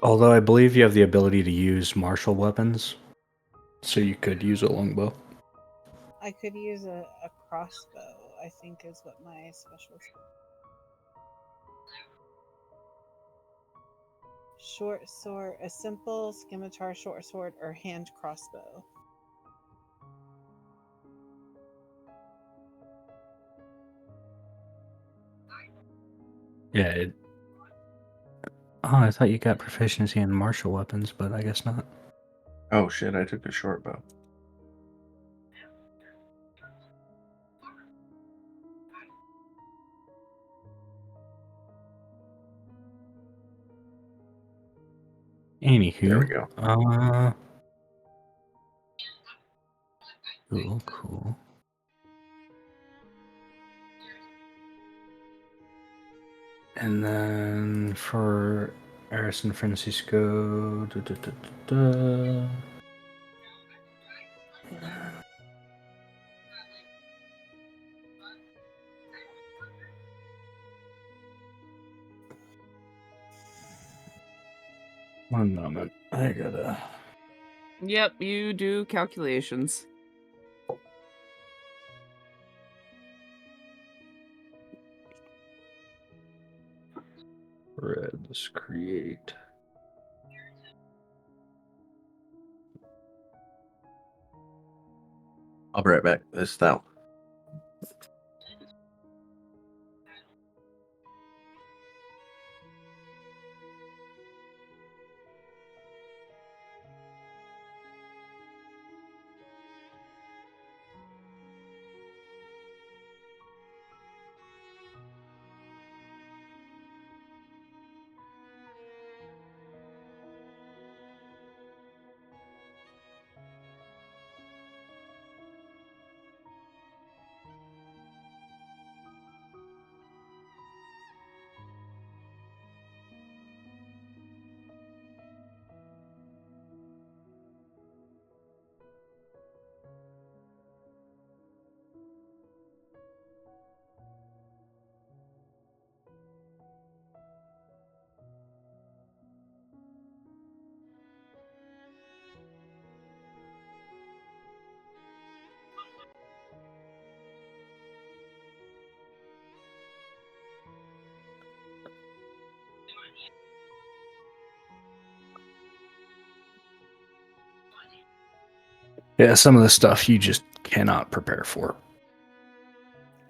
Although I believe you have the ability to use martial weapons, so you could use a longbow.
I could use a crossbow, I think is what my special. Short sword, a simple scimitar short sword, or hand crossbow.
Yeah. Oh, I thought you got proficiency in martial weapons, but I guess not.
Oh shit, I took a short bow.
Anywho.
There we go.
Cool. And then for Aris and Francisco. 1 moment. I gotta.
Yep, you do calculations.
Reds create.
I'll be right back. This out.
Yeah, some of the stuff you just cannot prepare for.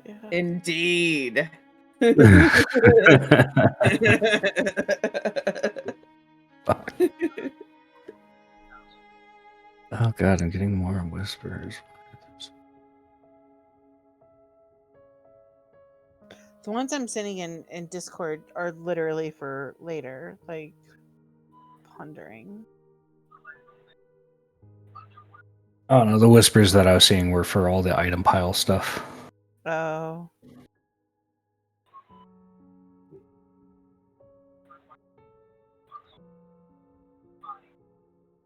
Yeah.
Indeed.
Fuck. Oh god, I'm getting more whispers.
The ones I'm sending in Discord are literally for later, like pondering.
Oh no, the whispers that I was seeing were for all the item pile stuff.
Oh.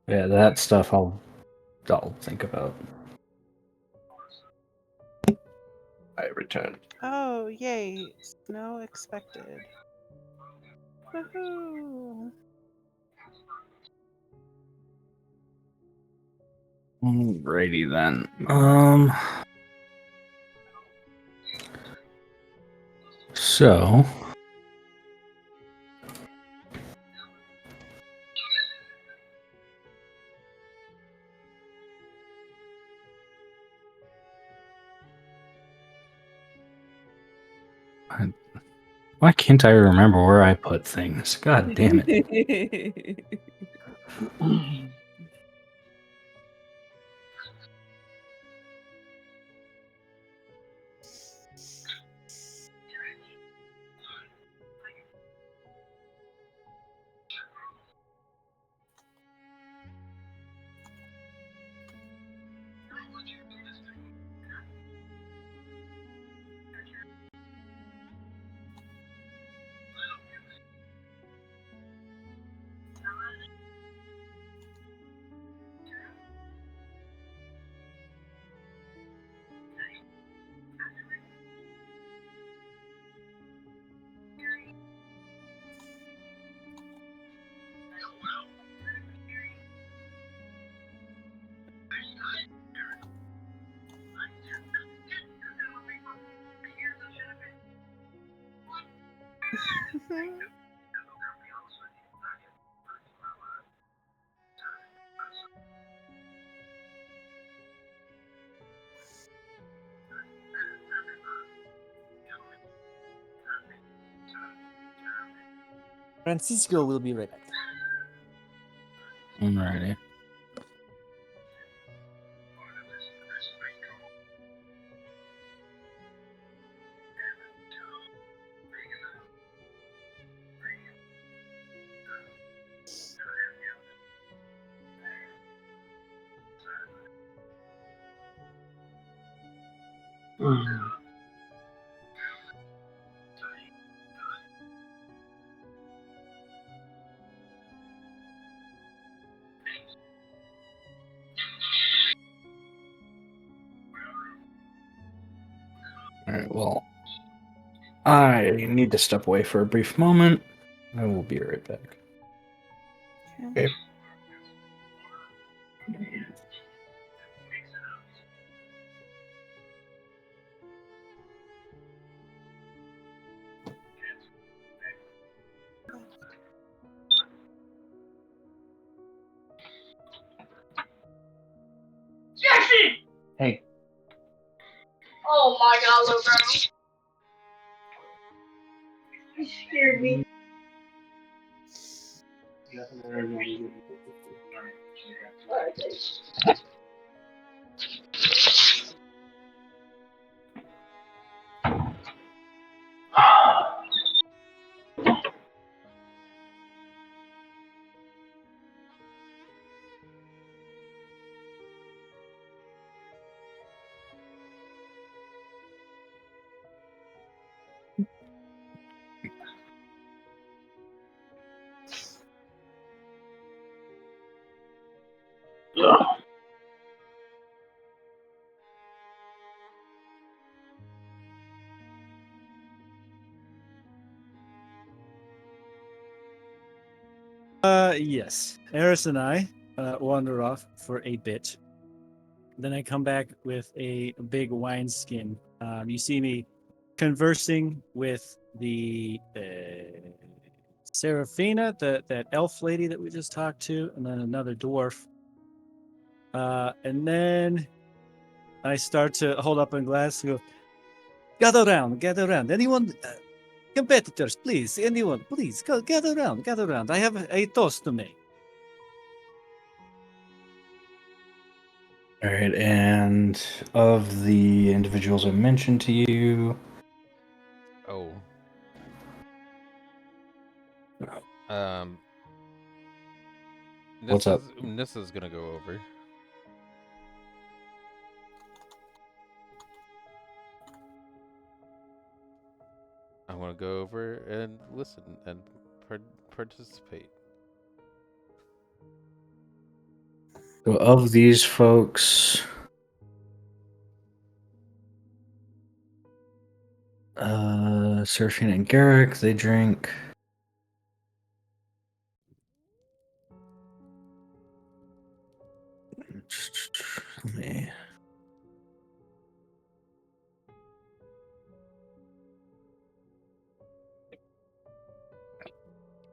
Yeah, that stuff I'll think about.
I returned.
Oh, yay. Snow expected. Woohoo.
Alrighty then. So why can't I remember where I put things? God damn it.
Francisco will be right back.
Alrighty. Alright, well, I need to step away for a brief moment. I will be right back.
Okay.
Hey.
Oh my god, little bro. You scared me.
Yes. Eris and I wander off for a bit. Then I come back with a big wineskin. You see me conversing with the Seraphina, that elf lady that we just talked to, and then another dwarf. And then I start to hold up a glass and go, gather round. Anyone, competitors, please, anyone, please, go, gather round. I have a toast to make.
All right, and of the individuals I mentioned to you,
Oh. Um.
What's up?
Nissa's gonna go over. I want to go over and listen and participate.
so of these folks, Seraphina and Garrick, they drink. Let me-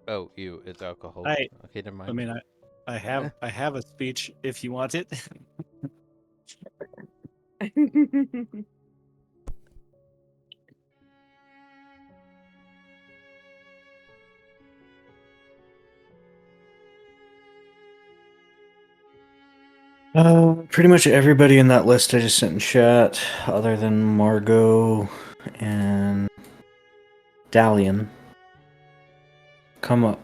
Oh, it's alcohol.
I
Okay, never mind.
I mean, I have a speech if you want it.
Pretty much everybody in that list I just sent in chat, other than Margot and Dalian, come up,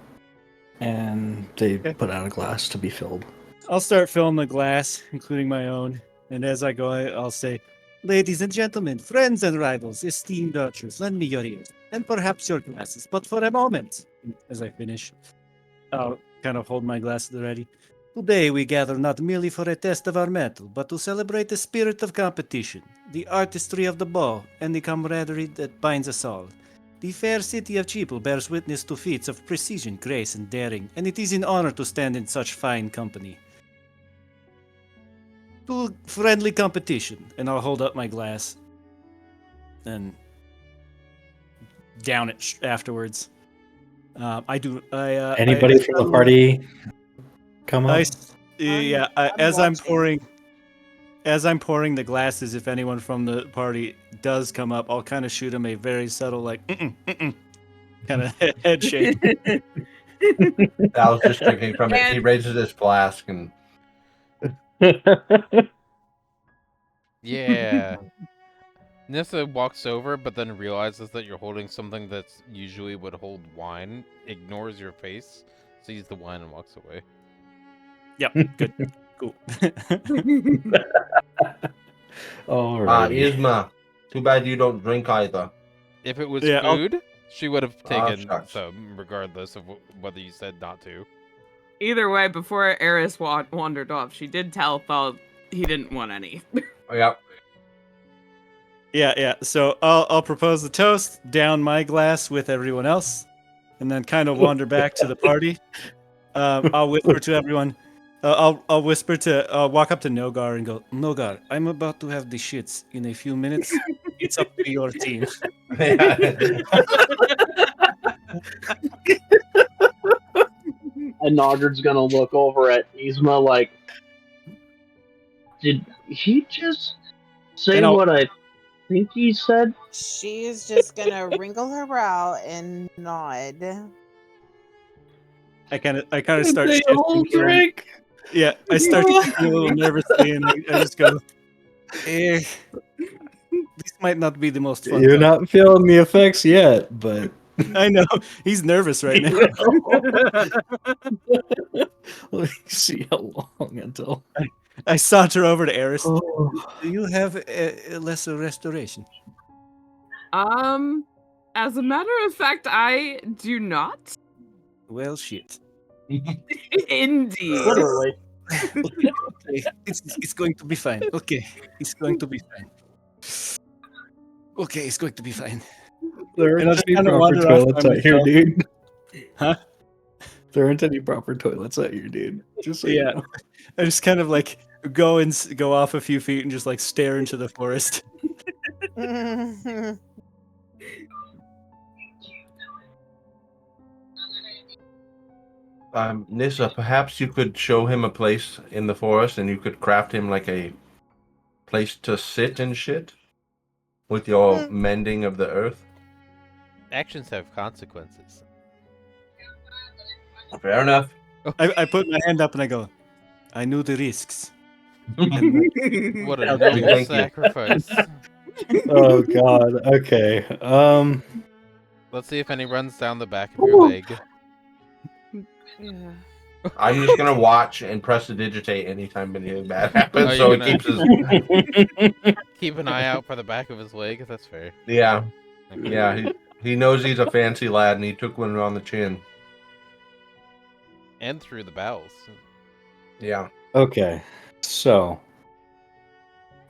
and they
Okay.
put out a glass to be filled.
I'll start filling the glass, including my own. And as I go, I'll say, ladies and gentlemen, friends and rivals, esteemed archers, lend me your ears, and perhaps your glasses, but for a moment. As I finish, I'll kind of hold my glass at the ready. Today we gather not merely for a test of our mettle, but to celebrate the spirit of competition, the artistry of the bow, and the camaraderie that binds us all. The fair city of Cheeple bears witness to feats of precision, grace, and daring, and it is an honor to stand in such fine company. To friendly competition, and I'll hold up my glass and down it afterwards.
Anybody from the party come up?
As I'm pouring the glasses, if anyone from the party does come up, I'll kind of shoot him a very subtle, like, kind of head shake.
Sal's just drinking from it. He raises his flask and
Yeah. Nissa walks over, but then realizes that you're holding something that's usually would hold wine, ignores your face, sees the wine, and walks away.
Yep, good. Cool.
Alright.
Isma, too bad you don't drink either.
If it was
Yeah,
food, she would have taken
shucks.
some, regardless of whether you said not to.
Either way, before Eris wandered off, she did tell Thal he didn't want any.
Yep.
Yeah. So I'll propose the toast, down my glass with everyone else, and then kind of wander back to the party. I'll whisper to everyone. I'll whisper to. I'll walk up to Nogar and go, Nogar, I'm about to have the shits in a few minutes. It's up to your team.
And Nogard's gonna look over at Yzma like, did he just say
And I'll-
what I think he said?
She is just gonna wrinkle her brow and nod.
I kind of start
They
shifting.
all drink.
Yeah, I start shifting a little nervously, and I just go, this might not be the most fun.
You're
time."
not feeling the effects yet, but
I know he's nervous right now.
let me see how long until.
I saunter over to Eris.
Oh.
Do you have a lesser restoration?
As a matter of fact, I do not.
Well, shit.
Indeed.
Literally.
Okay, it's going to be fine. Okay, it's going to be fine. Okay, it's going to be fine.
There
And I
aren't
just
any
kinda
proper
wander off
toilets
by
out here,
myself.
dude.
Huh?
There aren't any proper toilets out here, dude. Just so
Yeah.
you know.
I just kind of like go off a few feet and just like stare into the forest.
Nissa, perhaps you could show him a place in the forest, and you could craft him like a place to sit and shit with your mending of the earth.
Actions have consequences.
Fair enough.
I put my hand up and I go, I knew the risks.
What a
Thank
noble
you.
sacrifice.
Oh God. Okay.
Let's see if any runs down the back of your leg.
Yeah.
I'm just gonna watch and press to digitate anytime anything bad happens,
Oh,
so
you're
it
gonna-
keeps his.
Keep an eye out for the back of his leg. That's fair.
Yeah,
Okay.
yeah. He knows he's a fancy lad, and he took one on the chin.
And through the bowels.
Yeah.
Okay. So,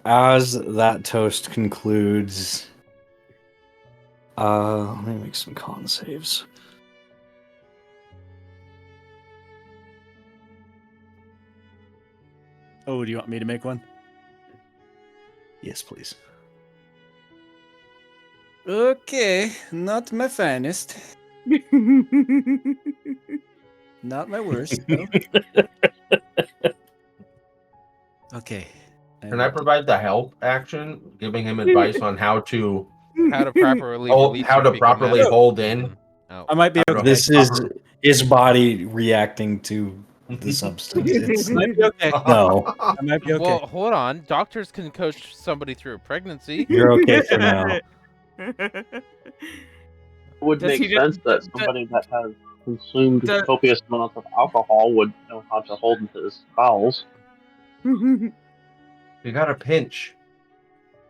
as that toast concludes, let me make some con saves.
Oh, do you want me to make one?
Yes, please.
Okay, not my finest. Not my worst, though. Okay.
Can I provide the help action, giving him advice on how to
How to properly release
how
your
to
fecal
properly
matter.
hold in?
Oh.
I might be
I don't
okay.
know.
This is his body reacting to the substance. It's
I might be okay.
no,
I might be okay.
Well, hold on. Doctors can coach somebody through a pregnancy.
you're okay for now.
It would
Does
make
he
sense
just-
that somebody that has consumed
Does-
copious amounts of alcohol would know how to hold his bowels.
You got a pinch.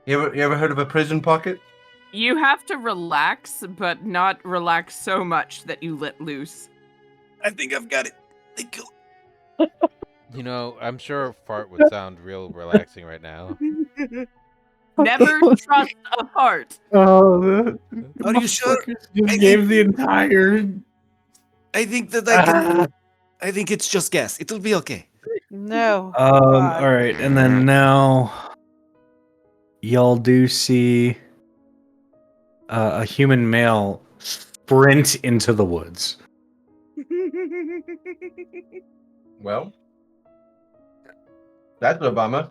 You ever heard of a prison pocket?
You have to relax, but not relax so much that you let loose.
I think I've got it. Thank you.
You know, I'm sure a fart would sound real relaxing right now.
Never trust a fart.
Oh,
Are you sure?
just gave the entire.
I think that I can. I think it's just gas. It'll be okay.
No.
All
God.
right, and then now, y'all do see a human male sprint into the woods.
Well, that's a bummer.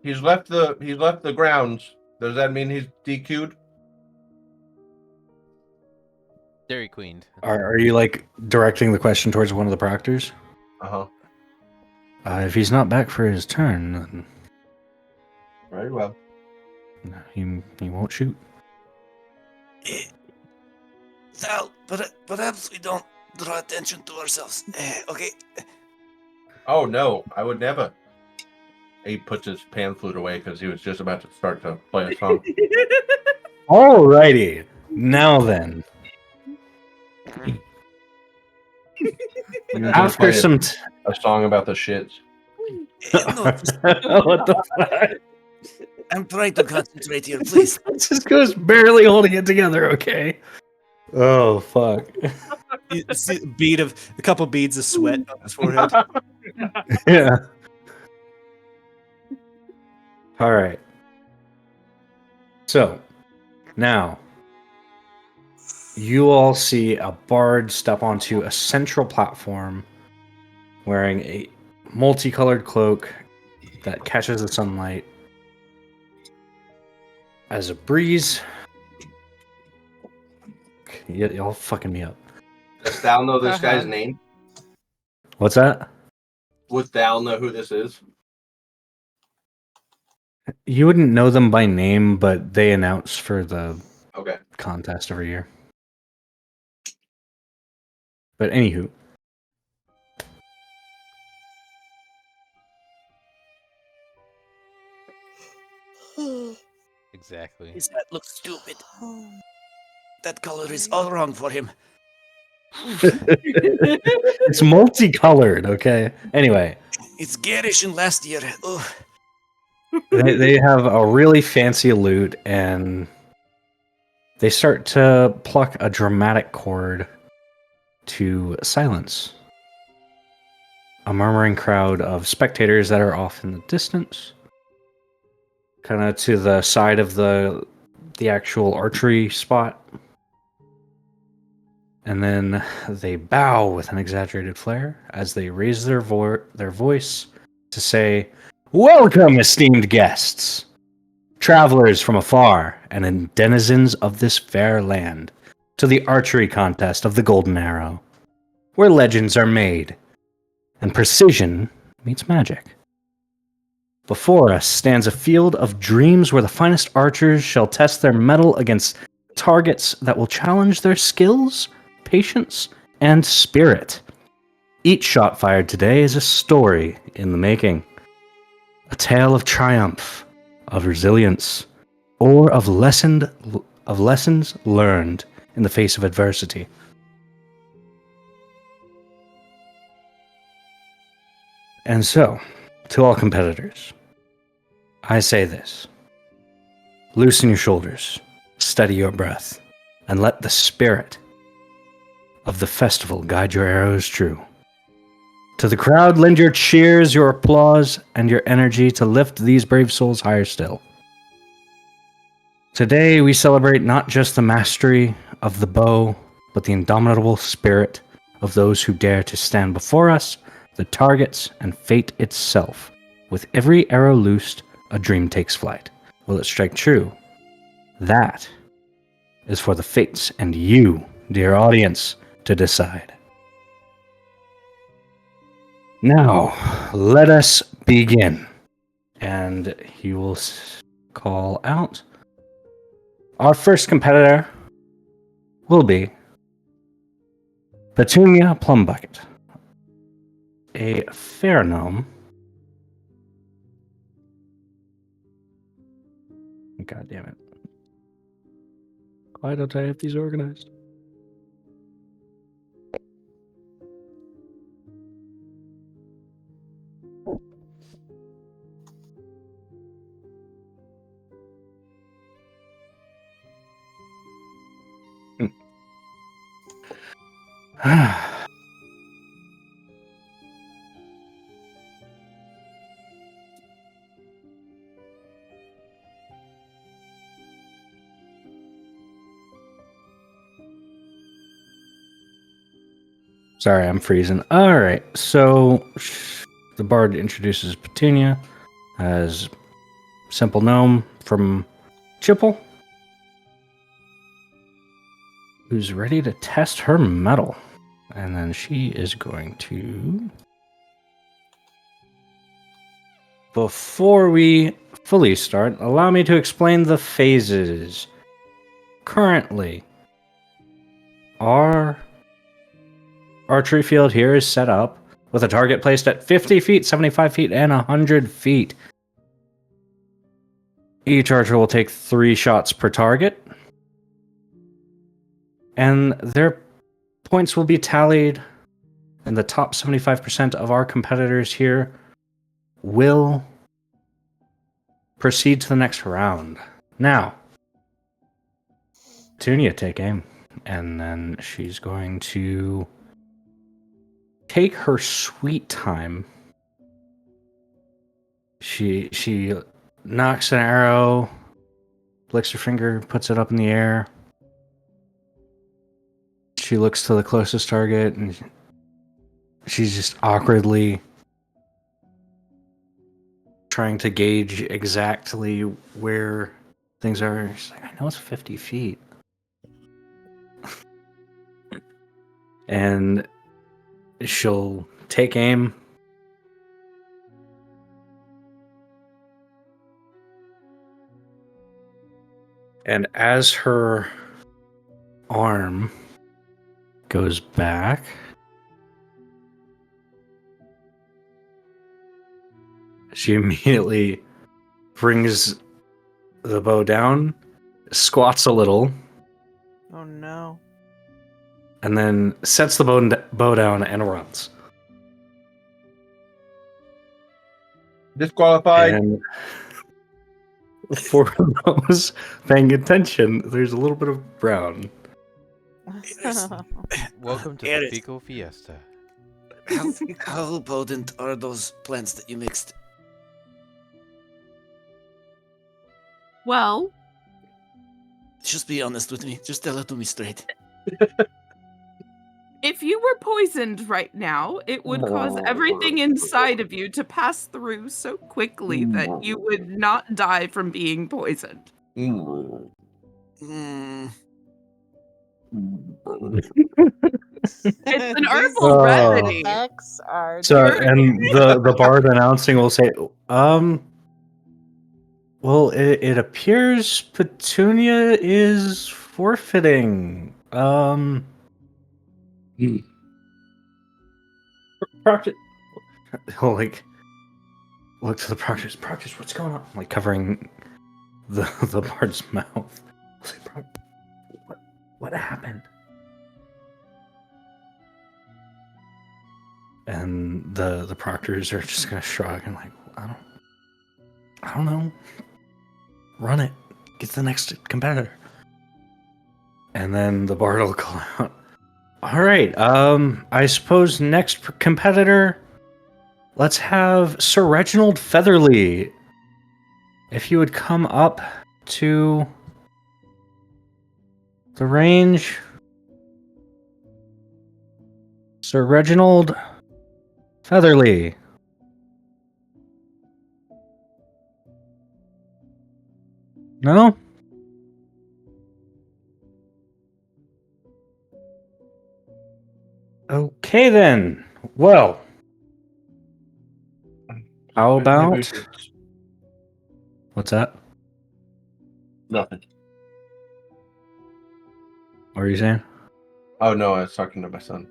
He's left the grounds. Does that mean he's DQ'd?
Dairy Queen.
Are you like directing the question towards one of the proctors?
Uh-huh.
If he's not back for his turn, then
Very well.
he won't shoot.
Sal, perhaps we don't draw attention to ourselves. Okay.
Oh no, I would never. He puts his pan flute away because he was just about to start to play a song.
Alrighty, now then. After some,
a song about the shits.
what the fuck?
I'm trying to concentrate here, please.
Just goes barely holding it together. Okay. Oh fuck.
You see a couple beads of sweat on his forehead.
Yeah. All right. So, now, you all see a bard step onto a central platform wearing a multicolored cloak that catches the sunlight. As a breeze... Y'all fucking me up.
Does Dal know this guy's
ahead.
name?
What's that?
Would Dal know who this is?
You wouldn't know them by name, but they announce for the
Okay.
contest every year. But anywho.
Exactly.
His hat looks stupid. That color is all wrong for him.
It's multicolored, okay? Anyway.
It's garish in last year. Ugh.
They have a really fancy lute, and they start to pluck a dramatic chord to silence a murmuring crowd of spectators that are off in the distance, kind of to the side of the actual archery spot. And then they bow with an exaggerated flair as they raise their voice to say, "Welcome, esteemed guests, travelers from afar, and denizens of this fair land, to the archery contest of the Golden Arrow, where legends are made, and precision meets magic. Before us stands a field of dreams where the finest archers shall test their mettle against targets that will challenge their skills, patience, and spirit. Each shot fired today is a story in the making, a tale of triumph, of resilience, or of lessons learned in the face of adversity." And so, to all competitors, I say this: loosen your shoulders, steady your breath, and let the spirit of the festival guide your arrows true. To the crowd, lend your cheers, your applause, and your energy to lift these brave souls higher still. Today, we celebrate not just the mastery of the bow, but the indomitable spirit of those who dare to stand before us, the targets, and fate itself. With every arrow loosed, a dream takes flight. Will it strike true? That is for the fates and you, dear audience, to decide. Now, let us begin. And he will call out. Our first competitor will be Petunia Plumbucket, a fair gnome. God damn it. Why don't I have these organized? Sorry, I'm freezing. All right, so the bard introduces Petunia as simple gnome from Chipple, who's ready to test her mettle. And then she is going to... Before we fully start, allow me to explain the phases. Currently, our archery field here is set up with a target placed at 50 feet, 75 feet, and 100 feet. Each archer will take 3 shots per target, and their points will be tallied, and the top 75% of our competitors here will proceed to the next round. Now, Tunia, take aim. and then she's going to take her sweet time. She knocks an arrow, licks her finger, puts it up in the air. She looks to the closest target, and she's just awkwardly trying to gauge exactly where things are. She's like, I know it's 50 feet. And she'll take aim. And as her arm goes back, she immediately brings the bow down, squats a little,
Oh no.
and then sets the bow down and runs.
Disqualified.
And for those paying attention, there's a little bit of brown.
Welcome to the
Eris,
Pico Fiesta.
how potent are those plants that you mixed?
Well,
Just be honest with me. Just tell it to me straight.
if you were poisoned right now, it would cause everything inside of you to pass through so quickly that you would not die from being poisoned.
Mm.
Mm,
It's an herbal
Oh.
remedy.
Effects are
So,
terrible.
and the bard announcing will say, well, it appears Petunia is forfeiting. Proctor, he'll like look to the Proctor's. Proctor's, what's going on? Like covering the bard's mouth. Say, what happened? And the proctors are just gonna shrug and like, I don't know. Run it. Get to the next competitor. And then the bard will call out. All right. I suppose next competitor. Let's have Sir Reginald Featherly. If you would come up to the range, Sir Reginald Featherly. No? Okay then. Well, how about... What's that?
Nothing.
What are you saying?
Oh no, I was talking to my son.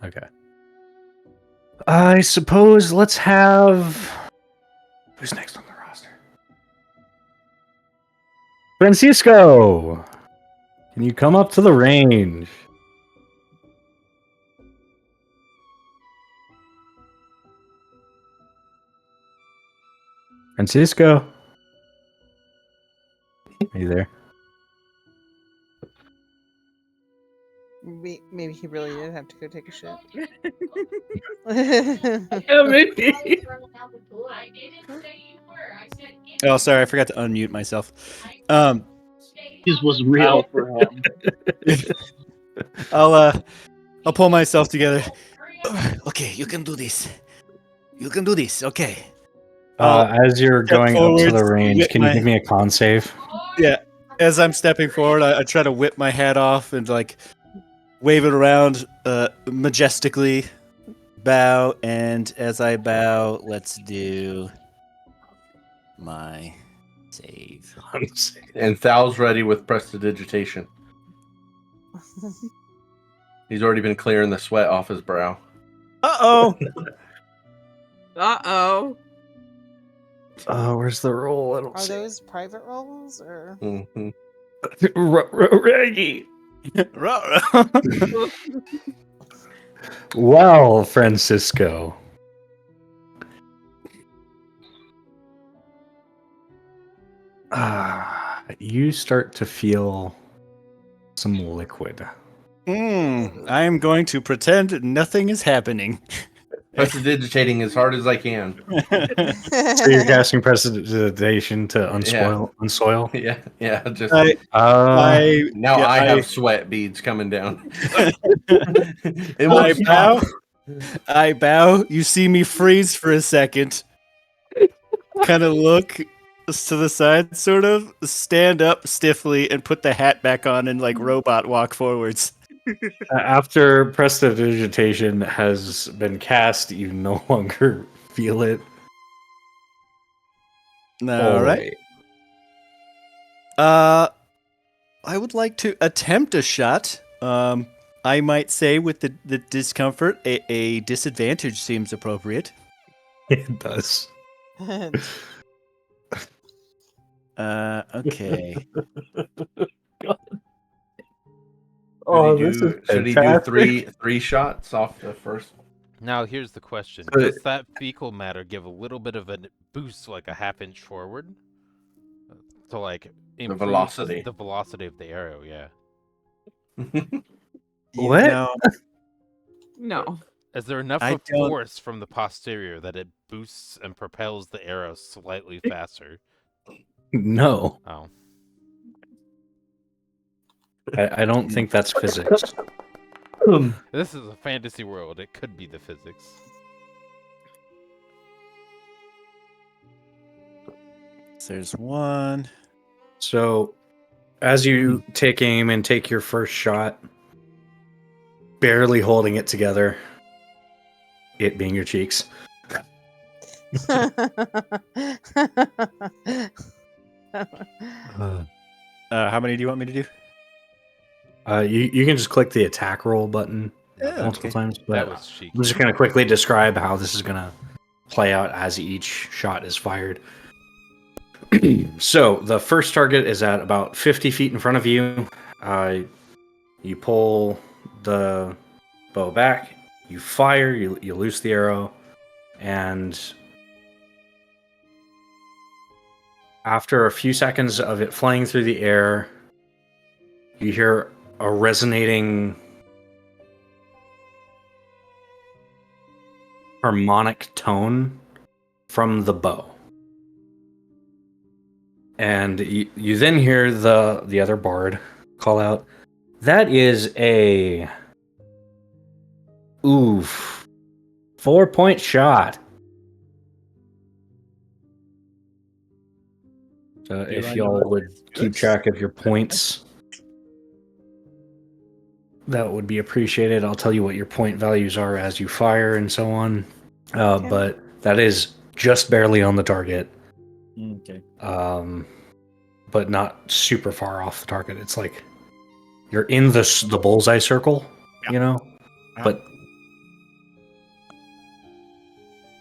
Okay. I suppose let's have... Who's next on the roster? Francisco! Can you come up to the range? Francisco? Are you there?
Maybe he really did have to go take a shit.
Yeah, maybe.
Oh, sorry, I forgot to unmute myself.
This was real for him.
I'll pull myself together. Okay, you can do this. You can do this. Okay.
As you're
step
going up to the
forwards,
range,
whip
can you
my-
give me a con save?
Yeah. As I'm stepping forward, I try to whip my hat off and like wave it around majestically. Bow, and as I bow, let's do my save.
And Thal's ready with prestidigitation. He's already been clearing the sweat off his brow.
Uh-oh.
Uh-oh.
Where's the roll? I don't
Are
see.
those private rolls or?
Mm-hmm.
Reggie. Well, Francisco. You start to feel some liquid.
I am going to pretend nothing is happening.
Prestidigitating as hard as I can.
So you're casting prestidigitation to unsoil?
Yeah. Just
I
now
yeah,
I have sweat beads coming down. It
I
won't
bow.
stop.
I bow. You see me freeze for a second. Kind of look to the side, sort of stand up stiffly, and put the hat back on, and like robot walk forwards.
After prestidigitation has been cast, you no longer feel it.
All right. I would like to attempt a shot. I might say with the discomfort, a disadvantage seems appropriate.
It does.
Okay.
Should he do three shots off the first?
Now here's the question:
But-
does that fecal matter give a little bit of a boost, like a half inch forward, to like improve
velocity.
the velocity of the arrow? Yeah.
What?
No,
No.
Is there enough
I
of
don't-
force from the posterior that it boosts and propels the arrow slightly faster?
No.
Oh.
I don't think that's physics.
This is a fantasy world. It could be the physics.
there's one.
So, as you take aim and take your first shot, barely holding it together, it being your cheeks,
How many do you want me to do?
you can just click the attack roll button multiple times. But
That was cheeky.
I'm just going to quickly describe how this is going to play out as each shot is fired. So the first target is at about 50 feet in front of you. You pull the bow back, you fire, you loose the arrow, and after a few seconds of it flying through the air, you hear a resonating harmonic tone from the bow. And you then hear the other bard call out, "That is a 4-point shot." So if y'all would keep track of your points, that would be appreciated. I'll tell you what your point values are as you fire and so on. But that is just barely on the target.
Okay.
But not super far off the target. It's like you're in the bullseye circle, you know, but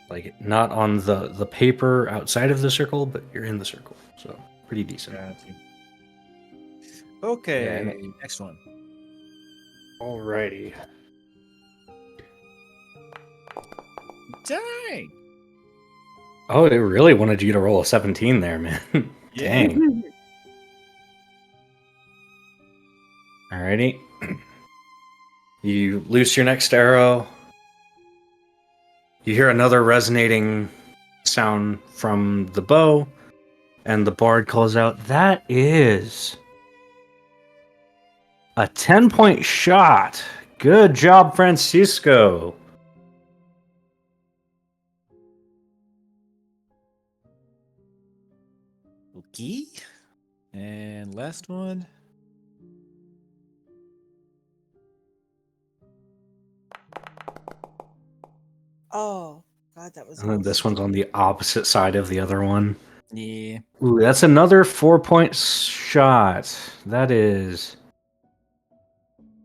like not on the paper outside of the circle, but you're in the circle. So pretty decent.
Okay, next one.
Alrighty.
Dang.
Oh, it really wanted you to roll a 17 there, man. Dang. Alrighty. You loose your next arrow. You hear another resonating sound from the bow, and the bard calls out, "That is a 10-point shot. Good job, Francisco."
Okay. And last one.
Oh, God, that was
And then
awesome.
this one's on the opposite side of the other one.
Yeah.
Ooh, that's another 4-point shot. That is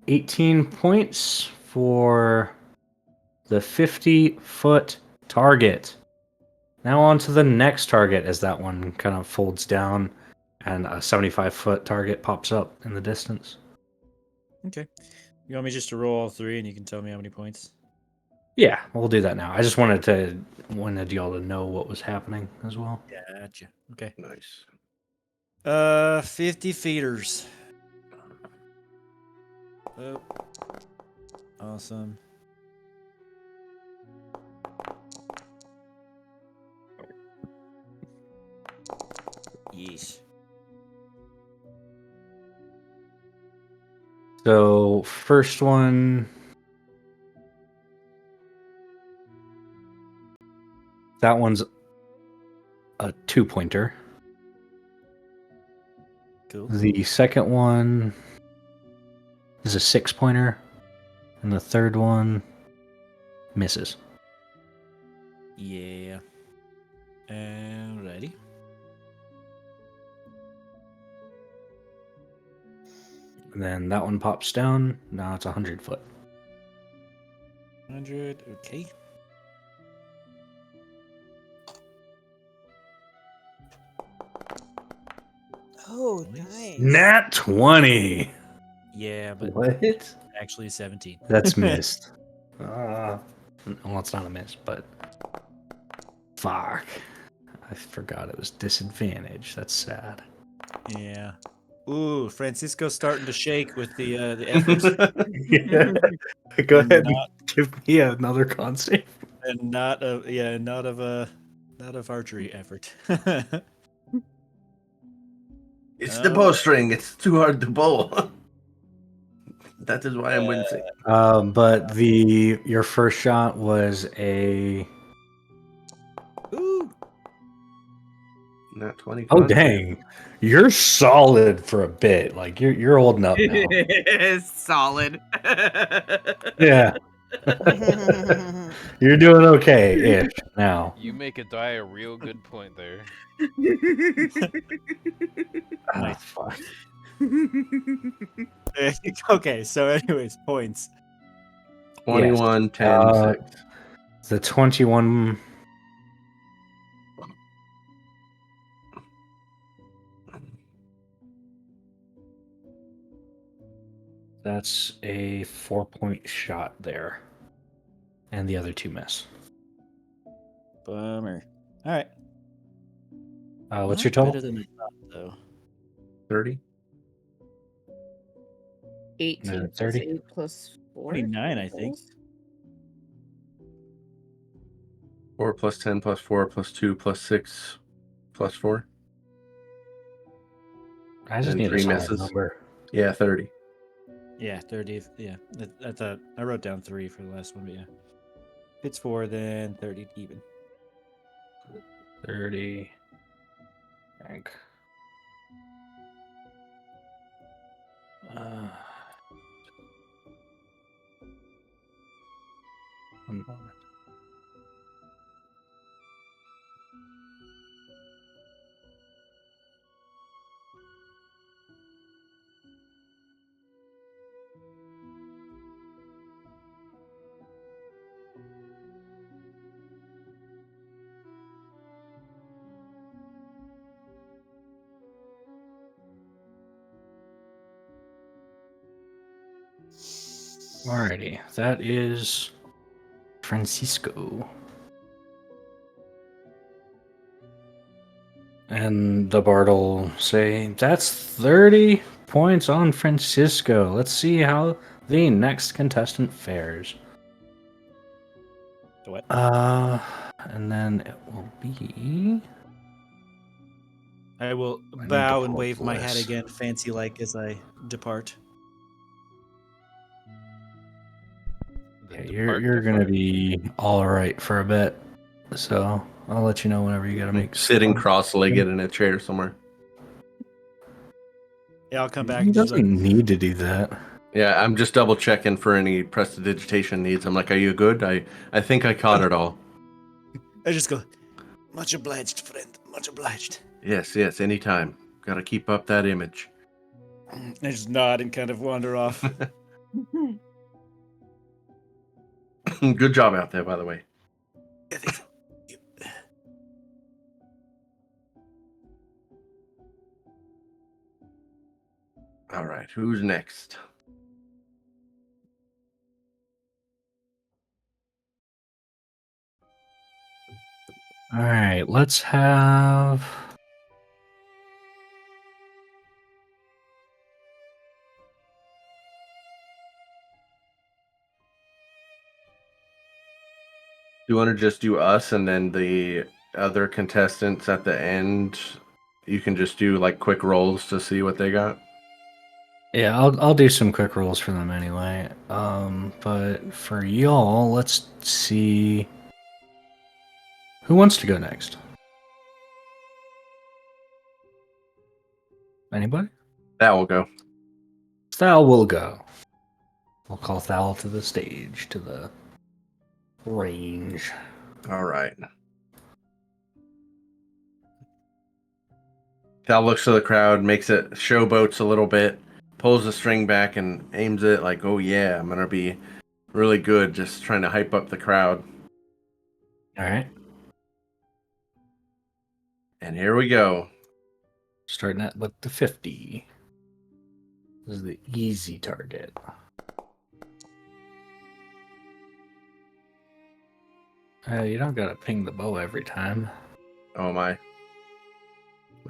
18 points for the 50-foot target. Now on to the next target as that one kind of folds down and a 75-foot target pops up in the distance.
Okay. You want me just to roll all three and you can tell me how many points?
Yeah, we'll do that now. I just wanted y'all to know what was happening as well.
Gotcha. Okay.
Nice.
50 feeders. Oh. Awesome. Yeesh.
So first one, that one's a 2-pointer.
Cool.
The second one is a 6-pointer, and the third one misses.
Yeah. Ready?
And then that one pops down. Now it's 100 foot.
100. Okay.
Oh,
Nice.
nice.
Nat 20.
Yeah, but
What?
actually 17.
That's missed. Well, it's not a miss, but fuck. I forgot it was disadvantage. That's sad.
Yeah. Ooh, Francisco's starting to shake with the efforts.
Yeah. Go ahead and
Not-
give me another con save.
and not of archery effort.
It's the bowstring. It's too hard to bowl. That is why I'm wincing.
But your first shot was a
Ooh.
Not 20.
oh
con save.
dang. You're solid for a bit. Like you're holding up now.
Solid.
Yeah. You're doing okay ish now.
You make it die a real good point there.
Ah,
Nice.
fuck.
Okay, so anyways, points.
21, 10,
Uh,
6.
The 21. That's a 4-point shot there. And the other 2 miss.
Bummer. All right.
What's
Not
your total?
better than I thought, though.
30.
18 plus
30?
8 plus 4.
29, I think.
4 plus 10 plus 4 plus 2 plus 6 plus 4.
I just
And
need a
3
solid
misses.
number.
Yeah, 30.
Yeah, 30. Yeah, I thought I wrote down 3 for the last one, but yeah. If it's 4, then 30 even.
30. Rank. One moment. Alrighty, that is Francisco. And the bard will say, that's 30 points on Francisco. Let's see how the next contestant fares.
What?
And then it will be...
I will
I need to
bow and
pull up
wave
the
my hat
list.
again, fancy like, as I depart.
Yeah, you're going to be all right for a bit. So I'll let you know whenever you got to make...
Sitting cross-legged in a chair somewhere.
Yeah, I'll come back
He
and just
doesn't
like,
need to do that.
Yeah, I'm just double checking for any prestidigitation needs. I'm like, are you good? I think I caught it all.
I just go, much obliged, friend, much obliged.
Yes, anytime. Gotta keep up that image.
I just nod and kind of wander off.
Good job out there, by the way. All right, who's next?
All right, let's have...
you want to just do us and then the other contestants at the end? You can just do like quick rolls to see what they got.
Yeah, I'll do some quick rolls for them anyway. But for y'all, let's see who wants to go next. Anybody?
That will go.
Thal will go. We'll call Thal to the stage, to the range.
All right. Thal looks to the crowd, makes it showboats a little bit, pulls the string back and aims it like, oh yeah, I'm gonna be really good, just trying to hype up the crowd.
All right.
And here we go.
Starting at with the 50. This is the easy target. You don't gotta ping the bow every time.
Oh my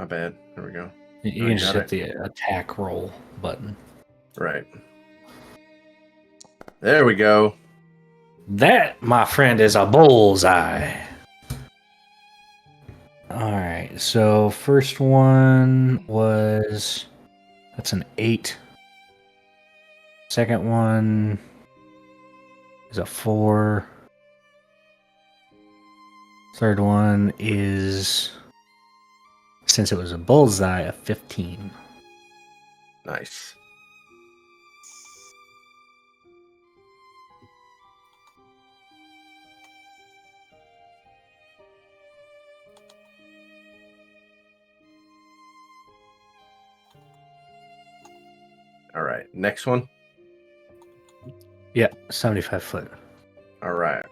bad. There we go.
You
Oh,
can
you
just
got
hit the attack roll button.
Right. There we go.
That, my friend, is a bullseye. Alright, so first one was... That's an 8. Second one is a 4. Third one is, since it was a bullseye, a 15.
Nice. All right. Next one.
Yeah, 75 foot.
All right.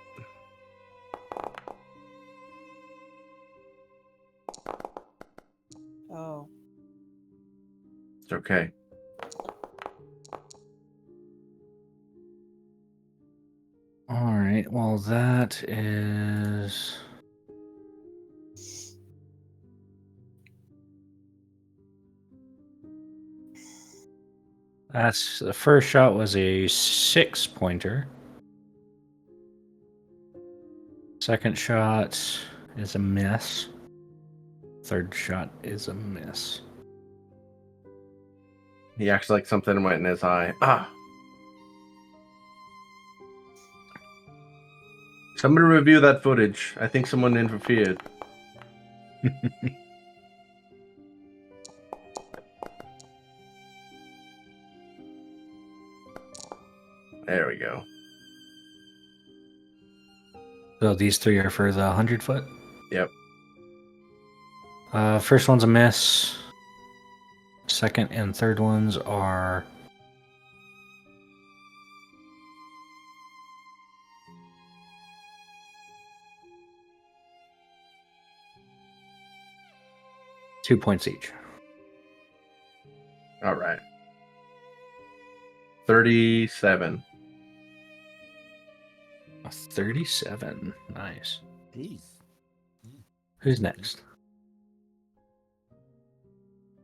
Oh.
It's okay.
Alright, well, that is... That's the first shot was a 6-pointer. Second shot is a miss. Third shot is a miss.
He acts like something went in his eye. Ah. Somebody review that footage. I think someone interfered. There we go.
So these 3 are for the 100 foot?
Yep.
First one's a miss. Second and third ones are... $2 points each.
All right. 37.
A 37. Nice.
Jeez.
Who's next?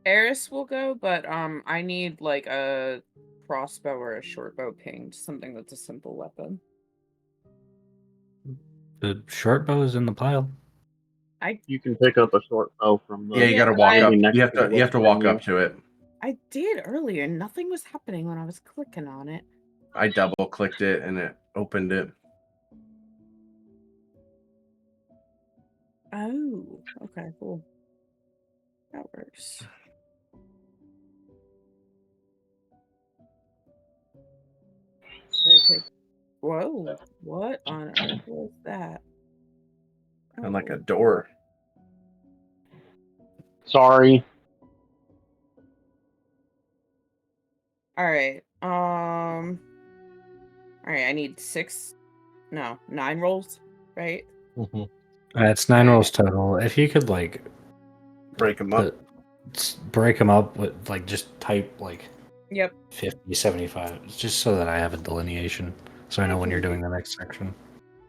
Eris will go, but I need like a crossbow or a short bow pinged, something that's a simple weapon.
The short bow is in the pile.
You can pick up a short bow from the.
Yeah, you
Yeah,
gotta
but
walk
I-
up.
next
You have
to the
to
weapon
walk
menu.
up to it.
I did earlier. Nothing was happening when I was clicking on it.
I double clicked it and it opened it.
Oh, okay, cool. That works. Should I take... Whoa, what on earth was that?
And like
Oh.
a door.
Sorry.
All right. All right, I need 9 rolls, right?
It's 9 rolls total. If you could, like,
Break them up.
break them up with, like, just type, like,
Yep.
50, 75, just so that I have a delineation, so I know when you're doing the next section.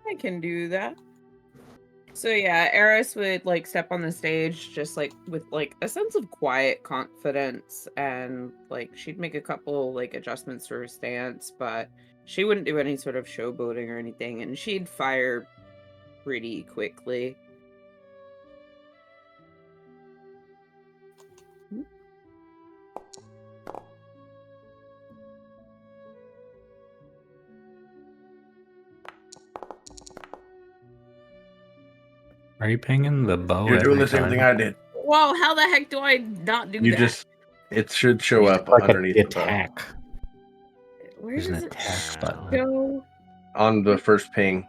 I can do that. So yeah, Eris would like step on the stage just like with like a sense of quiet confidence, and like she'd make a couple like adjustments to her stance, but she wouldn't do any sort of showboating or anything, and she'd fire pretty quickly.
Are you pinging the bow?
You're doing
every
the same
time?
thing I did.
Well, how the heck do I not do
You
that?
just, it should show
You
up
click
underneath
the
the bow.
attack.
Where
There's an
does it
attack button.
go?
On the first ping.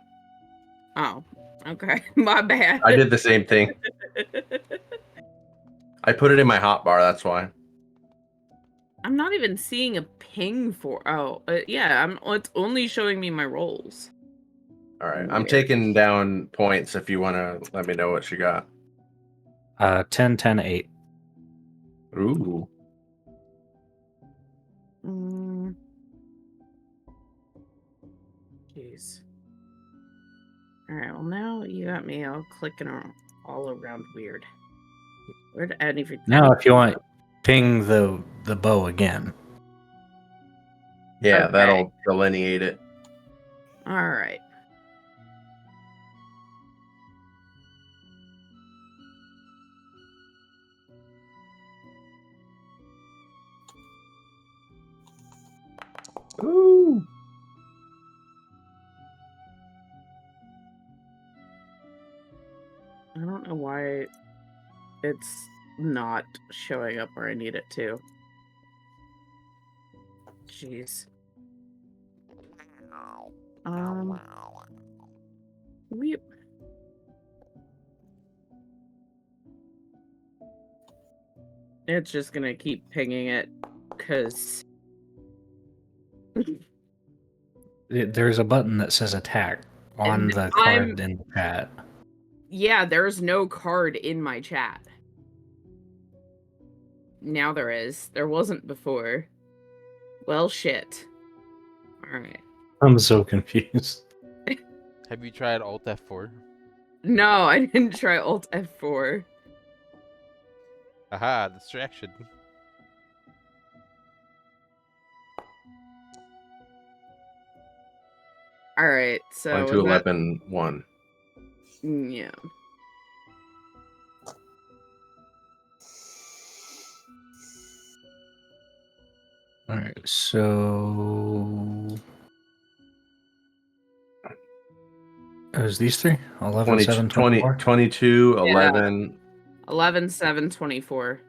Oh, okay. My bad.
I did the same thing. I put it in my hotbar, that's why.
I'm not even seeing a ping for. Oh, yeah. It's only showing me my rolls.
All right. I'm
Weird.
taking down points if you want to let me know what you got.
10, 10, 8.
Ooh.
Jeez. All right. Well, now you got me all clicking all around weird. Where did anything?
Now, if you want, ping the bow again.
Yeah,
Okay.
that'll delineate it.
All right.
Ooh.
I don't know why it's not showing up where I need it to. Jeez. Weep. It's just gonna keep pinging it, cause
There's a button that says attack on
And
the card in the chat.
yeah, there's no card in my chat. Now there is. There wasn't before. Well, shit. All right.
I'm so confused.
Have you tried Alt F4?
No, I didn't try Alt F4.
Aha, distraction.
All right, so
1 to 11, 1.
Yeah.
All right, so it was these three? 11,
20,
7,
20,
24?
22,
Yeah.
11.
11, 7, 24.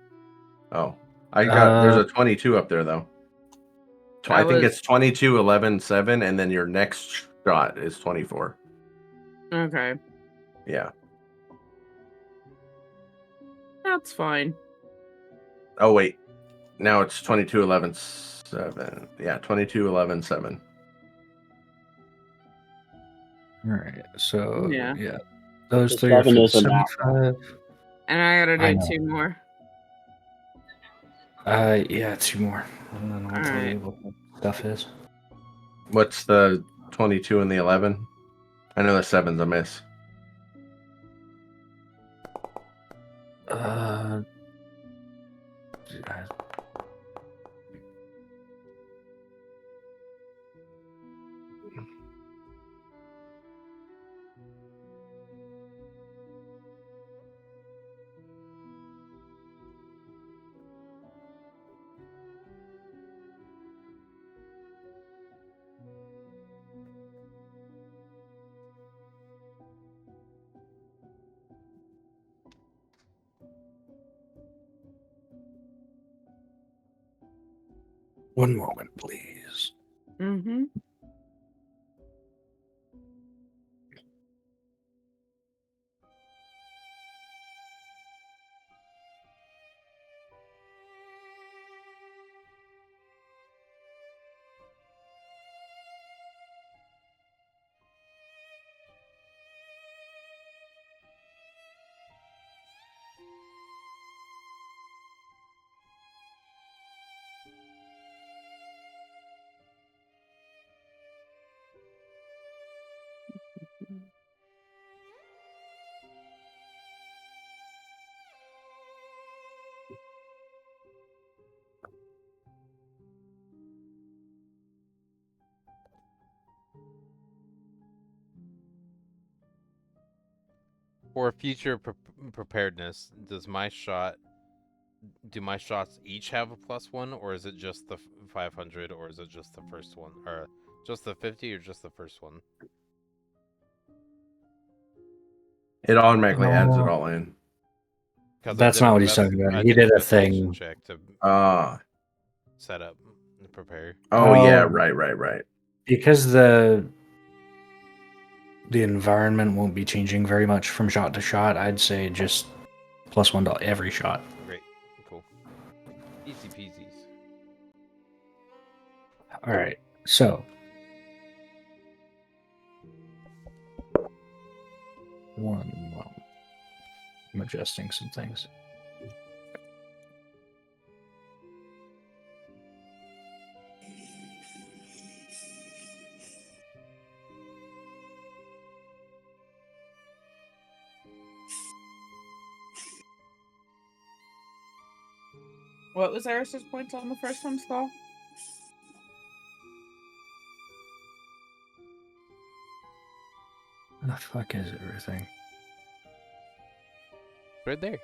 Oh, I got, there's a 22 up there, though. I think it's 22, 11, 7, and then your next shot is 24.
Okay.
Yeah.
That's fine.
Oh, wait. Now it's 22, 11, 7. Yeah, 22, 11, 7.
All right, so
Yeah.
those
The
three are for
7
the
is a nat
75.
And I gotta
I
do
know.
2 more.
Yeah, 2 more. And then I'll tell you what the stuff is.
What's the 22 and the 11? I know the 7's a miss.
Uh, one moment, please.
Mm-hmm.
For future preparedness, do my shots each have a +1, or is it just the 500, or is it just the first one, or just the 50, or just the first one?
It automatically adds it all in.
That's not what he's talking about. He did a thing.
Check to set up and prepare.
Oh yeah, right.
Because the environment won't be changing very much from shot to shot, I'd say just +1 to every shot.
Great, cool, easy peasies.
All right, so well, I'm adjusting some things.
What was Eris's points on the first one, Skull?
Where the fuck is everything?
Right there.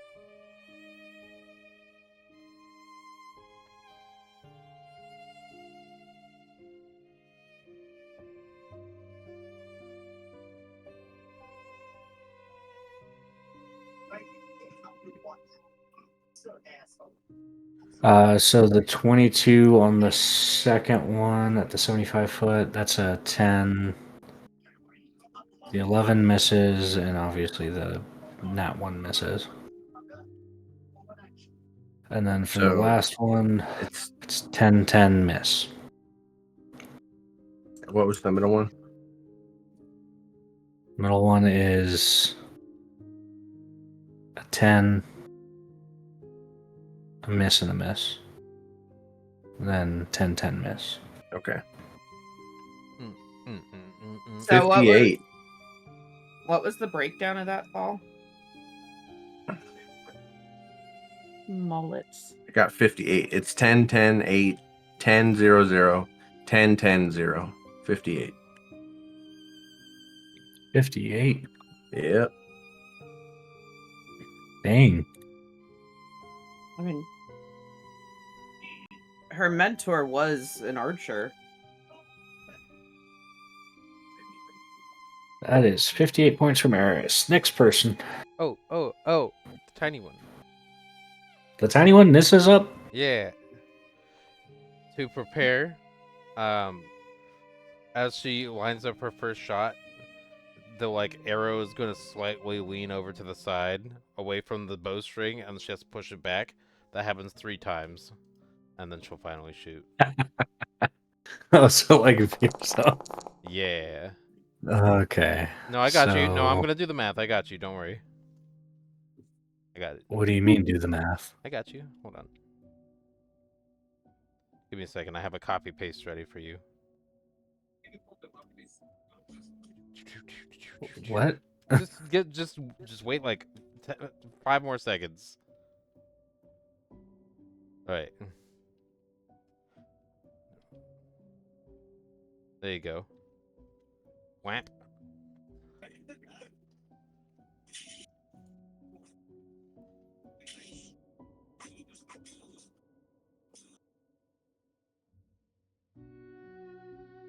So the 22 on the second one at the 75 foot, that's a 10. The 11 misses, and obviously the nat 1 misses. And then for the last one, it's 10-10 miss.
What was the middle one?
Middle one is a 10, a miss, and a miss. And then 10-10 miss.
Okay.
So
58.
What was the breakdown of that fall? Mullets.
I got 58. It's 10, 10, 8, 10, 0, 0, 10, 10, 0. 58.
58.
Yep.
Dang.
I mean, her mentor was an archer.
That is 58 points from Eris. Next person.
Oh, the tiny one.
The tiny one, this is up?
Yeah. To prepare, as she lines up her first shot, the arrow is going to slightly lean over to the side, away from the bowstring, and she has to push it back. That happens 3 times, and then she'll finally shoot.
Oh, so so.
Yeah.
Okay.
No, I got you. No, I'm going to do the math. I got you. Don't worry. I got it.
What do you mean, do the math?
I got you. Hold on. Give me a second. I have a copy paste ready for you.
What?
just wait 5 more seconds. All right. There you go. Whap.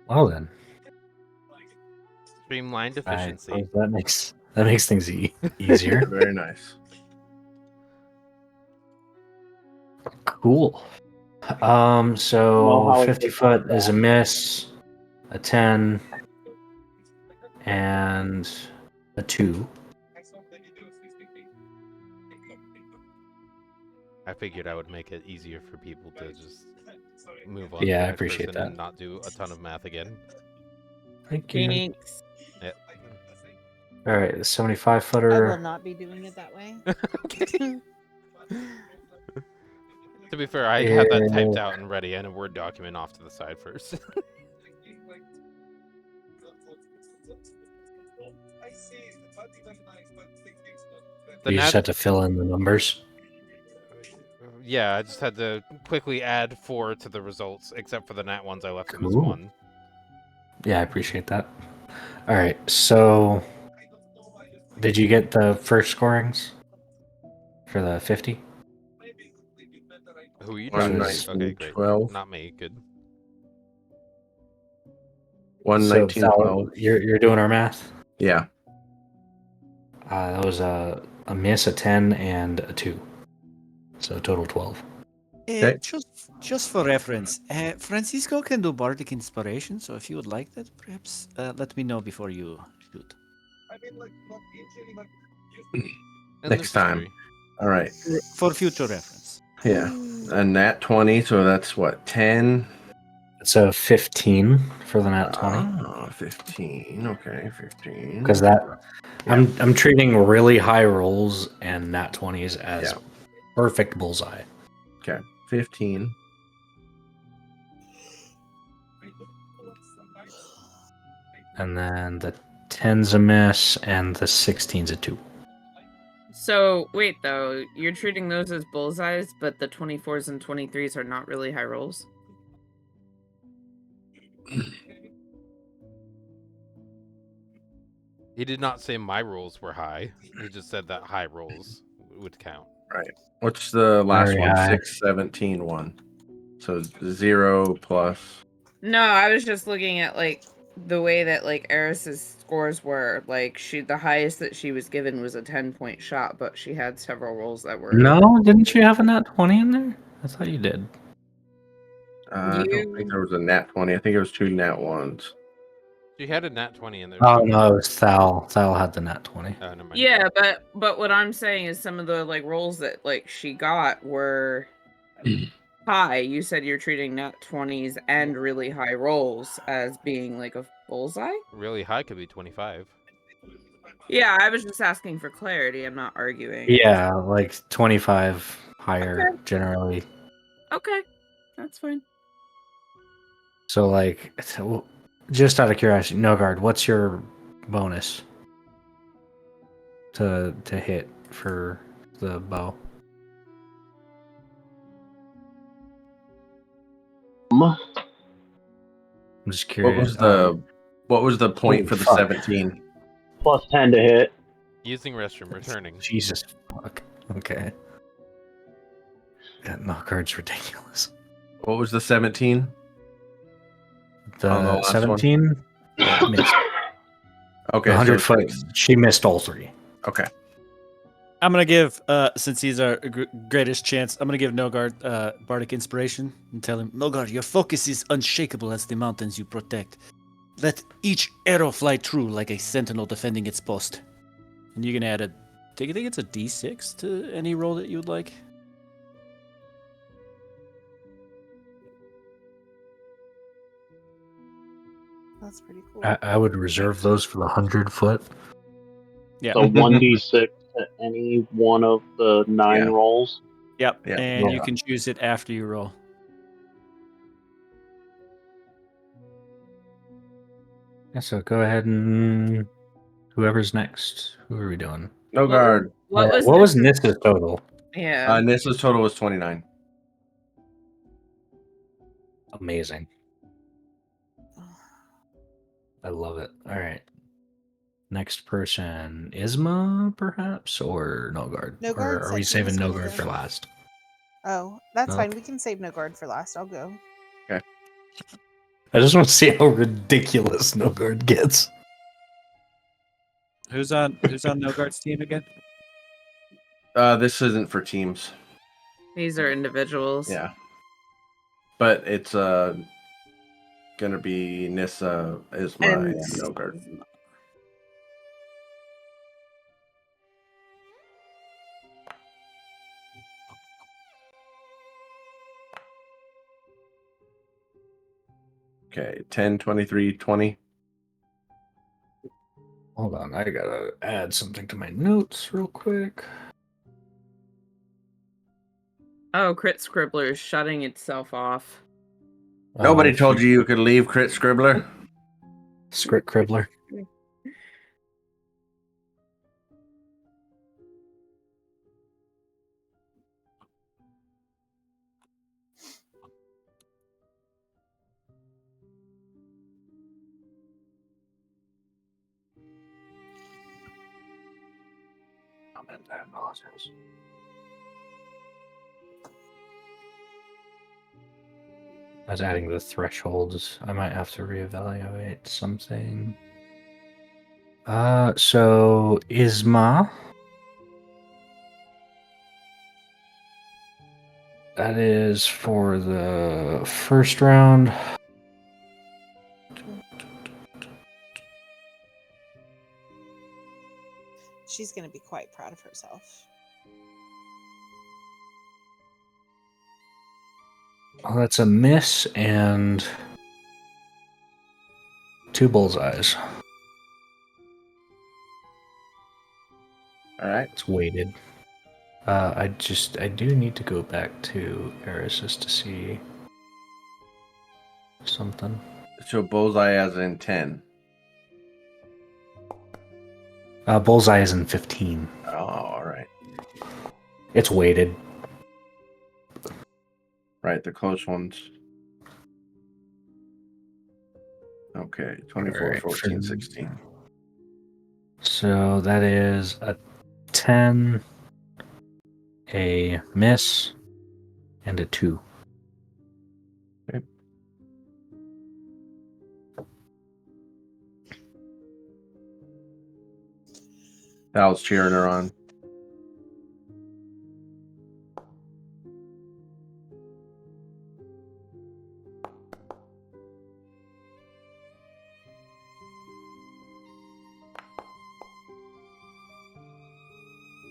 Well then.
Streamlined efficiency.
That makes things easier.
Very nice.
Cool. So 50 foot is a miss, a 10, and a 2.
I figured I would make it easier for people to just move on.
Yeah,
to
I
the next
appreciate
person
that.
And not do a ton of math again.
Thank you.
Thanks.
Yep.
All right, the 75
I
footer.
will not be doing it that way.
Okay. To be fair, I had that typed out and ready in a Word document off to the side first.
You just had to fill in the numbers.
Yeah, I just had to quickly add 4 to the results, except for the nat ones I left them as
Cool.
1.
Yeah, I appreciate that. All right, so Did you get the first scorings for the 50?
Who are you
One
talking
nice
to? Okay, great.
12.
Not me. Good.
119,
So,
12.
you're doing our math.
Yeah.
That was a miss, a 10, and a 2. So total 12.
Okay.
Just for reference, Francisco can do bardic inspiration. So if you would like that, perhaps let me know before you shoot.
Next time. All right.
For future reference.
Yeah. A nat 20, so that's what, 10?
It's a 15 for the nat 20.
15. Okay, 15.
Because that
Yeah.
I'm treating really high rolls and nat 20s as
Yeah.
perfect bullseye.
Okay, 15.
And then the 10's a miss and the 16's a 2.
So wait though, you're treating those as bullseyes, but the 24s and 23s are not really high rolls.
He did not say my rolls were high. He just said that high rolls would count.
Right. What's the last
Very
one?
high.
6, 17, 1. So 0 plus.
No, I was just looking at like the way that like Eris's scores were. Like the highest that she was given was a 10-point shot, but she had several rolls that were
No, didn't you have a nat 20 in there? I thought you did.
I don't think there was a nat 20. I think it was 2 nat 1s.
She had a nat 20 in there.
Oh
too.
no, it was Thal. Thal had the nat 20.
Oh, never mind.
Yeah, but what I'm saying is some of the like rolls that like she got were high. You said you're treating nat 20s and really high rolls as being like a bullseye?
Really high could be 25.
Yeah, I was just asking for clarity. I'm not arguing.
Yeah, like 25 higher
Okay.
generally.
Okay. That's fine.
So like, just out of curiosity, Nogard, what's your bonus to hit for the bow? I'm just curious.
What was the point for the
fuck.
17?
Plus 10 to hit.
Using restroom, returning.
Jesus fuck. Okay. That Nogard's ridiculous.
What was the 17?
The
On the last
17 missed.
Okay,
The 100
so
foot, she missed all 3.
okay.
I'm gonna give, since he's our greatest chance, I'm gonna give Nogard bardic inspiration and tell him, Nogard, your focus is unshakable as the mountains you protect. Let each arrow fly true like a sentinel defending its post. And you can add a, do you think it's a D6 to any roll that you would like?
That's pretty cool.
I would reserve those for the 100 foot.
Yeah.
So 1d6 to any one of the 9
Yeah.
rolls.
Yep.
Yeah.
And you
Yeah.
can choose it after you roll.
Yeah, so go ahead and whoever's next. Who are we doing?
No guard.
What was
what was
Nissa's-
Nissa's total?
Yeah.
Nissa's total was 29.
Amazing. I love it. All right. Next person, Isma, perhaps, or Nogard?
Nogard
Or are
said
we
he
saving
was gonna
Nogard
go.
for last?
Oh, that's
No.
fine. We can save Nogard for last. I'll go.
I just want to see how ridiculous Nogard gets.
Who's on Nogard's team again?
This isn't for teams.
These are individuals.
Yeah. But it's gonna be Nissa, Isma, and Nogard. Okay, 10, 23, 20.
Hold on, I gotta add something to my notes real quick.
Oh, Crit Scribbler is shutting itself off.
Nobody told you could leave, Crit Scribbler.
Script Cribbler. I apologize. I was adding the thresholds. I might have to reevaluate something. So Isma. That is for the first round.
She's going to be quite proud of herself.
Well, that's a miss and 2 bullseyes.
All right.
It's weighted. I do need to go back to Eris's to see something.
So bullseye as in 10.
Bullseye is in 15.
Oh, all right.
It's weighted.
Right, the close ones. Okay, 24,
Alright,
14, 16.
So that is a 10, a miss, and a 2.
Okay. Val's cheering her on.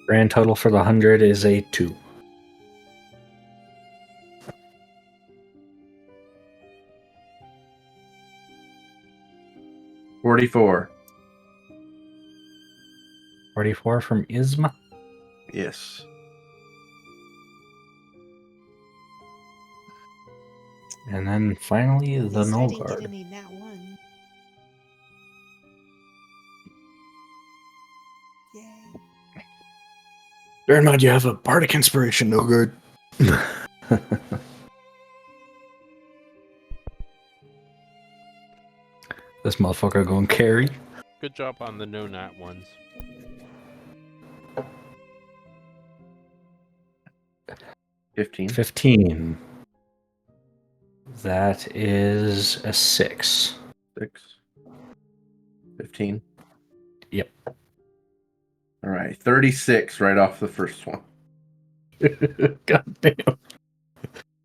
Grand total for the 100 is a 2.
$44.
44 from Isma.
Yes.
And then finally
At
the
least I didn't get
Nullguard.
any nat 1. Yay.
Bear in mind you have a bardic inspiration, Nullguard. This motherfucker going carry.
Good job on the no nat ones.
$15.
15. That is a 6.
6. 15.
Yep.
All right, 36 right off the first one.
God damn.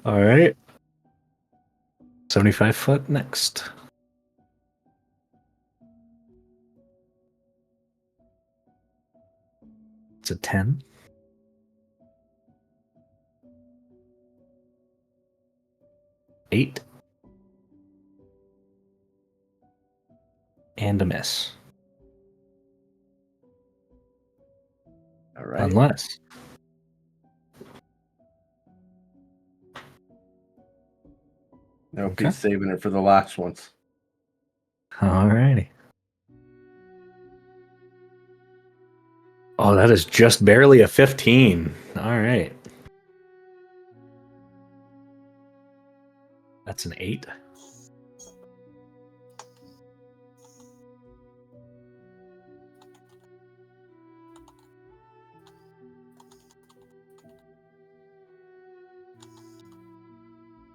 All right. 75 foot next. It's a 10. Eight. And a miss.
All right.
Unless.
Nope,
Okay.
he's saving it for the last ones.
Alrighty. Oh, that is just barely a 15. All right. That's an 8.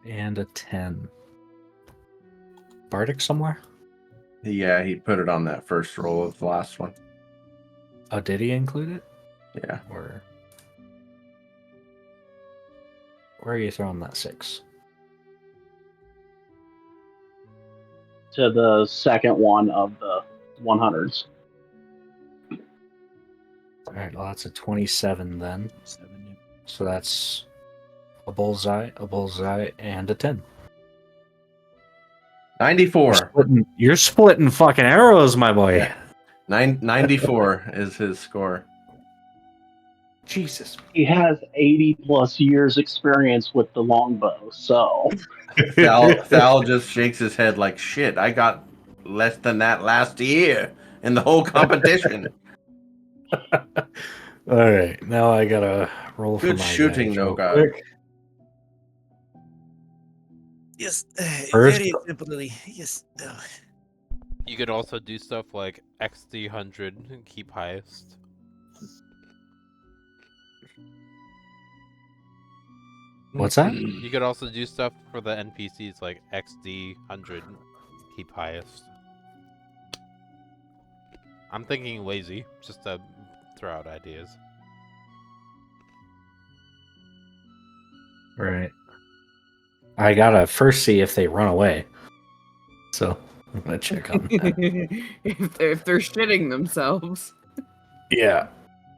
And a 10. Bardic somewhere?
Yeah, he put it on that first roll of the last one.
Oh, did he include it?
Yeah.
Or where are you throwing that 6?
To the second one of the 100s.
All right, well, that's a 27 then.
7, yeah.
So that's a bullseye, and a 10.
94.
You're splitting fucking arrows, my boy.
Yeah. 94 is his score.
Jesus.
He has 80 plus years experience with the longbow, so
Thal just shakes his head like, shit, I got less than that last year in the whole competition.
All right, now I gotta roll for
Good
my
shooting,
guys
no
real
god.
quick.
Yes,
First-
very exemplary. Yes.
You could also do stuff like XD100, keep highest.
What's that?
You could also do stuff for the NPCs like XD 100, keep highest. I'm thinking lazy, just to throw out ideas.
Right. I gotta first see if they run away. So I'm gonna check on that.
if they're shitting themselves.
Yeah,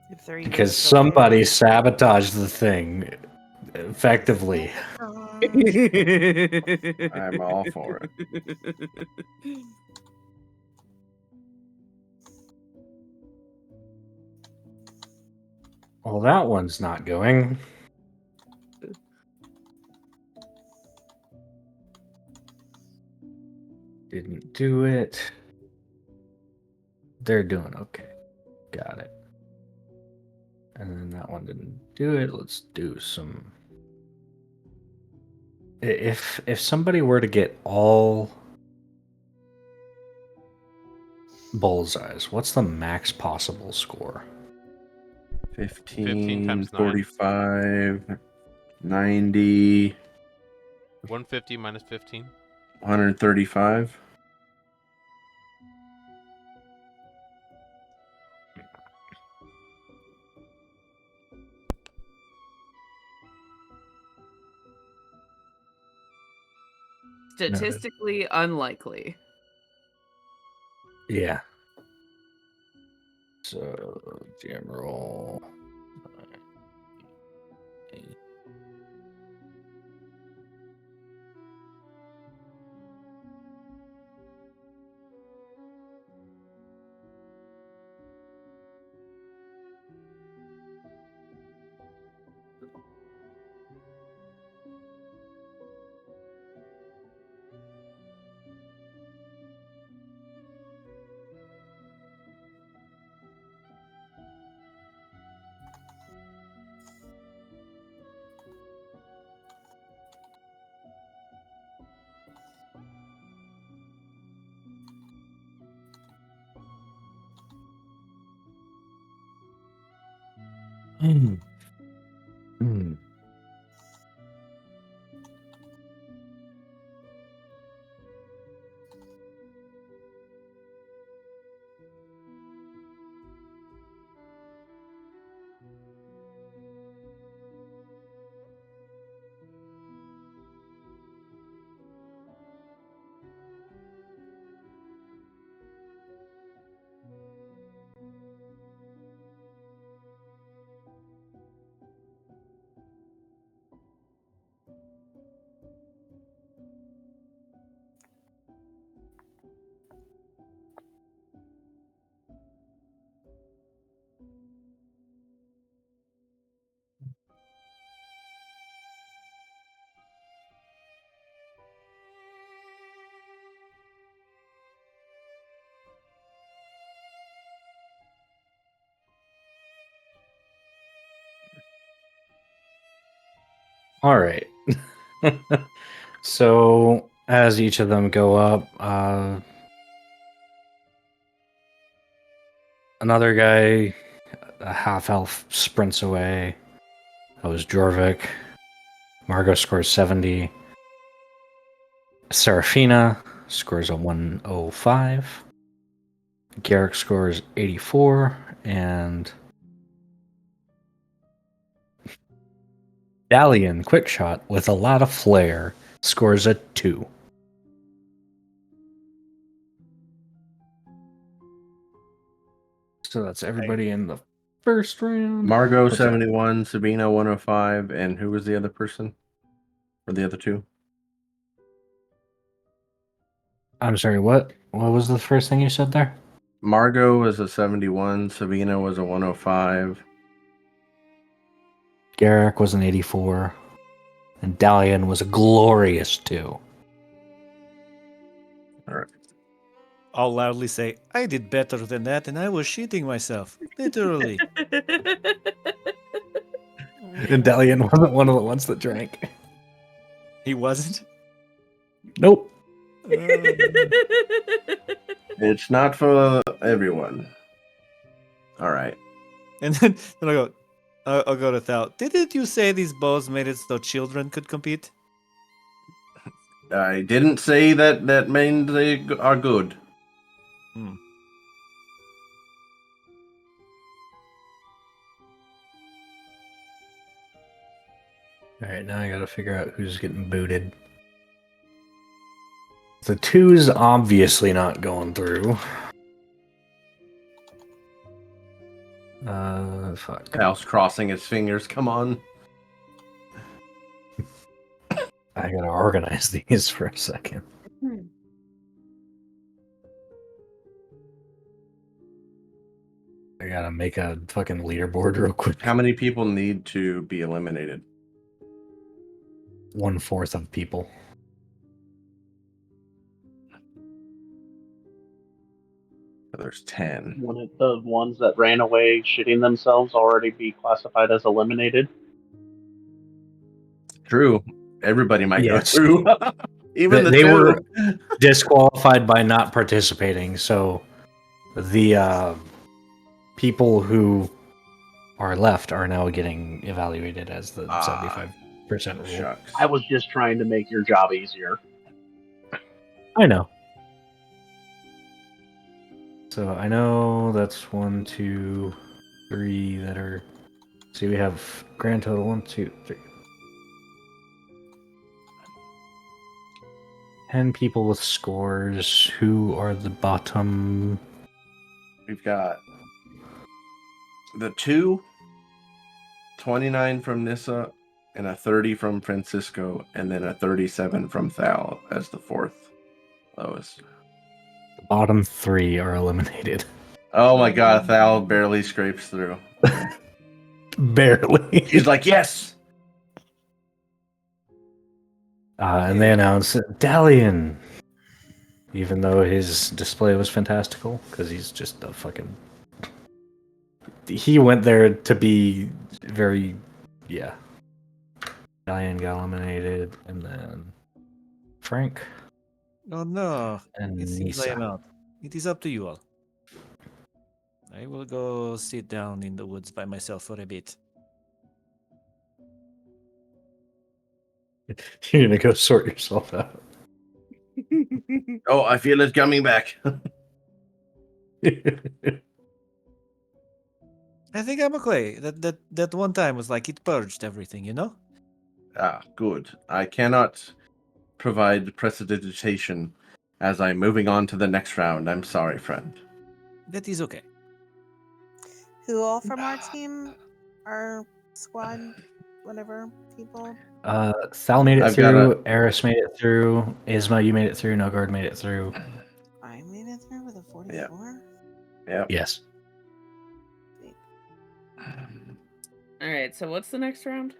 If they're even
because
still there.
somebody sabotaged the thing effectively.
I'm all for it.
Well, that one's not going. Didn't do it. They're doing okay. Got it. And then that one didn't do it. Let's do some. If somebody were to get all bullseyes, what's the max possible score?
15 times 9.
45, 90,
150 minus 15.
135.
Statistically unlikely.
Yeah. So jam roll. All right. So as each of them go up, another guy, a half elf, sprints away. That was Jorvik. Margot scores 70. Serafina scores a 105. Garrick scores 84. And Dalian, quick shot with a lot of flair, scores a 2. So that's everybody in the first round.
Margot
What's that?
71, Sabina 105, and who was the other person? Or the other two?
I'm sorry, what? What was the first thing you said there?
Margot was a 71, Sabina was a 105.
Garrick was an 84. And Dalian was a glorious 2.
All right.
I'll loudly say, I did better than that, and I was shitting myself. Literally.
And Dalian wasn't one of the ones that drank.
He wasn't?
Nope.
It's not for everyone. All right.
And then I go, I'll go without. Didn't you say these bows made it so children could compete?
I didn't say that means they are good.
Hmm.
Alright, now I gotta figure out who's getting booted. The 2's obviously not going through. Fuck.
Al's crossing his fingers. Come on.
I gotta organize these for a second. I gotta make a fucking leaderboard real quick.
How many people need to be eliminated?
1/4 of people.
There's 10.
Wouldn't the ones that ran away shitting themselves already be classified as eliminated?
True. Everybody might
Yes.
go through. Even the
They
2.
were disqualified by not participating, so the people who are left are now getting evaluated as the 75% rule.
Shucks.
I was just trying to make your job easier.
I know. So I know that's 1, 2, 3 that are. See, we have grand total 1, 2, 3. 10 people with scores. Who are the bottom?
We've got the 2, 29 from Nissa, and a 30 from Francisco, and then a 37 from Thal as the 4th lowest.
The bottom 3 are eliminated.
Oh my god, Thal barely scrapes through.
Barely.
He's like, yes!
And they announced Dalian, even though his display was fantastical, because he's just a fucking. He went there to be very, yeah. Dalian got eliminated, and then Frank
Oh no.
and
It seems I am
Nisa.
out. It is up to you all. I will go sit down in the woods by myself for a bit.
You're gonna go sort yourself out.
Oh, I feel it coming back.
I think I'm okay. That one time was like it purged everything, you know?
Good. I cannot provide precipitation as I'm moving on to the next round. I'm sorry, friend.
That is okay.
Who all from our team, our squad, whatever people?
Sal made it
I've got
through. Eris made it through. Isma, you made it through. Nogard made it through.
I made it through with a 44.
Yep.
Yes.
All right, so what's the next round?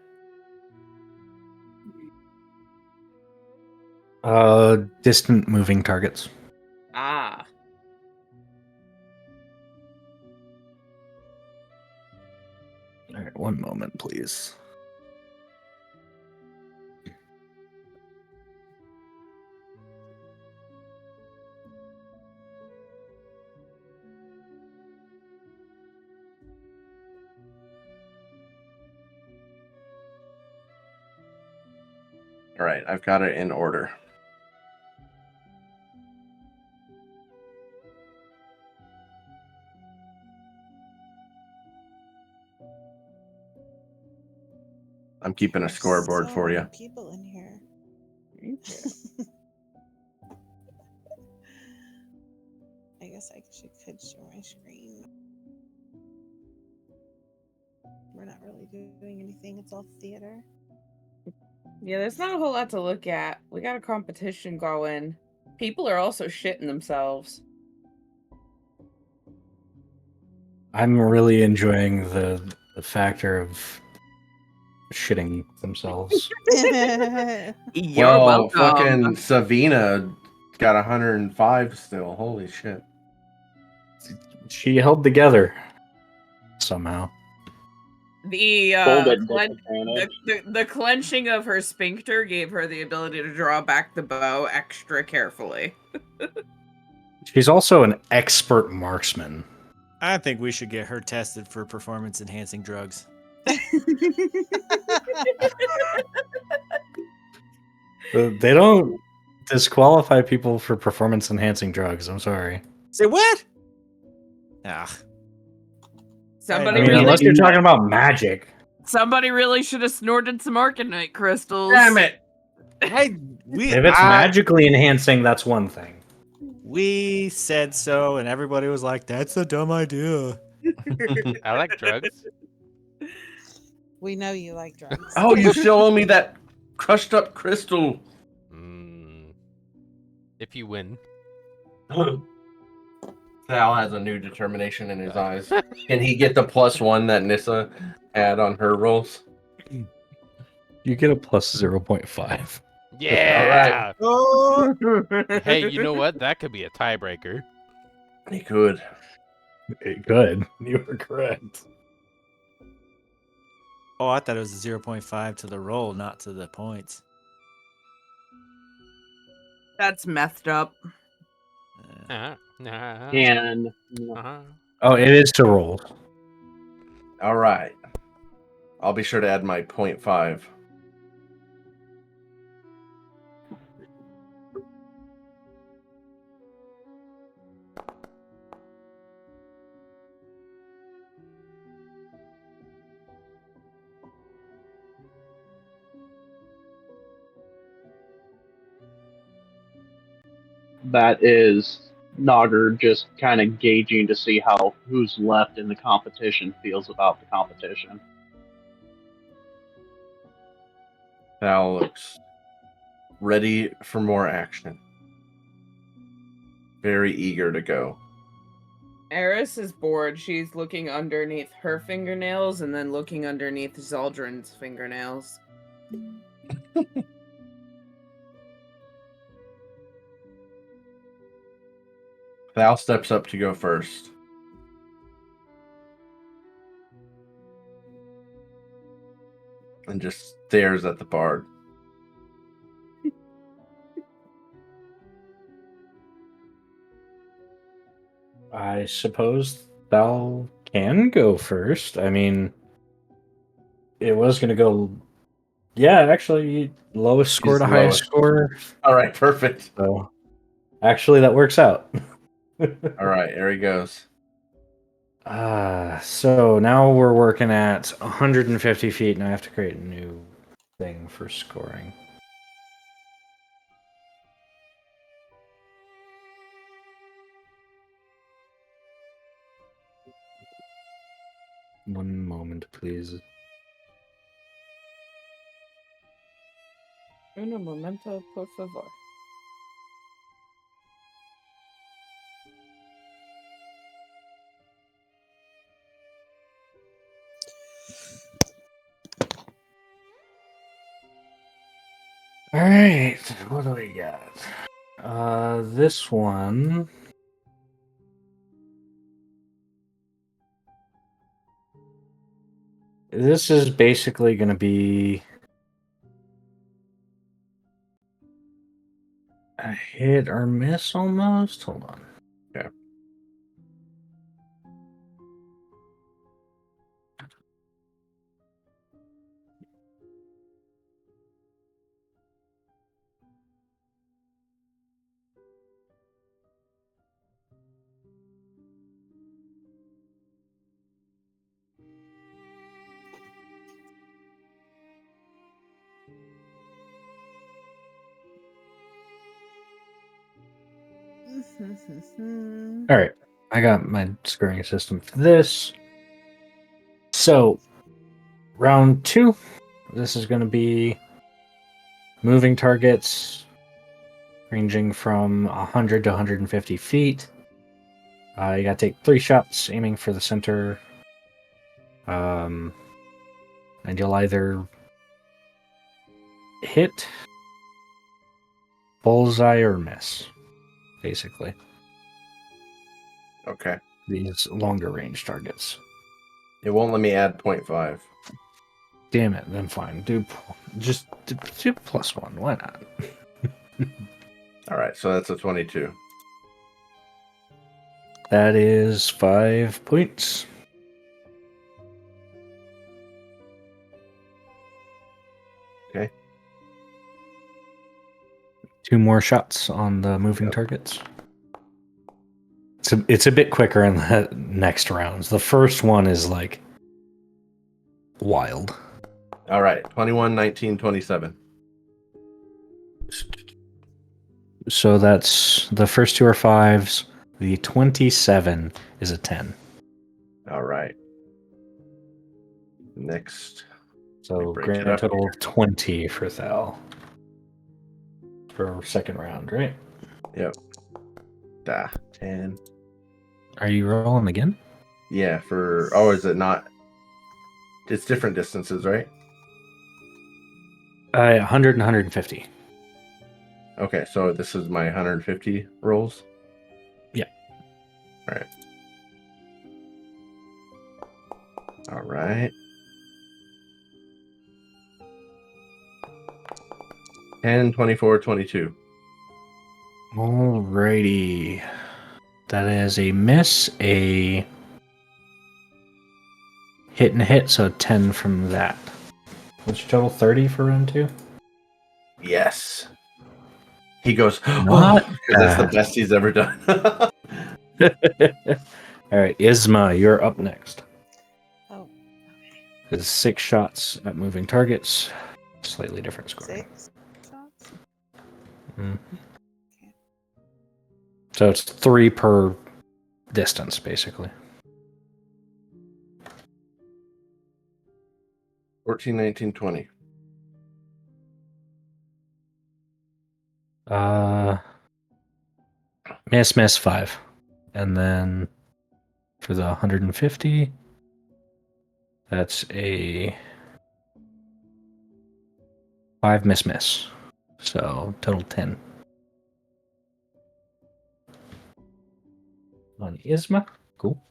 Distant moving targets.
Ah.
All right, one moment, please.
All right, I've got it in order. I'm keeping a
There's
scoreboard
so
for
many
you.
people in here. I guess I could show my screen. We're not really doing anything. It's all theater.
Yeah, there's not a whole lot to look at. We got a competition going. People are also shitting themselves.
I'm really enjoying the factor of shitting themselves.
You're
Well,
welcome.
fucking Savina got 105 still. Holy shit.
She held together somehow.
The,
Folded
the clenching of her sphincter gave her the ability to draw back the bow extra carefully.
She's also an expert marksman.
I think we should get her tested for performance enhancing drugs.
They don't disqualify people for performance-enhancing drugs. I'm sorry.
Say what? Ah,
Somebody
I mean,
Really?
unless you're talking about magic.
somebody really should have snorted some Arcanite crystals.
Damn it!
If it's magically enhancing, that's one thing.
We said so, and everybody was like, "That's a dumb idea."
I like drugs.
We know you like drugs.
Oh, you still owe me that crushed up crystal.
If you win.
Sal has a new determination in his eyes. Can he get the +1 that Nissa had on her rolls?
You get a plus 0.5.
Yeah.
Oh,
Hey, you know what? That could be a tiebreaker.
He could.
Good. You were correct.
oh, I thought it was a 0.5 to the roll, not to the points.
That's messed up.
And
Oh, it is to roll.
All right. I'll be sure to add my 0.5.
that is Nogger just kind of gauging to see how who's left in the competition feels about the competition.
Sal looks ready for more action. Very eager to go.
Eris is bored. She's looking underneath her fingernails and then looking underneath Zaldrin's fingernails.
Sal steps up to go first. And just stares at the bard.
I suppose thou can go first. I mean, it was going to go. Yeah, actually, lowest score
He's
to
the
highest
lowest.
score.
All right, perfect.
So, actually, that works out.
All right, here he goes.
So now we're working at 150 feet, and I have to create a new thing for scoring. One moment, please.
Uno momento, por favor.
All right, what do we got? This one. This is basically going to be a hit or miss almost. Hold on.
Okay.
All right, I got my scoring system for this. So, round 2, this is going to be moving targets ranging from 100 to 150 feet. You got to take 3 shots aiming for the center. And you'll either hit, bullseye, or miss, basically.
Okay.
These longer range targets.
It won't let me add 0.5.
Damn it, then fine. Do +1. Why not?
All right, so that's a 22.
That is 5 points. 2 more shots on the moving targets. It's a bit quicker in the next rounds. The first one is like wild.
All right. 21, 19, 27.
So that's the first 2 are 5s. The 27 is a 10.
All right. Next.
So
break it
grand
up
total
here.
of 20 for Thal. For second round, right?
Yep. 10.
Are you rolling again?
Yeah, oh, is it not? It's different distances, right?
100 and 150.
Okay, so this is my 150 rolls?
Yeah.
All right. All right. 10, 24, 22.
Alrighty. That is a miss, a hit and a hit, so 10 from that. What's your total? 30 for round 2?
Yes. He goes,
Not
because that's the
bad.
best he's ever done.
Alright, Isma, you're up next.
Oh,
There's 6 shots at moving targets. Slightly different scoring.
6 shots.
Mhm.
Okay.
So it's 3 per distance, basically.
14, 19, 20.
Miss 5. And then for the 150, that's a 5 miss. So total 10. On Isma. Cool.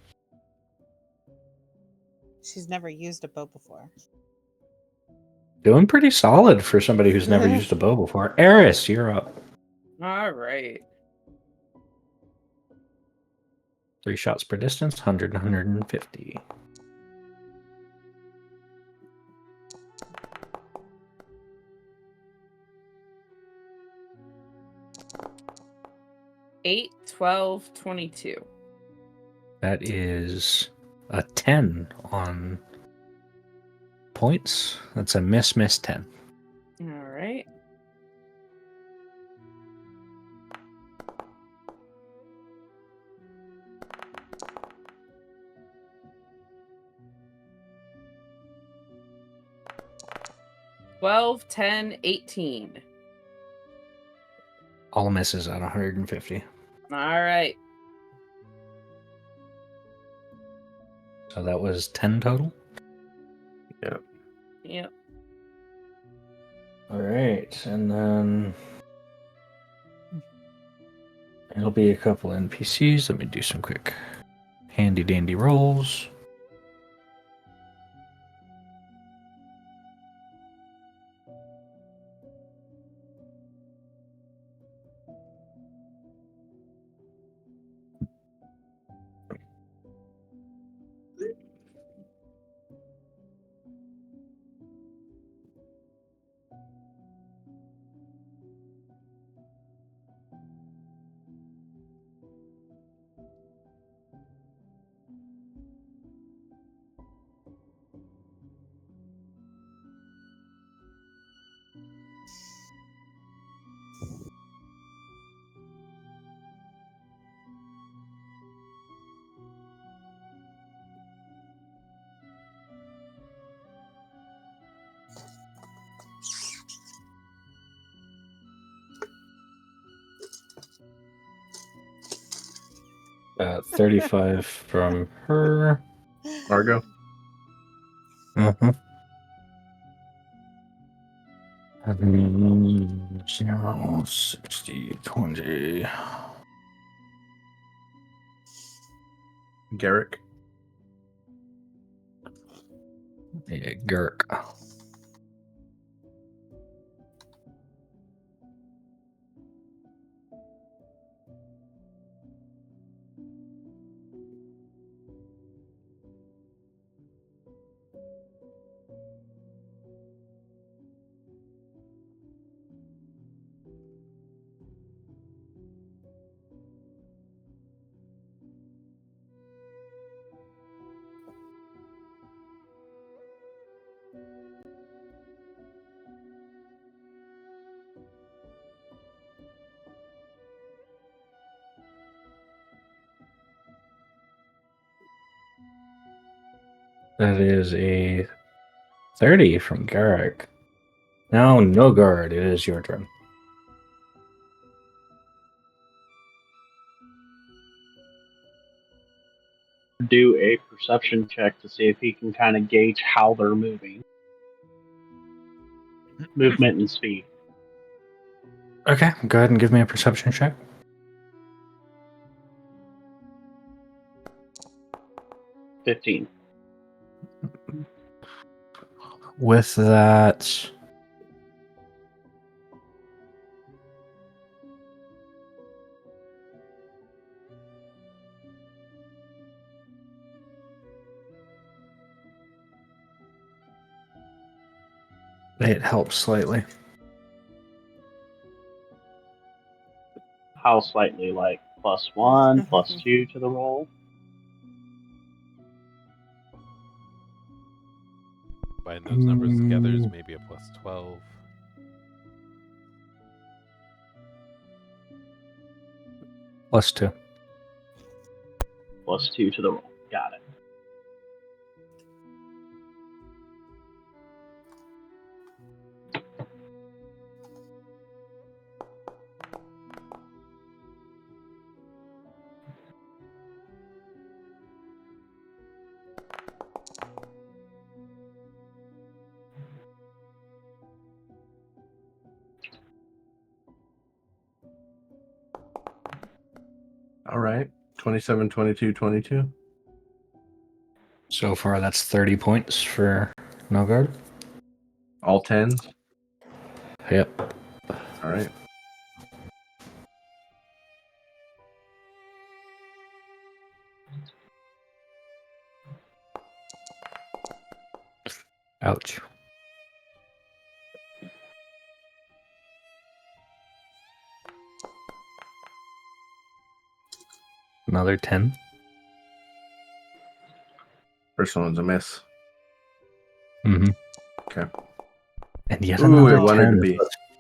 She's never used a bow before.
Doing pretty solid for somebody who's never used a bow before. Eris, you're up.
All right.
3 shots per distance, 100 and 150.
Eight, 12, 22.
That is a 10 on points. That's a miss 10.
All right. Twelve, 10, 18.
All misses at 150.
All right.
So that was 10 total.
Yep.
All right, and then it'll be a couple NPCs. Let me do some quick handy dandy rolls. About 35 from her.
Margot?
Mm-hmm. 0, 60, 20.
Garrick?
Yeah, Gurk. That is a 30 from Garrick. Now, Nogard, it is your turn.
Do a perception check to see if he can kind of gauge how they're moving. Movement and speed.
Okay, go ahead and give me a perception check.
15.
With that, it helps slightly.
How slightly? Like +1, +2 to the roll?
Combine those numbers together is maybe a +12.
+2.
+2 to the roll. Got it.
All right. 27, 22, 22.
So far, that's 30 points for Nogard.
All 10s.
Yep.
All right.
Ouch. Another 10.
First one's a miss.
Mm-hmm.
Okay.
And yet
Ooh,
another
it wanted
10.
to be.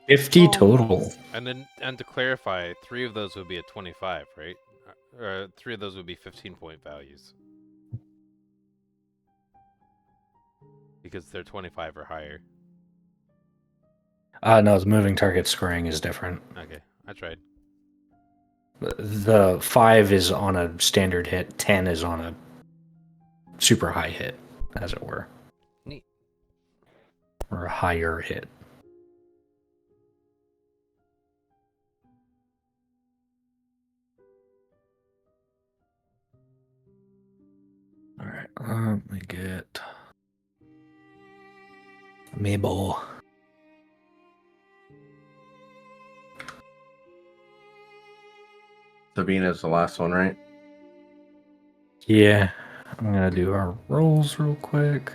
50 total.
And to clarify, 3 of those would be a 25, right? Or 3 of those would be 15-point values. Because they're 25 or higher.
No, the moving target scoring is different.
Okay, I tried.
The 5 is on a standard hit, 10 is on a super high hit, as it were.
Neat.
Or a higher hit. Alright, let me get Mabel.
Sabina's the last one, right?
Yeah, I'm gonna do our rolls real quick.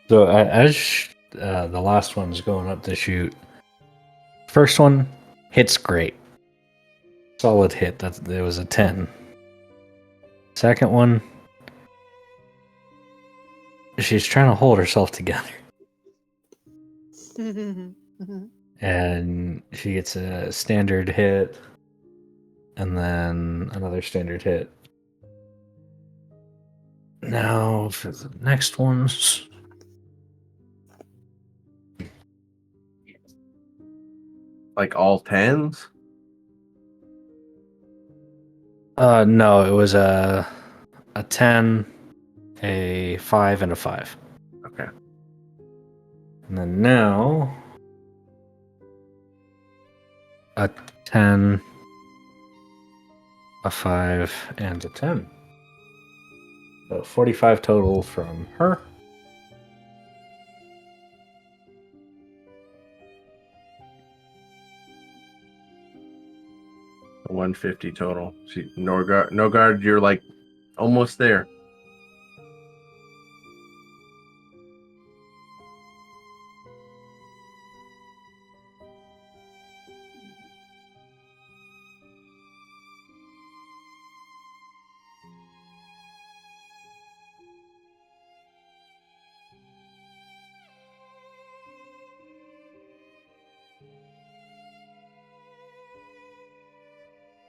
So as the last one's going up to shoot, first one hits great, solid hit. There was a 10. Second one, she's trying to hold herself together, and she gets a standard hit, and then another standard hit. Now for the next ones.
Like all 10s?
No, it was a 10, a 5, and a 5.
Okay.
And then now a 10, a 5, and a 10. So 45 total from her.
150 total. See, Norgard, you're like almost there.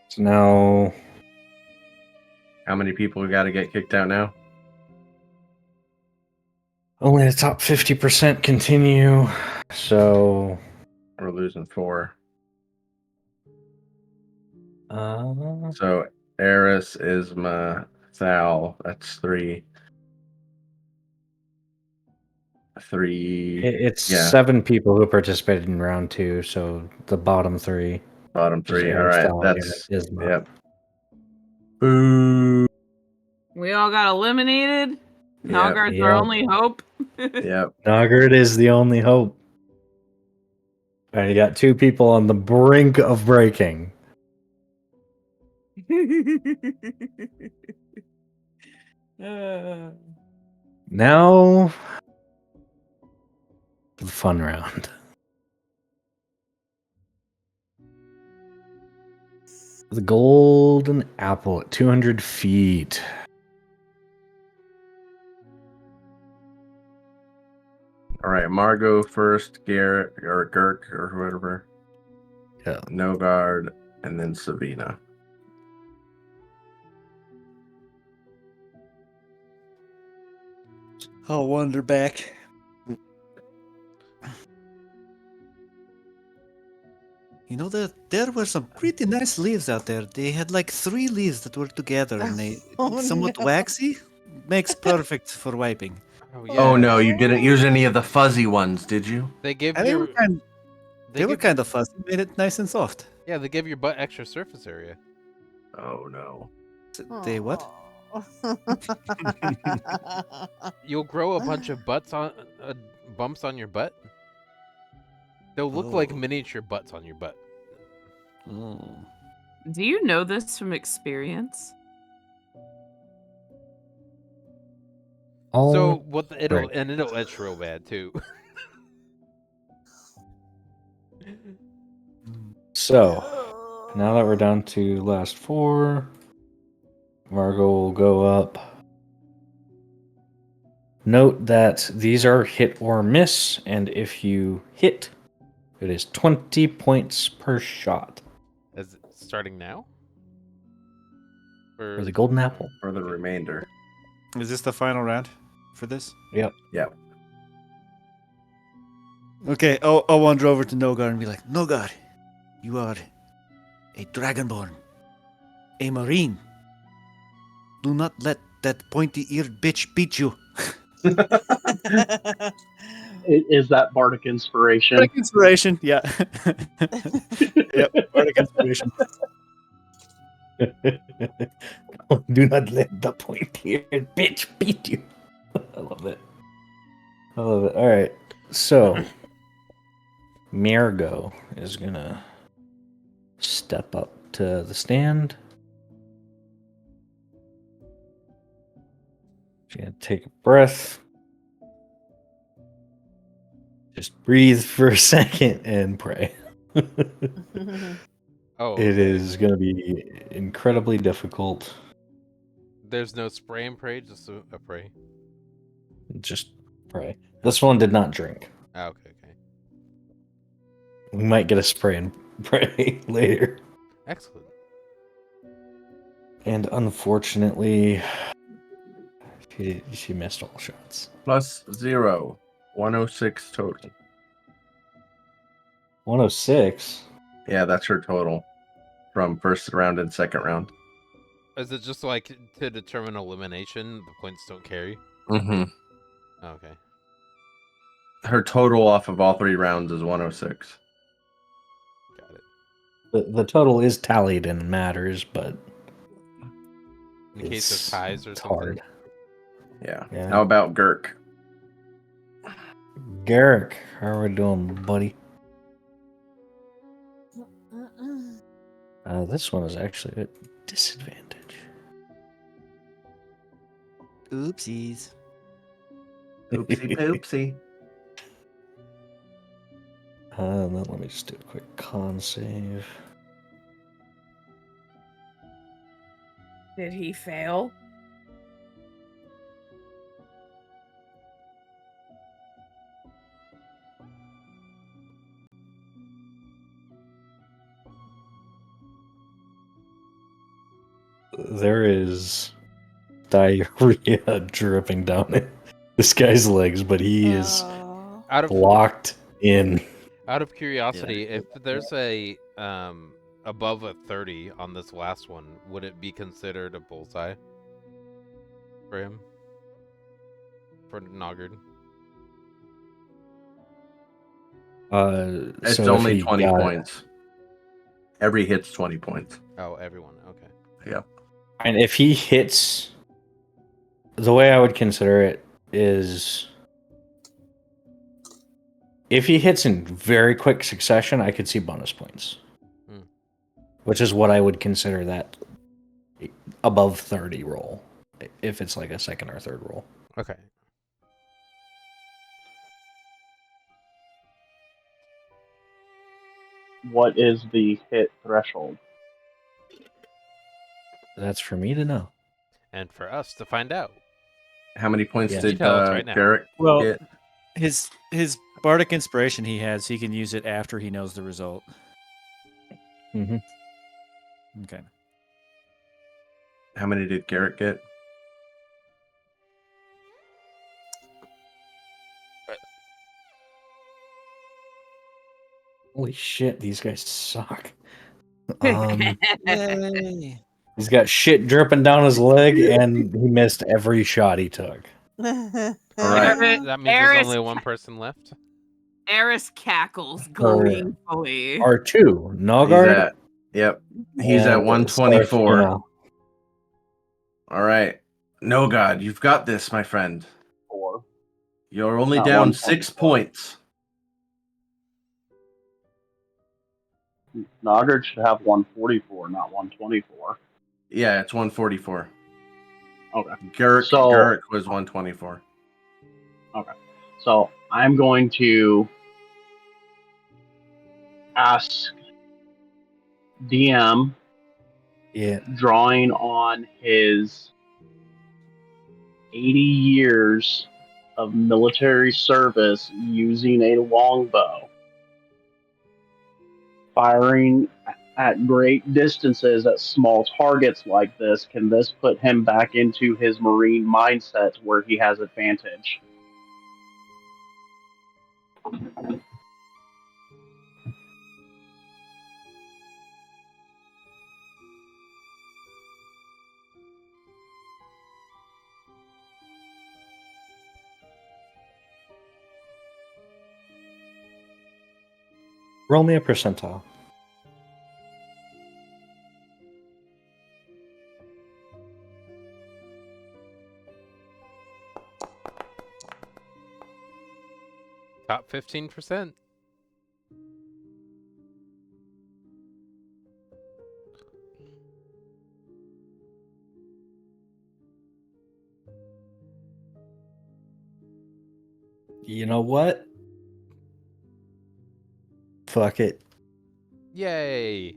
So now,
How many people got to get kicked out now?
only the top 50% continue. So,
We're losing 4.
uh,
So Eris, Isma, Thal, that's 3. 3.
it's
Yeah.
7 people who participated in round 2. So the bottom 3.
Bottom
Just
3. All right.
Aristotle,
That's
Isma.
yep. Boo.
We all got eliminated.
Yep.
Nogard's our
Yep.
only hope.
Yep.
Nogard is the only hope. And you got 2 people on the brink of breaking. Now, the fun round. The golden apple at 200 feet.
All right. Margot first, Garrett or Girk or whatever.
Yeah.
Nogard, and then Savina.
I'll wander back. You know that there were some pretty nice leaves out there. They had like 3 leaves that were together, and they somewhat
no.
waxy. Makes perfect for wiping.
Oh
Oh
yeah.
no, you didn't use any of the fuzzy ones, did you?
They give
And they
your
were kind. They were
give-
kind of fuzzy. Made it nice and soft.
Yeah, they give your butt extra surface area.
Oh no.
They what?
You'll grow a bunch of bumps on your butt. They'll look like
Oh.
miniature butts on your butt.
Oh.
Do you know this from experience?
So
Oh,
what? It'll itch real bad too.
so now that we're down to last 4, Margot will go up. Note that these are hit or miss, and if you hit, it is 20 points per shot
Is it starting now?
for the golden apple.
For the remainder.
Is this the final round for this?
Yep.
Yep.
Okay, I'll wander over to Nogar and be like, Nogar, you are a dragonborn, a marine. Do not let that pointy-eared bitch beat you.
Is that bardic inspiration?
Bardic inspiration, yeah. Yep, bardic inspiration.
Do not let the pointy-eared bitch beat you. I love it. I love it. All right. So, Margot is going to step up to the stand. She's going to take a breath. Just breathe for a second and pray.
Oh,
It
okay.
is going to be incredibly difficult.
There's no spray and pray, just a pray.
Just pray. This one did not drink.
Oh, okay.
We might get a spray and pray later.
Excellent.
And unfortunately, she missed all shots.
Plus 0. 106 total.
106.
Yeah, that's her total from first round and second round.
Is it just like to determine elimination, the points don't carry?
Mm-hmm.
Oh, okay.
Her total off of all 3 rounds is 106.
Got it.
The total is tallied and matters, but
In case of ties or
it's
something.
hard.
Yeah.
Yeah.
How about Girk?
Garrick, how are we doing, buddy? This one is actually at disadvantage.
Oopsies.
Oopsie poopsie.
And then let me just do a quick con save.
Did he fail?
There is diarrhea dripping down this guy's legs, but he is
Oh.
Out of
locked in.
Out of curiosity, if there's a above a 30 on this last one, would it be considered a bullseye for him? For Noggard?
It's
so if
only
he
20
got-
points. Every hit's 20 points.
Oh, everyone. Okay.
Yep.
And if he hits, the way I would consider it is, if he hits in very quick succession, I could see bonus points, which is what I would consider that above 30 roll, if it's like a second or third roll.
Okay.
What is the hit threshold?
That's for me to know.
And for us to find out.
How many points
Yeah.
did
Tell us right now.
Garrett
Well,
get?
his bardic inspiration he has, he can use it after he knows the result.
Mm-hmm.
Okay.
How many did Garrett get?
Holy shit, these guys suck.
Yay.
He's got shit dripping down his leg, and he missed every shot he took.
All right.
That means there's only one person left.
Eris cackles gleefully.
R2,
He's
Nogard.
at, yep. He's at
and
124.
Sarafina.
All right. No, God, you've got this, my friend.
4.
You're only
Not
down
124.
6 points.
Noggard should have 144, not 124.
Yeah, it's 144.
Okay.
Garrett was 124.
Okay. So I'm going to ask DM,
Yeah.
drawing on his 80 years of military service using a longbow, firing at great distances at small targets like this, can this put him back into his marine mindset where he has advantage?
Roll me a percentile.
Top 15%.
You know what? Fuck it.
Yay.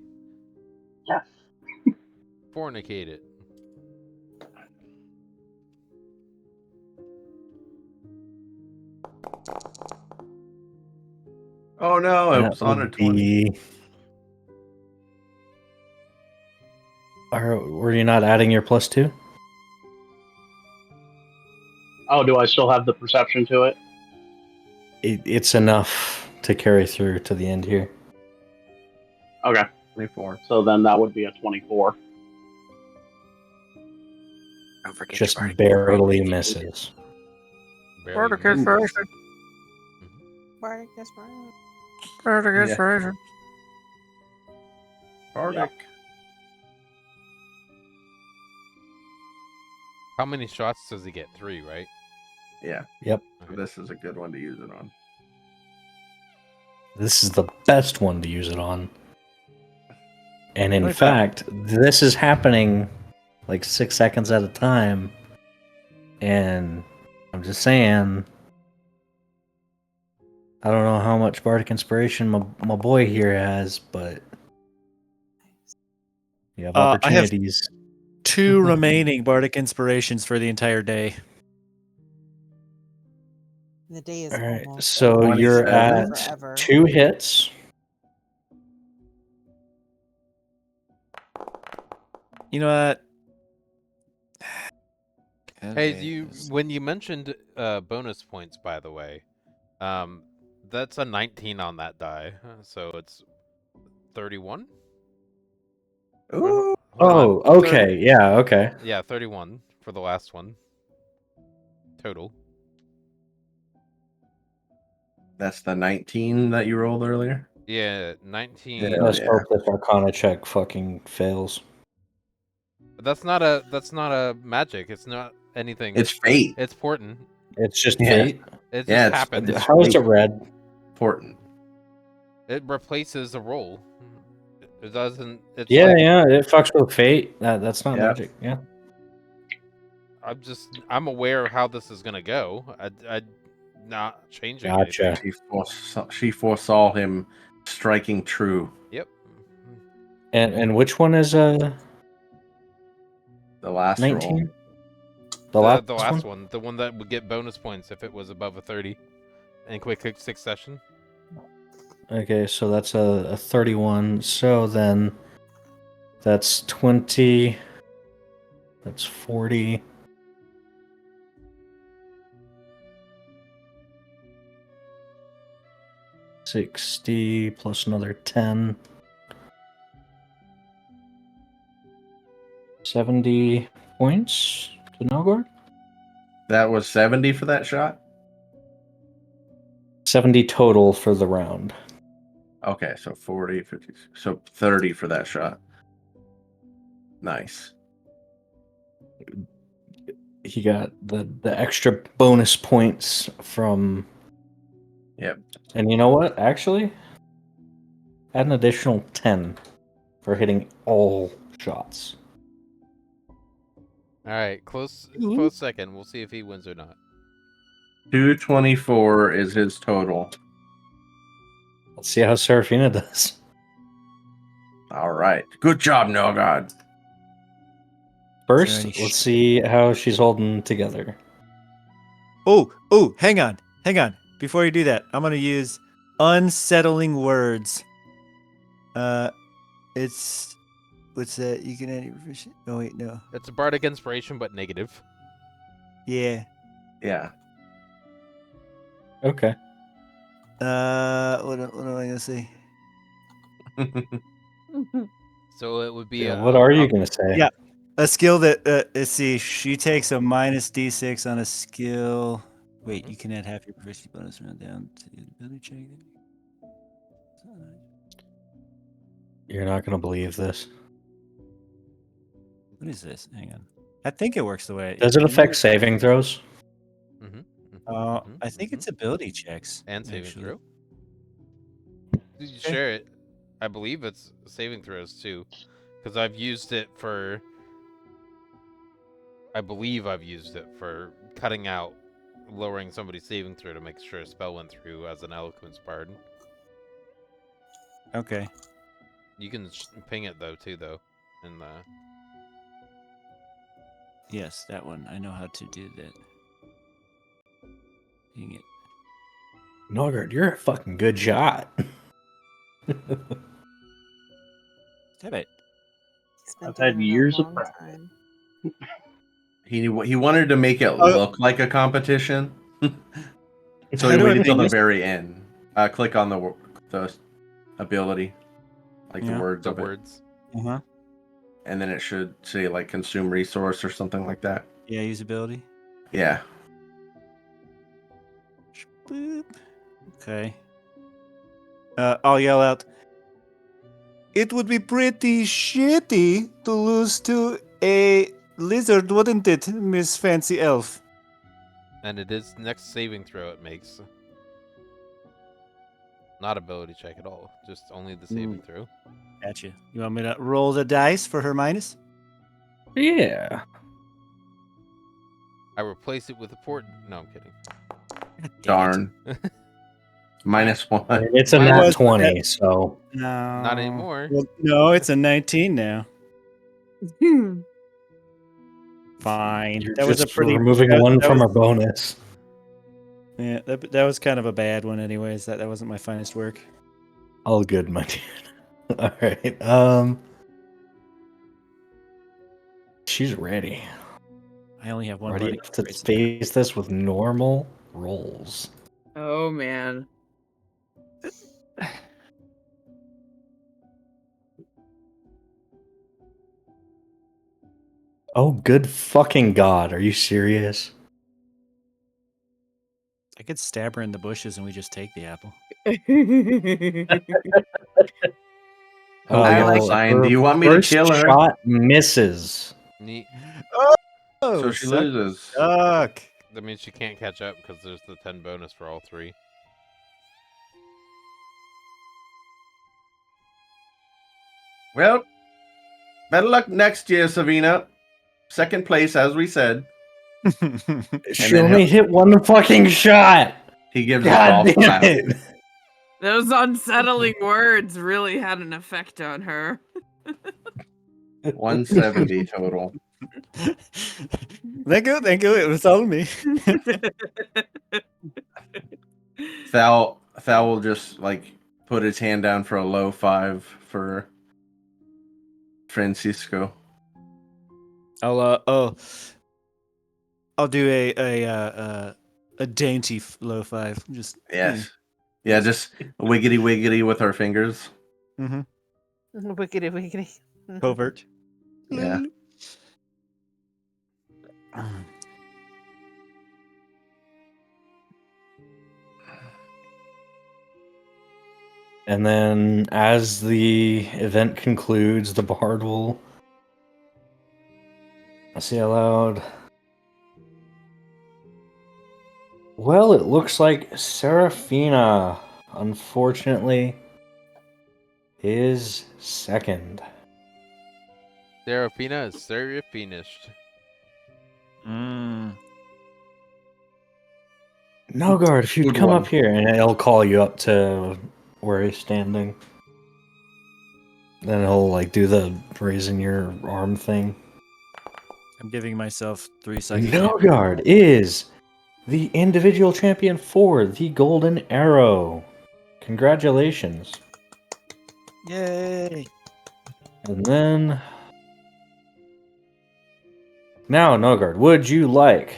Yes.
Fornicate it.
Oh, no. It
That
was on a
would
20.
be... Were you not adding your +2?
Oh, do I still have the perception to it?
It's enough to carry through to the end here.
Okay.
24.
So then that would be a 24.
Don't forget
Just barely misses.
Barely
Spartacus
missed.
version.
Spartacus version.
Spartacus
Yeah.
version.
Bardic.
How many shots does he get? 3, right?
Yeah.
Yep.
Okay.
This is a good one to use it on.
This is the best one to use it on. And in
25.
fact, this is happening like 6 seconds at a time. And I'm just saying, I don't know how much bardic inspiration my boy here has, but you have
I have
opportunities.
2 remaining bardic inspirations for the entire day.
The day is
All right,
almost
so
over.
you're
27?
at
Forever.
2 hits.
You know what?
Hey,
Okay.
when you mentioned bonus points, by the way, that's a 19 on that die, so it's 31.
Ooh,
Hold on.
Oh, okay. Yeah, okay.
Yeah, 31 for the last one. Total.
that's the 19 that you rolled earlier.
Yeah, 19.
Hell
Let's
yeah.
hope this Arcana check fucking fails.
But that's not a magic. It's not anything.
It's fate.
It's important.
It's just
Yeah.
fate.
It
Yeah,
just happens.
it's
How is
fate.
it red?
Important.
It replaces a roll. It doesn't. It's
Yeah,
like
yeah, it fucks with fate. That's not
Yeah.
magic. Yeah.
I'm aware of how this is gonna go. I not changing
Gotcha.
anything.
She foresaw him striking true.
Yep.
And which one is
The last
19?
roll.
The last,
The last
one?
one, the one that would get bonus points if it was above a 30 in quick succession.
Okay, so that's a 31. So then that's 20. That's 40. $60 plus another 10. 70 points to Nogard.
That was 70 for that shot?
70 total for the round.
Okay, so 40, 50, so 30 for that shot. Nice.
He got the extra bonus points from.
Yep.
And you know what? Actually, add an additional 10 for hitting all shots.
All right, close second. We'll see if he wins or not.
224 is his total.
Let's see how Serafina does.
All right. Good job, Nogard.
First,
any
let's see how she's holding together.
Oh, hang on. Before you do that, I'm gonna use unsettling words. It's what's that? You can add your proficiency. Oh wait, no.
It's a bardic inspiration, but negative.
Yeah.
Yeah.
Okay.
What am I gonna say?
So it would be
Yeah, what are you going to say?
Yeah. A skill that let's see. She takes a minus d6 on a skill. Wait, you can add half your proficiency bonus round down to the ability check.
You're not going to believe this.
What is this? Hang on. I think it works the way.
Does it affect saving throws?
I think it's ability checks
and saving
actually.
throw. Did you share it? I believe it's saving throws too, because I've used it for. I believe I've used it for cutting out, lowering somebody's saving throw to make sure a spell went through as an eloquence bard.
Okay.
You can ping it though, in the.
Yes, that one. I know how to do that. Dang it.
Nogard, you're a fucking good shot.
Damn it.
He's been
I've had
doing it a
years of
long
practice.
time.
He wanted to make it look like a competition. So he waited till the very end. Click on the ability, like the words
The
of
words.
Uh-huh.
it, and then it should say like consume resource or something like that.
Yeah, usability.
Yeah.
Boop. Okay. I'll yell out. It would be pretty shitty to lose to a lizard, wouldn't it, Miss Fancy Elf?
And it is next saving throw it makes. Not ability check at all. Just only the saving throw.
Gotcha. You want me to roll the dice for her minus?
Yeah.
I replace it with a port. No, I'm kidding.
God dang it.
Darn. -1.
I mean, it's a
Mine
nat
was-
20, so
No.
Not anymore.
Well, no, it's a 19 now. Fine.
you're
That was a
just
pretty.
removing
that-
one
that
from
was-
our bonus.
Yeah, that was kind of a bad one, anyways. That wasn't my finest work.
All good, my dude. All right. She's ready.
I only have one
Ready
buddy.
to face this with normal rolls.
Oh man.
Oh, good fucking god! Are you serious?
I could stab her in the bushes and we just take the apple.
Oh,
I
well,
like
Sign,
her
do you want me to
first
kill her?
shot misses.
Neat.
Oh,
So she loses.
Suck.
That means she can't catch up because there's the 10 bonus for all three.
Well, better luck next year, Savina. Second place, as we said.
She
then
only hit one fucking shot.
He gives
God
us all
damn
clap.
it!
Those unsettling words really had an effect on her.
170 total.
Thank you. It was all me.
Thal will just like put his hand down for a low 5 for Francisco.
I'll do a dainty low 5. Just
Yes. Yeah, just wiggity wiggity with our fingers.
Mm-hmm.
Wiggity wiggity.
Covert.
Yeah.
And then, as the event concludes, the bard will say aloud, well, it looks like Serafina, unfortunately, is second.
Serafina is Serafinished.
Nogard, if you'd
Good
come
one.
up here, and it'll call you up to where he's standing. Then he'll like do the raising your arm thing.
I'm giving myself 3 seconds.
Nogard is the individual champion for the Golden Arrow. Congratulations.
Yay!
And then now, Nogard, would you like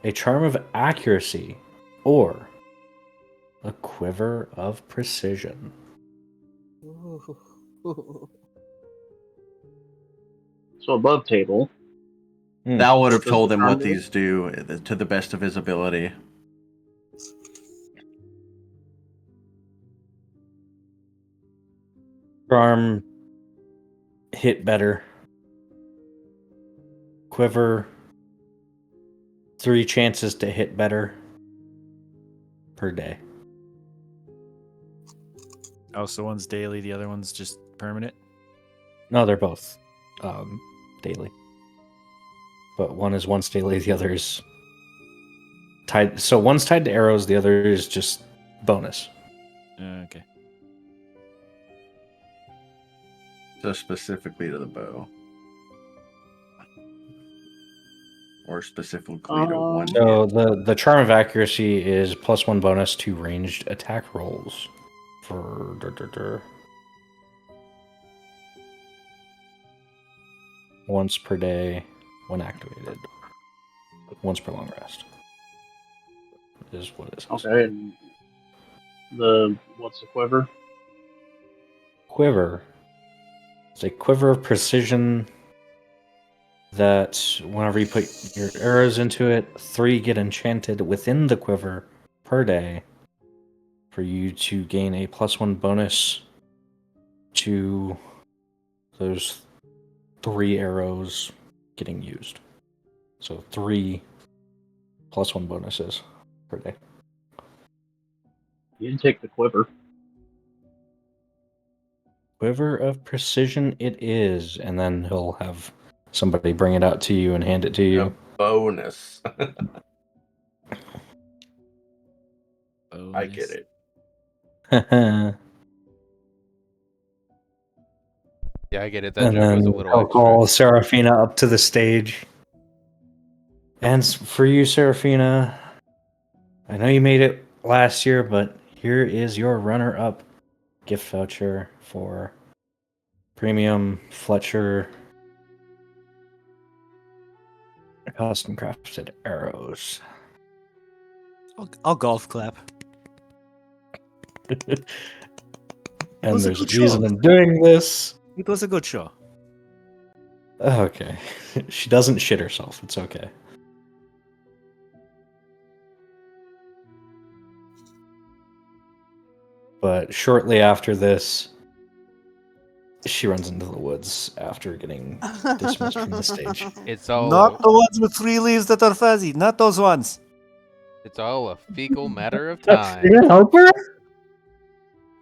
a charm of accuracy or a quiver of precision?
So above table.
Thal would have
Does
told
the
him
charm
what
do?
these do to the best of his ability.
Charm hit better. Quiver 3 chances to hit better per day.
Oh, so one's daily, the other one's just permanent?
No, they're both daily. But one is once daily, the other is tied. So one's tied to arrows, the other is just bonus.
Okay.
So specifically to the bow. Or specifically to one.
So the charm of accuracy is +1 bonus to ranged attack rolls for once per day when activated. Once per long rest. Is what it says.
Okay. And what's the quiver?
Quiver. It's a quiver of precision that whenever you put your arrows into it, 3 get enchanted within the quiver per day for you to gain a +1 bonus to those 3 arrows getting used. So 3 +1 bonuses per day.
You take the quiver.
Quiver of precision it is, and then he'll have somebody bring it out to you and hand it to
A
you.
bonus.
Oh,
I get it.
Yeah, I get it. That
And
joke was a
then
little
he'll
extra.
call Serafina up to the stage. And for you, Serafina, I know you made it last year, but here is your runner-up gift voucher for premium Fletcher custom crafted arrows.
I'll golf clap.
And
was a
there's a
good
reason
show.
I'm doing this.
It was a good show.
Okay. She doesn't shit herself. It's okay. But shortly after this, she runs into the woods after getting dismissed from the stage.
It's all
Not the ones with 3 leaves that are fuzzy. Not those ones.
it's all a fecal matter of time.
You're gonna help her?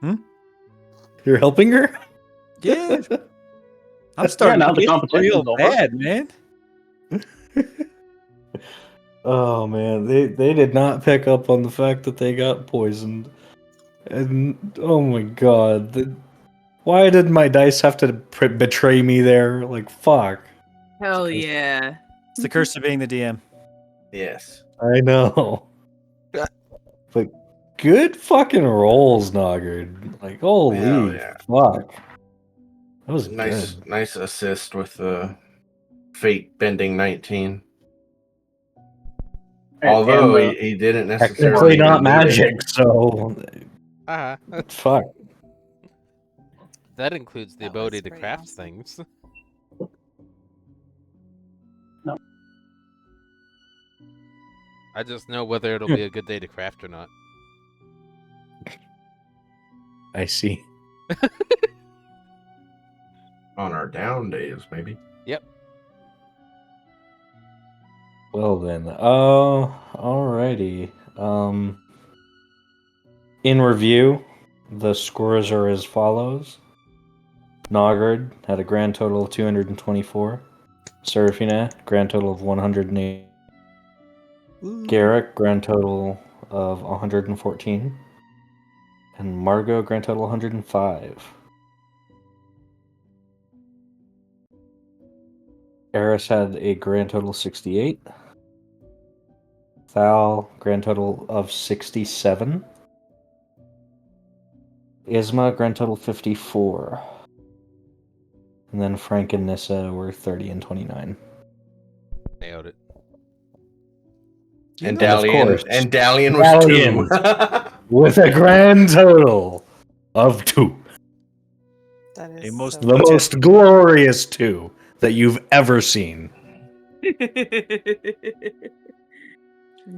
Hmm?
You're helping her?
Yeah. I'm starting
now
to
the
get
competition's
real
over.
bad, man.
Oh man, they did not pick up on the fact that they got poisoned. And oh my god, why did my dice have to betray me there? Like fuck.
Hell yeah.
It's the curse of being the DM.
Yes.
I know. But good fucking rolls, Noggard. Like holy
Hell yeah.
fuck. That was
Nice,
good.
nice assist with the fate bending 19. Although
And
he didn't
Technically
necessarily
not
even need it.
magic, so fuck.
That includes the
That
ability
was
to
pretty
craft
awesome.
things.
No.
I just know whether it'll be a good day to craft or not.
I see.
On our down days, maybe.
Yep.
Well then, alrighty. In review, the scores are as follows. Noggard had a grand total of 224. Serafina, grand total of 108. Garrick, grand total of 114. And Margot, grand total 105. Eris had a grand total of 68. Thal, grand total of 67. Isma, grand total 54. And then Frank and Nissa were 30 and 29.
Nailed it.
And
And of course,
Dalian was
Dalian.
2.
With a grand total of 2.
That
A
is
most-
so
The
What's
most glorious 2 that you've ever seen.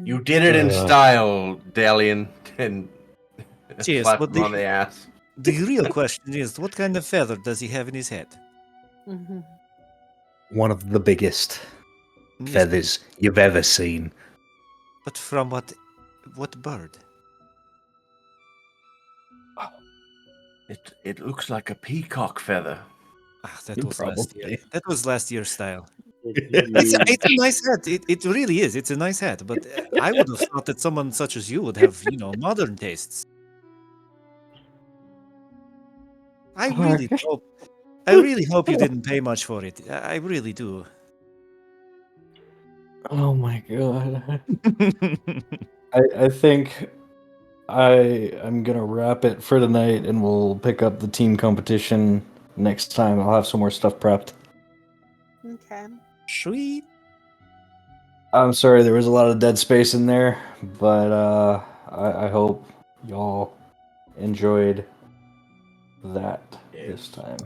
You did it in style, Dalian, and
Yes,
slap
but
him on the ass.
The real question is, what kind of feather does he have in his head?
Mhm.
One of the biggest
Yes,
feathers you've ever seen.
but from what bird?
It looks like a peacock feather.
Ah, that was last year.
Probably.
That was last year's style.
It's
It's a nice hat. It really is. It's a nice hat. But I would have thought that someone such as you would have, modern tastes. I really
Okay.
hope. I really hope you didn't pay much for it. I really do.
Oh my god. I think I'm gonna wrap it for tonight and we'll pick up the team competition next time. I'll have some more stuff prepped.
Okay.
Sweet.
I'm sorry there was a lot of dead space in there, but I hope y'all enjoyed that this time.